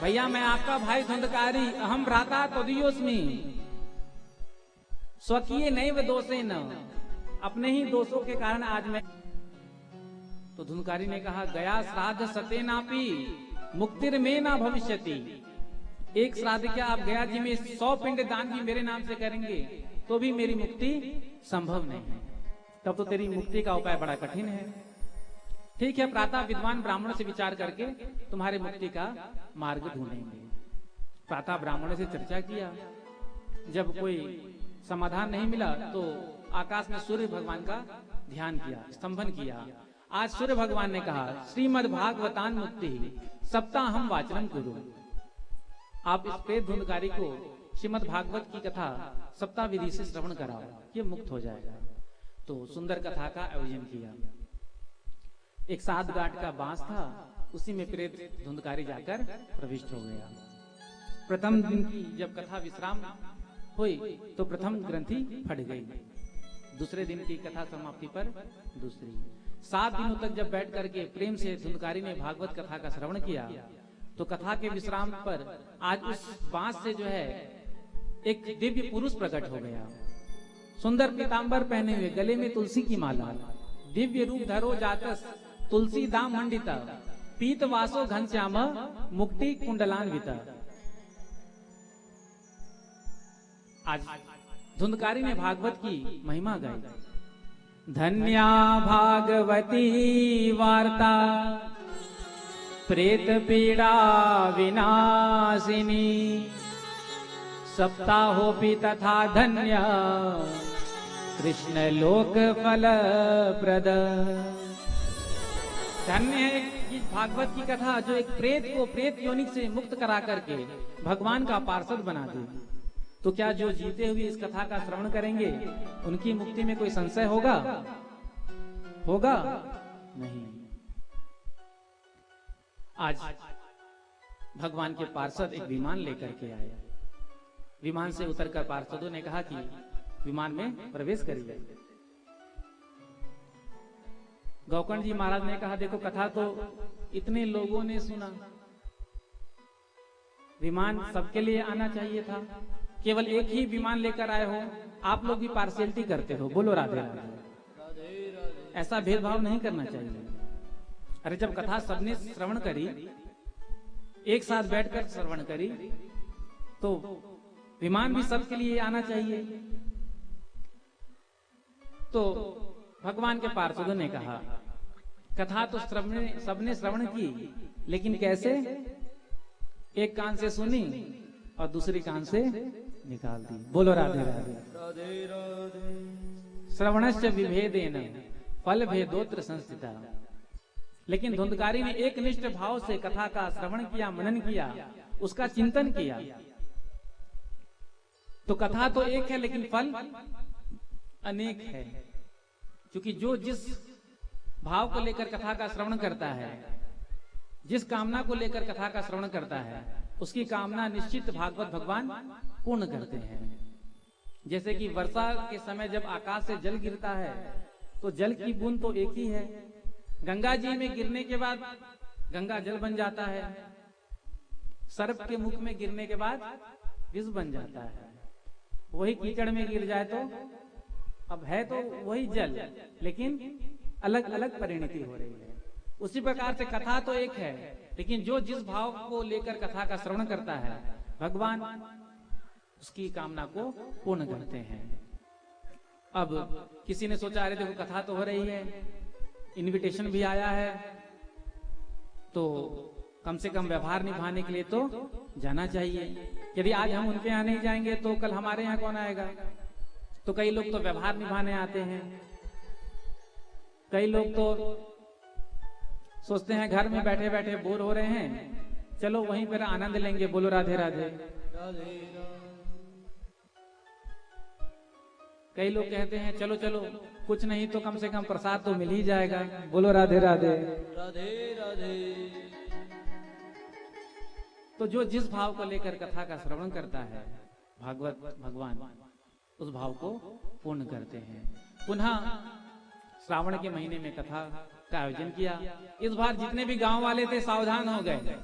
भैया मैं आपका भाई धुंधकारी, अहम भ्राता त्वदीयोऽस्मि स्वकीयेनैव दोषेण, अपने ही दोषों के कारण आज मैं। तो धुंधकारी ने कहा, गया श्राद्ध सतेनापि मुक्तिर में ना भविष्यति। एक श्राद्ध क्या, आप गया जी में 100 पिंड दान भी मेरे नाम से करेंगे तो भी मेरी मुक्ति संभव नहीं है। तब तो तेरी मुक्ति का उपाय बड़ा कठिन है। ठीक है, प्रातः विद्वान ब्राह्मणों से विचार करके तुम्हारे मुक्ति का मार्ग ढूंढेंगे। प्रातः ब्राह्मणों से चर्चा किया। जब कोई समाधान नहीं मिला तो आकाश में सूर्य भगवान का ध्यान किया, स्तंभन किया। आज सूर्य भगवान ने कहा, श्रीमद् भागवतान मुक्ति सप्ताहम वाचनम कुरु। आप इस प्रेत धुंधकारी को श्रीमद् भागवत की कथा सप्ताह विधि से श्रवण कराओ, ये मुक्त हो जाएगा। तो सुंदर कथा का आयोजन किया। एक 7 गांठ का बांस था, उसी में प्रेत धुंधकारी जाकर प्रविष्ट हो गया। प्रथम दिन की जब कथा विश्राम हुई तो प्रथम ग्रंथि फट गई। दूसरे दिन की कथा समाप्ति पर दूसरी। 7 दिनों तक जब बैठ करके प्रेम से धुंधकारी ने भागवत कथा का श्रवण किया तो कथा के विश्राम पर आज उस बांस से जो है एक दिव्य पुरुष प्रकट हो गया। सुंदर पीतांबर पहने हुए, गले में तुलसी की माला, दिव्य रूप धरो जातस तुलसी दाम मंडिता पीत वासो घनश्याम मुक्ति कुंडलान्विता। आज धुंधकारी ने भागवत की महिमा गाई। धन्या भागवती वार्ता प्रेत पीड़ा विनाशिनी सप्ताहोपि तथा धन्य कृष्ण लोक फल प्रद। धन्य है इस भागवत की कथा जो एक प्रेत को प्रेत योनि से मुक्त करा करके भगवान का पार्षद बना दे। तो क्या जो जीते हुए इस कथा का श्रवण करेंगे उनकी मुक्ति में कोई संशय होगा? होगा नहीं। आज भगवान के पार्षद एक विमान लेकर के आए। विमान से उतरकर पार्षदों ने कहा कि विमान में प्रवेश करिए। गौकर्ण जी महाराज ने कहा, देखो कथा तो इतने लोगों ने सुना, विमान सबके लिए आना चाहिए था, केवल एक ही विमान लेकर आए हो, आप लोग भी पार्शियलिटी करते हो। बोलो राधे राधे। राधे राधे। ऐसा भेदभाव नहीं करना चाहिए। अरे जब कथा सबने श्रवण करी, एक साथ बैठकर श्रवण करी, तो विमान भी सबके लिए आना चाहिए। तो भगवान के पार्षदों ने कहा, कथा तो सबने श्रवण की, लेकिन कैसे? एक कान से सुनी और दूसरी कान से निकाल दी। बोलो राधे राधे। राधे राधे। श्रवणस्य विभेदेन फल भेदोत्र संस्थिता। लेकिन धुंधकारी ने एक निष्ठ भाव से कथा का श्रवण किया, मनन किया, उसका चिंतन किया। तो कथा तो एक है, लेकिन फल अनेक है। क्योंकि जो जिस भाव को लेकर कथा का श्रवण करता है, जिस कामना को लेकर कथा का श्रवण करता है, उसकी कामना निश्चित भागवत भगवान पूर्ण करते हैं। जैसे कि वर्षा के समय जब आकाश से जल गिरता है, तो जल की बूंद तो एक ही है। गंगा जी में गिरने के बाद गंगा जल बन जाता है, सर्प के मुख में गिरने के बाद विष बन जाता है। वही कीचड़ में गिर जाए तो अब है तो वही जल, लेकिन अलग अलग परिणति हो रही है। उसी प्रकार से कथा तो एक है, लेकिन जो जिस भाव को लेकर कथा का श्रवण करता है, भगवान उसकी कामना को पूर्ण करते हैं। अब किसी ने सोचा, अरे देखो कथा तो हो रही है, इनविटेशन भी आया है, तो कम से कम व्यवहार निभाने के लिए तो जाना चाहिए। यदि आज हम उनके यहाँ नहीं जाएंगे तो कल हमारे यहाँ कौन आएगा? तो कई लोग तो व्यवहार निभाने आते हैं, कई लोग तो सोचते हैं घर में बैठे बैठे बोर हो रहे हैं, चलो वहीं पर आनंद लेंगे। बोलो राधे राधे। कई लोग कहते हैं चलो चलो कुछ नहीं तो कम से कम प्रसाद तो मिल ही जाएगा। बोलो राधे राधे। राधे राधे। तो जो जिस भाव को लेकर कथा का श्रवण करता है, भागवत भगवान उस भाव को पूर्ण करते हैं। पुनः श्रावण के महीने में कथा का आयोजन किया। इस बार जितने भी गांव वाले थे सावधान हो गए।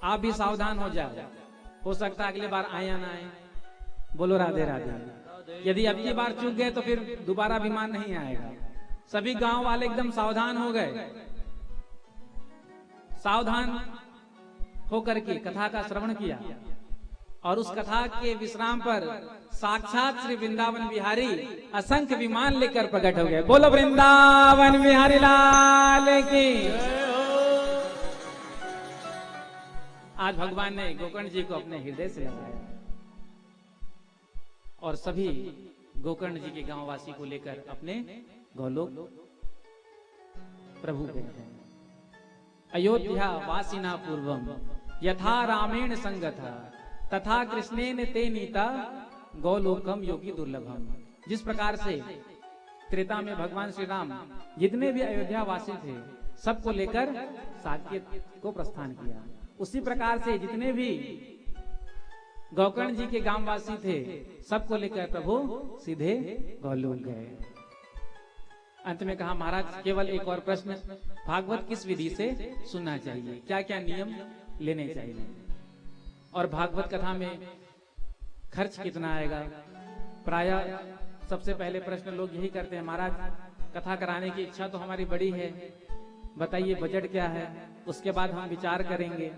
आप भी सावधान हो जाओ, हो सकता है अगले बार आए या ना आए। बोलो राधे राधे। यदि अब की बार चूक गए तो फिर दोबारा विमान नहीं आएगा। सभी गांव वाले एकदम सावधान हो गए। सावधान होकर के कथा का श्रवण किया, और उस कथा के विश्राम पर साक्षात श्री वृंदावन बिहारी असंख्य विमान लेकर प्रकट हो गए। बोलो वृंदावन बिहारी लाल की। आज भगवान ने गोकर्ण जी को अपने हृदय से लगाया, और सभी गोकर्ण जी के गांववासी को लेकर अपने गौलोक प्रभु गए हैं। अयोध्या वासिना पूर्वम यथा रामेण संगता तथा कृष्णेन ते नीता गौलोकम योगी दुर्लभम। जिस प्रकार से त्रेता में भगवान श्री राम जितने भी अयोध्या वासी थे सबको लेकर साकेत को प्रस्थान किया, उसी प्रकार से जितने भी गोकर्ण जी के गांववासी थे सबको लेकर प्रभु सीधे गौलोक गए। अंत में कहा, महाराज केवल एक और प्रश्न, भागवत किस विधि से सुनना चाहिए, क्या क्या नियम लेने चाहिए, और भागवत कथा में खर्च कितना आएगा? प्रायः सबसे पहले प्रश्न लोग यही करते हैं, महाराज कथा कराने की इच्छा तो हमारी बड़ी है, बताइए बजट क्या है, उसके बाद हम विचार करेंगे।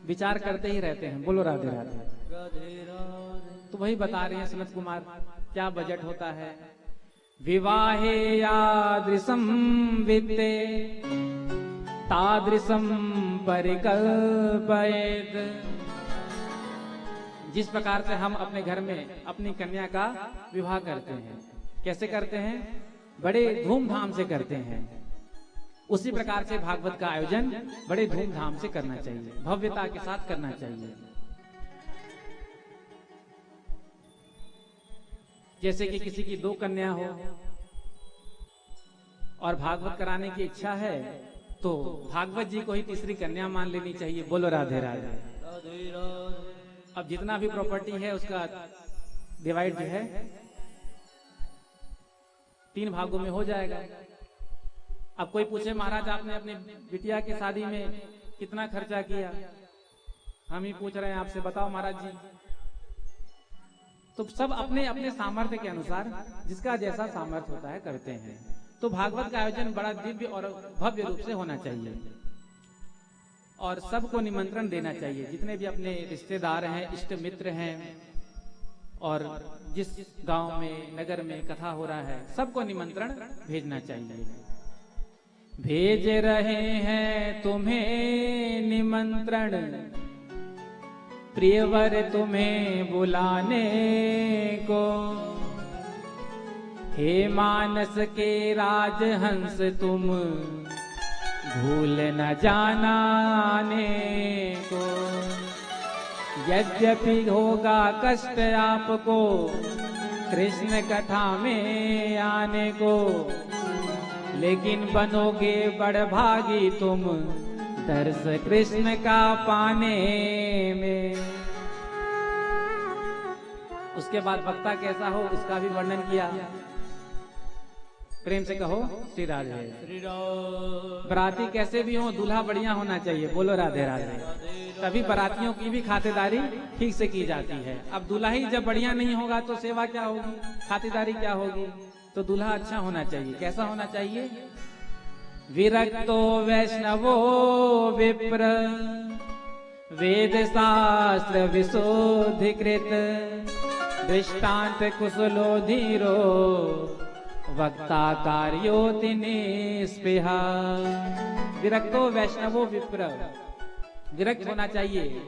विचार करते ही रहते हैं। बोलो राधे राधे। तो वही बता रहे हैं सनत कुमार क्या बजट होता है। विवाहे यादृशं वित्ते तादृशं परिकल्पयेत्। जिस प्रकार से हम अपने घर में अपनी कन्या का विवाह करते हैं, कैसे करते हैं? बड़े धूमधाम से करते हैं। उसी प्रकार से भागवत का आयोजन बड़े धूमधाम से करना चाहिए, भव्यता के साथ करना चाहिए। जैसे कि किसी की 2 कन्या हो और भागवत कराने की इच्छा है, तो भागवत जी को ही तीसरी कन्या मान लेनी चाहिए। बोलो राधे राधे। अब जितना भी प्रॉपर्टी है उसका डिवाइड जो है 3 भागों में हो जाएगा। अब कोई पूछे, महाराज आपने अपनी बिटिया की शादी में कितना खर्चा किया? हम ही पूछ रहे हैं आपसे, बताओ महाराज जी। तो सब अपने अपने सामर्थ्य के अनुसार जिसका जैसा सामर्थ्य होता है करते हैं। तो भागवत का आयोजन बड़ा दिव्य और भव्य रूप से होना चाहिए और सबको निमंत्रण देना चाहिए। जितने भी अपने रिश्तेदार हैं, इष्ट मित्र हैं और जिस गांव में, नगर में कथा हो रहा है, सबको निमंत्रण भेजना चाहिए। भेज रहे हैं तुम्हें निमंत्रण, प्रियवर तुम्हें बुलाने को। हे मानस के राजहंस तुम भूल न जाना आने को। यद्यपि होगा कष्ट आपको कृष्ण कथा में आने को, लेकिन बनोगे बड़भागी तुम दर्श कृष्ण का पाने में। उसके बाद वक्ता कैसा हो उसका भी वर्णन किया। प्रेम से कहो श्री राधे। श्री राम। बराती कैसे भी हो, दूल्हा बढ़िया होना चाहिए। बोलो राधे राधे। तभी बरातियों की भी खातिरदारी ठीक से की जाती है। अब दूल्हा ही जब बढ़िया नहीं होगा तो सेवा क्या होगी, खातिरदारी क्या होगी। तो दूल्हा अच्छा होना चाहिए। कैसा होना चाहिए? विरक्तो वैष्णवो विप्र वेद शास्त्र विशोधिकृत दृष्टांत कुशलो धीरो वक्ता कार्योति निस्पृहा। विरक्तो वैष्णवो विप्र, विरक्त होना चाहिए,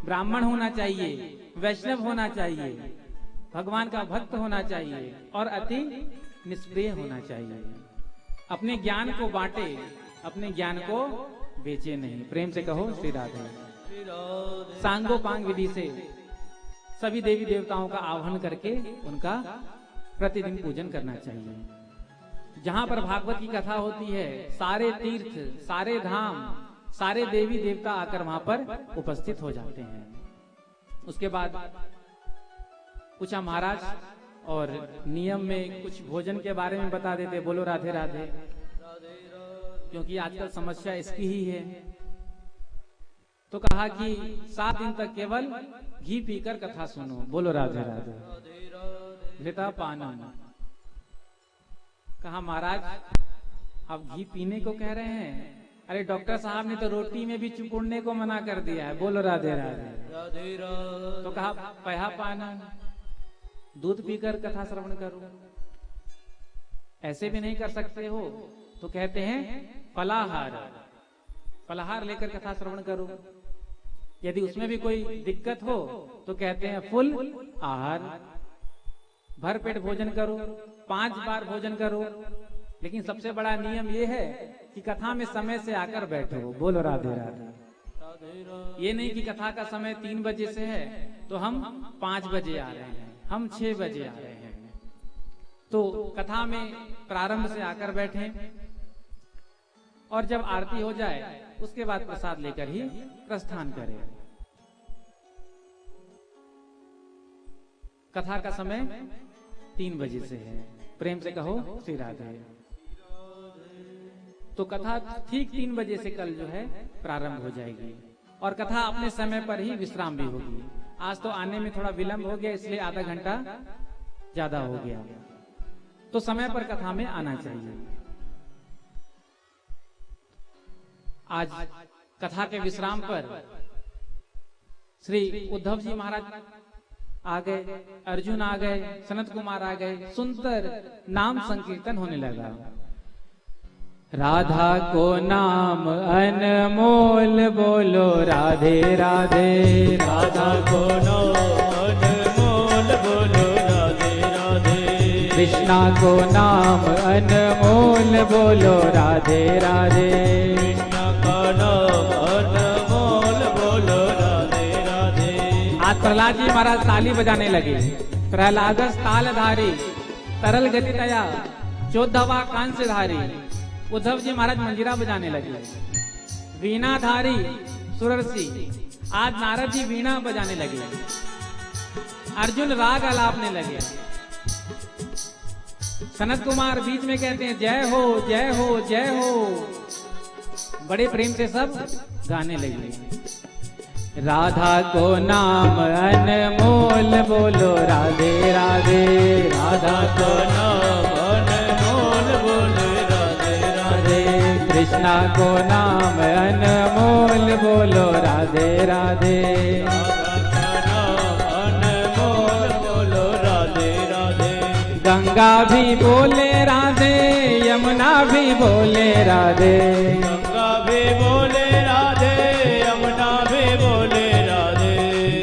ब्राह्मण होना चाहिए, वैष्णव होना चाहिए, भगवान का भक्त होना चाहिए और अति निष्प्रिय होना चाहिए। अपने ज्ञान को बांटे, अपने ज्ञान को बेचे नहीं। प्रेम से कहो श्री राधे। सांगोपांग विधि से सभी देवी देवताओं का आह्वान करके उनका प्रतिदिन पूजन करना चाहिए। जहां पर भागवत की कथा होती है, सारे तीर्थ, सारे धाम, सारे देवी देवता आकर वहां पर उपस्थित हो जाते हैं। उसके बाद पूछा महाराज, और नियम में कुछ भोजन के बारे में बता देते। बोलो राधे राधे। क्योंकि आजकल समस्या इसकी ही है। तो कहा कि 7 दिन तक केवल घी पीकर कथा सुनो। बोलो राधे राधे। घृता पानम। कहा महाराज आप घी पीने को कह रहे हैं? अरे डॉक्टर साहब ने तो रोटी में भी चुकुड़ने को मना कर दिया है। बोलो राधे राधे। तो कहा पहा पानम, दूध पीकर कथा श्रवण करो। ऐसे भी नहीं कर सकते हो तो कहते हैं फलाहार, फलाहार लेकर कथा श्रवण करो। यदि उसमें भी कोई दिक्कत हो तो कहते हैं फुल आहार, भर पेट भोजन करो, 5 बार भोजन करो। लेकिन सबसे बड़ा नियम यह है कि कथा में समय से आकर बैठो। बोलो राधे राधे। ये नहीं कि कथा का समय 3 बजे से है तो हम 5 बजे आ रहे हैं, हम 6 बजे आ रहे हैं। तो कथा में प्रारंभ से आकर बैठें और जब आरती हो जाए उसके बाद प्रसाद लेकर ही प्रस्थान करें। कथा का समय 3 बजे से है। प्रेम से कहो श्री राधे। तो कथा ठीक 3 बजे से कल जो है प्रारंभ हो जाएगी और कथा अपने समय पर ही विश्राम भी होगी। आज तो आने में थोड़ा विलंब हो गया, इसलिए आधा घंटा ज्यादा हो गया। तो समय पर कथा में आना चाहिए। आज कथा के विश्राम पर श्री उद्धव जी महाराज आ गए, अर्जुन आ गए, सनत कुमार आ गए। सुंदर नाम संकीर्तन होने लगा। राधा को नाम अनमोल बोलो राधे राधे। राधा को नाम अनमोल बोलो राधे राधे। कृष्णा को नाम अनमोल बोलो राधे राधे। कृष्णा का नाम अनमोल बोलो राधे राधे। आज प्रहलाद जी महाराज ताली बजाने लगे। प्रहलादस तालधारी तरल गति तया 14वां कांस्यधारी। उद्धव जी महाराज मंजीरा बजाने लगे। वीणाधारी सुरसी, आज नारद जी वीणा बजाने लगे। अर्जुन राग आलापने लगे। सनत कुमार बीच में कहते हैं जय हो जय हो जय हो। बड़े प्रेम से सब गाने लगे। राधा को नाम अनमोल बोलो राधे राधे। राधा को नाम अनमोल बोलो कृष्णा को नाम अनमोल बोलो राधे राधे। अनमोल बोलो राधे राधे। गंगा भी बोले राधे, यमुना भी बोले राधे। गंगा भी बोले राधे, यमुना भी बोले राधे।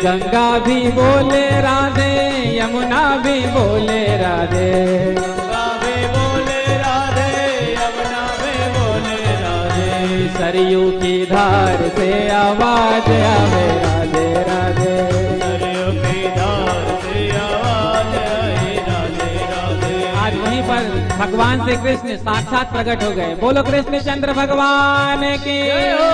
गंगा भी बोले राधे, यमुना भी बोले राधे। गंगा भी बोले राधे, यमुना भी बोले राधे। सरयू की धार से आवाज आवे राधे राधे। सरयू की धार से आवाज आई राधे राधे। आज वहीं पर भगवान श्री कृष्ण साक्षात प्रकट हो गए। बोलो कृष्ण चंद्र भगवान की। जय हो।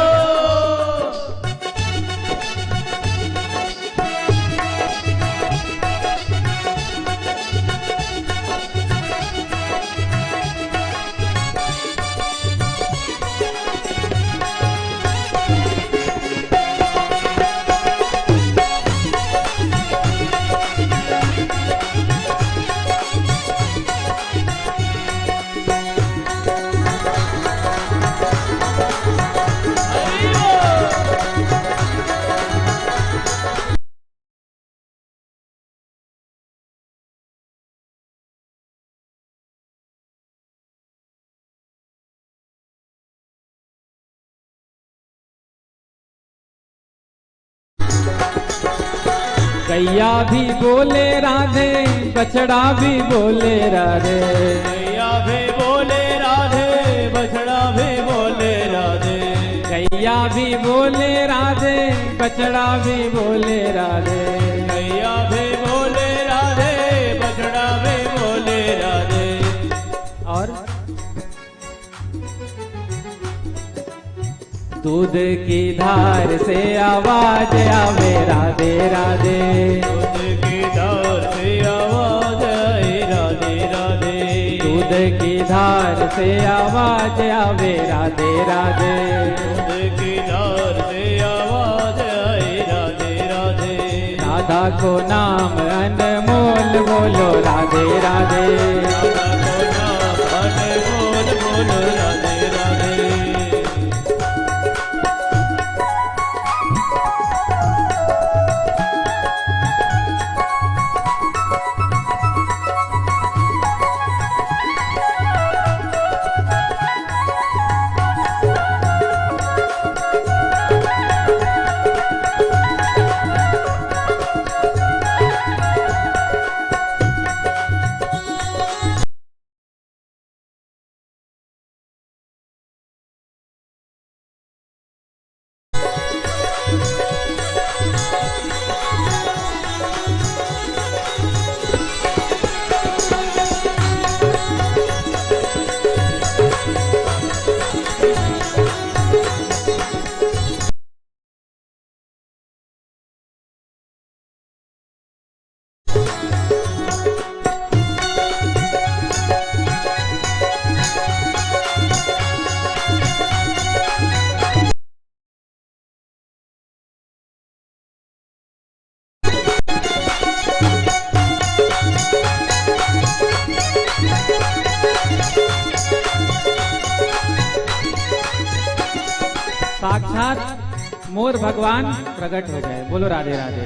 गैया भी बोले राधे, बछड़ा भी बोले राधे। गैया भी बोले राधे, बछड़ा भी बोले राधे। गैया भी बोले राधे, बछड़ा भी बोले राधे। गैया भी बोले राधे, बछड़ा भी बोले राधे। और दूध की धार से आवाज आवे राधे राधे। दूध की धार से आवाज आई राधे राधे। दूध की धार से आवाज आवे राधे राधे। दूध की धार से आवाज आई राधे राधे। राधा को नाम अनमोल बोलो राधे राधे। राधा को नाम अनमोल बोलो राधे राधे। साक्षात मोर भगवान प्रकट हो गए। बोलो राधे राधे।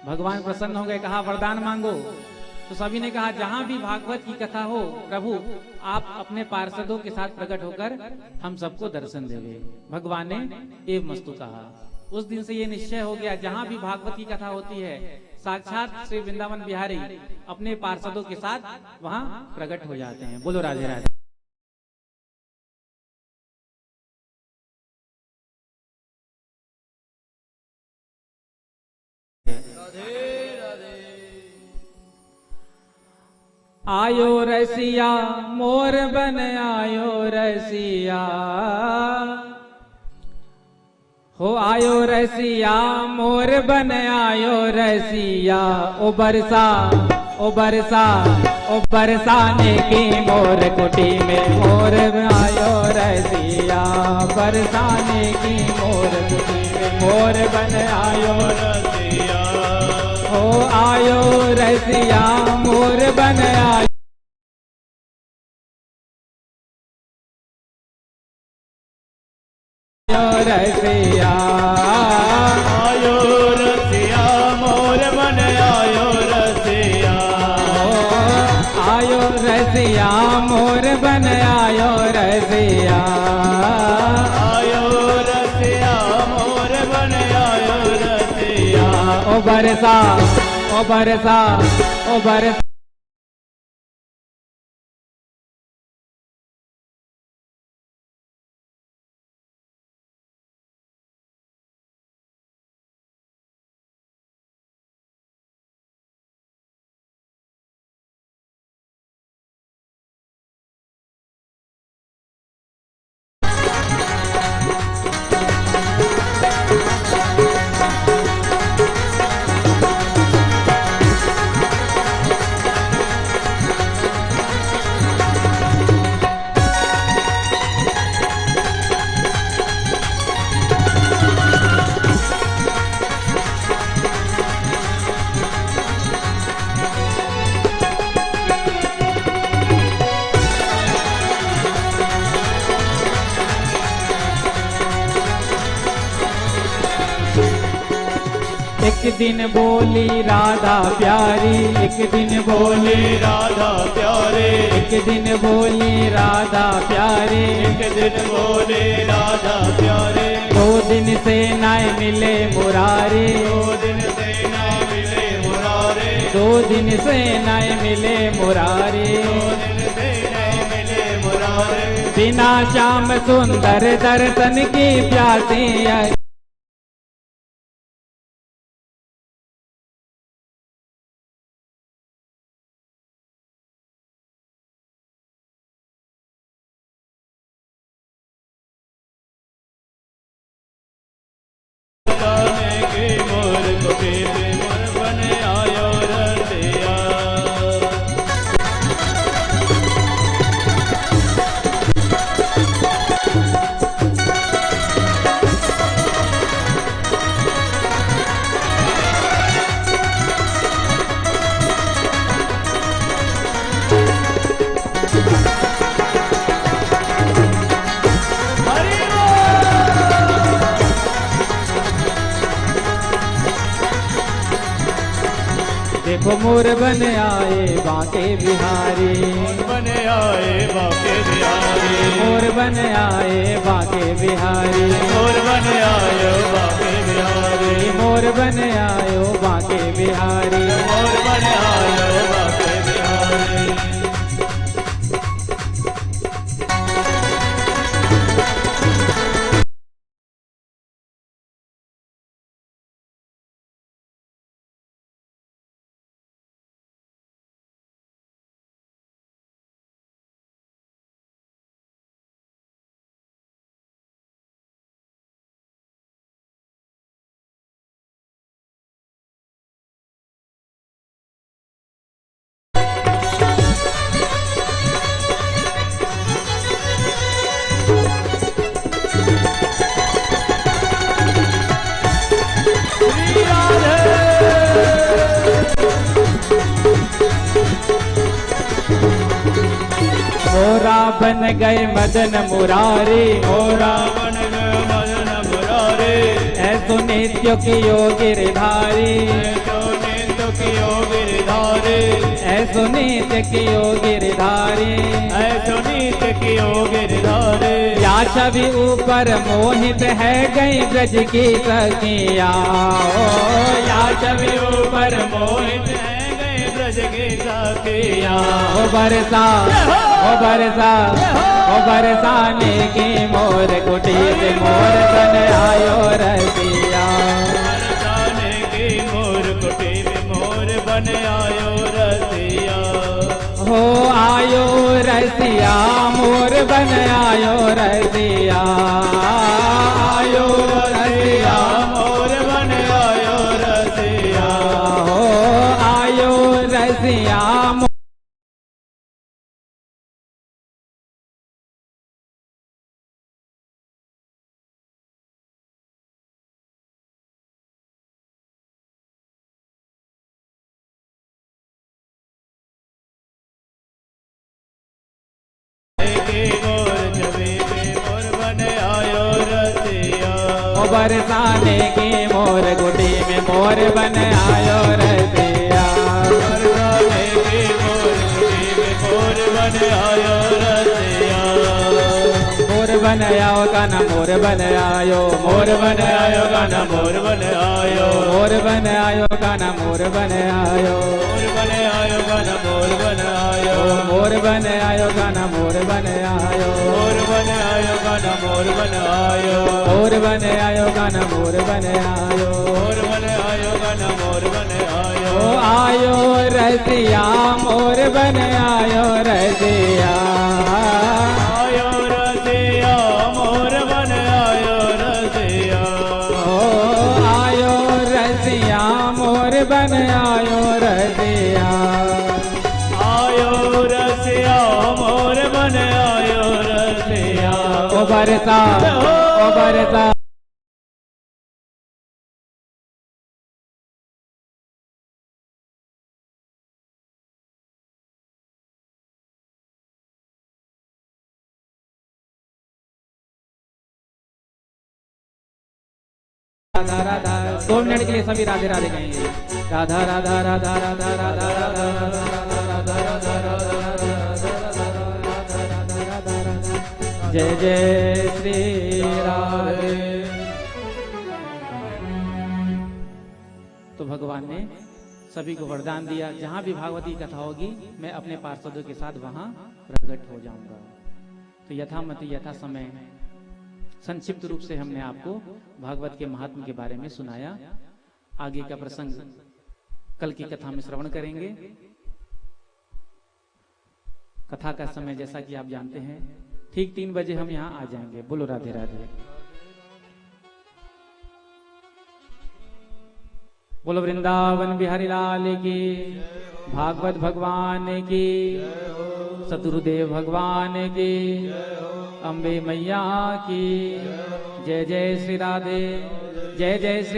भगवान प्रसन्न हो गए, कहा वरदान मांगो। तो सभी ने कहा जहां भी भागवत की कथा हो प्रभु आप अपने पार्षदों के साथ प्रकट होकर हम सबको दर्शन देवे। भगवान ने एव मस्तु कहा। उस दिन से ये निश्चय हो गया जहां भी भागवत की कथा होती है साक्षात श्री वृंदावन बिहारी अपने पार्षदों के साथ वहां प्रकट हो जाते हैं। बोलो राधे राधे। आयो रसिया मोर बन आयो रसिया हो आयो रसिया मोर बन आयो रसिया ओ बरसा ओ बरसा ओ बरसाने की मोर कुटी में मोर आयो रसिया बरसाने की मोर कुटी में मोर बन आयो रसिया हो आयो रसिया मोर बन आयो। रसिया। आयो रसिया मोर बन आयो रसिया। आयो रसिया मोर बन आयो रसिया। आयो रसिया मोर बन आयो रसिया। ओ बरसा ओ बरसा ओ बरसा। एक दिन बोली राधा प्यारी, एक दिन बोली राधा प्यारे। एक दिन बोली राधा प्यारी, एक दिन बोले राधा प्यारे। 2 दिन से नाय मिले मुरारी, 2 दिन से ना मिले मुरारे। 2 दिन से नाय मिले मुरारी। 2 दिन से नहीं मिले मुरारे। बिना श्याम सुंदर दर्शन की प्यासी आई। जाने के मोर कुटी पे मोर बन आयो रसिया। हरि देखो मोर बन आए बांके बिहारी, बन आए बाके बिहारी। मोर बन आए बांके बिहारी। मोर बन आयो बाके बिहारी। मोर बन आयो बांके बिहारी। मोर बन आयो बाके बिहारी। श्री राधे। मोरा बन गए मदन मुरारी, मोरा बन गए मदन मुरारे। ऐसो नित्य कियो गिरधारी, जो नित्य कियो गिरधारे। ऐसो नित्य कियो गिरधारी। ऐसो नित्य कियो गिरधारे। या छवि ऊपर मोहित है गई ब्रज की सखिया। या छवि ऊपर मोहित है गए ब्रज की सखिया। ओ बरसा ओ बरसा ओ बरसाने की मोर कुटीर मोर बन आयो रसिया। बरसाने की मोर कुटी में मोर बन आयो रसिया। हो आयो रसिया मोर बन आयो रसिया। आयो रसिया मोर बन आयो रसिया। हो आयो रसिया। के मोर छवि में मोर बन आयो बरसाने की मोर गुटी में मोर बन आयो रसिया। बरसाने की मोर गुटी में मोर बन आयो रसिया। मोर बन आओ गाना मोर बन आयो, मोर बन आयो गाना मोर बन आयो। मोर बन आयो गाना मोर बन आयो। मोर बन आयो गाना मोर बन आयो। मोर बन आयो गाना मोर बन आयो। मोर बन आयो गाना मोर बन आयो। मोर बन आयो गाना मोर बन आयो। मोर बन आयो गाना मोर बन आयो। ओ आयो रसिया मोर बन आयो रसिया। आयो रसिया मोर बन आयो रसिया। ओ आयो रसिया मोर बन आयो रसिया। आयो रसिया मोर बन आयो रसिया। ओ बरसा ओ बरसा राधा राधा 2 मिनट के लिए सभी राधे राधे कहेंगे। राधा राधा राधा राधा राधा राधा जय जय श्री राधे। तो भगवान ने सभी को वरदान दिया, जहां भी भागवती कथा होगी मैं अपने पार्षदों के साथ वहां प्रकट हो जाऊंगा। तो यथामति यथा समय संक्षिप्त रूप से हमने आपको भागवत के महात्म के बारे में सुनाया। आगे का प्रसंग कल की कथा में श्रवण करेंगे। कथा का समय जैसा कि आप जानते हैं ठीक 3 बजे हम यहाँ आ जाएंगे। बोलो राधे राधे। बोलो वृंदावन बिहारी लाल की, भागवत भगवान की, सतगुरुदेव भगवान की, अम्बे मैया की जय। जय श्री राधे। जय जय श्री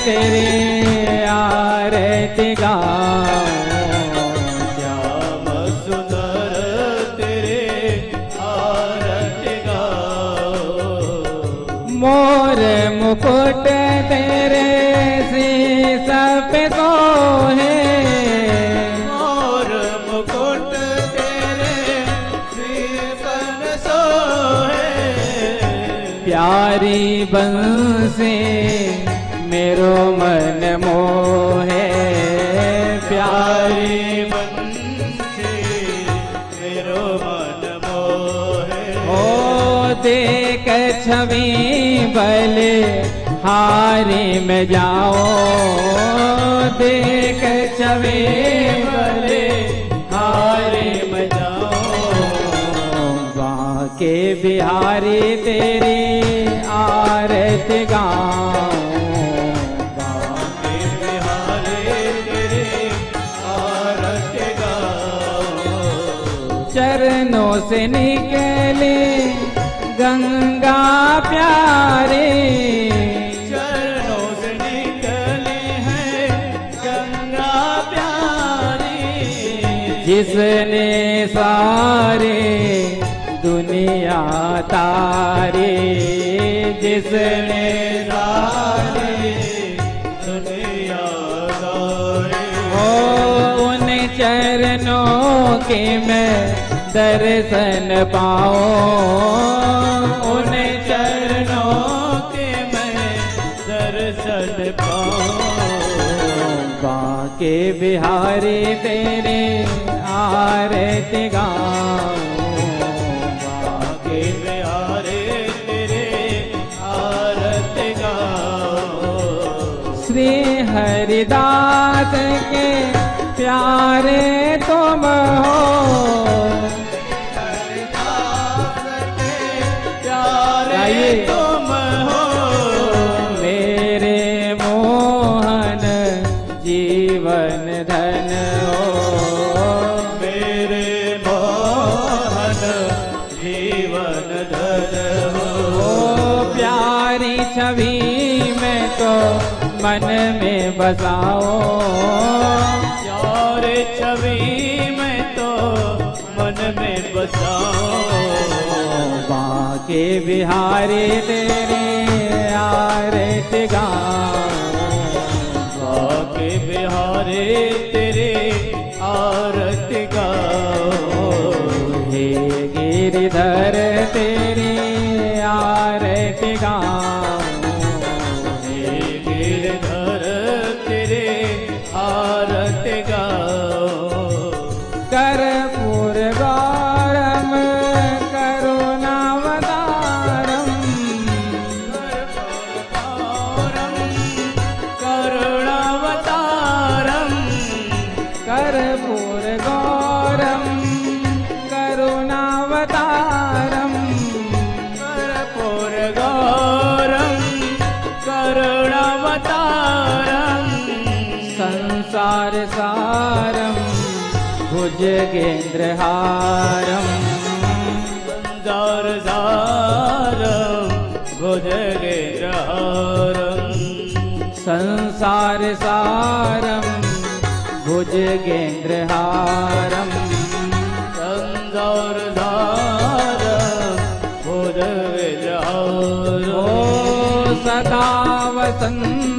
तेरे आरती गाऊं, श्याम सुंदर तेरे आरती गाऊं। मोर मुकुट तेरे शीश पे सोहे, मोर मुकुट तेरे शीश पे सोहे। प्यारी बंसी मेरो मन मोहे, प्यारी बंसी मेरो मन मोहे। ओ देख छवि बल हारी में जाओ, देख छवि बल हारी में जाओ। बांके बिहारी तेरी आरती गाऊं, चरणों से निकले गंगा प्यारे, चरणों से निकले हैं गंगा प्यारी। जिसने सारे दुनिया तारे, जिसने सारे दुनिया तारे। ओ उन चरणों के मैं दर्शन पाओ उन्हें चरणों के मैं दर्शन पाऊं। बाके बिहारी तेरे आरती गाऊं। बाके बिहारी तेरे आरती गाऊं। श्री हरिदास के प्यारे तुम हो, प्यारे तुम हो। मेरे मोहन जीवन धन हो, मेरे मोहन जीवन धन हो। प्यारी छवि में तो मन में बसाओ, प्यारे छवि में तो मन में बसाओ। बाके बिहारी तेरे आरती गाऊं। बाके बिहारी तेरे आरती गाऊं। हे गिरिधर तेरी आरती गाऊं। हे गिरधर तेरे आरती गाऊं। कर्पूर गौरम करुणावतारम, करुणावतारम। कर्पूर गौरम करुणावतारम, कर्पूर गौरम करुणावतारम। संसार सारम भुजगेन्द्रहारम, संसार सारम भुजगेन्द्रहारम। संसार सारम भुजगेन्द्रहारम। संसार सारम भुजगेन्द्रहारम। ओ सदा वसंत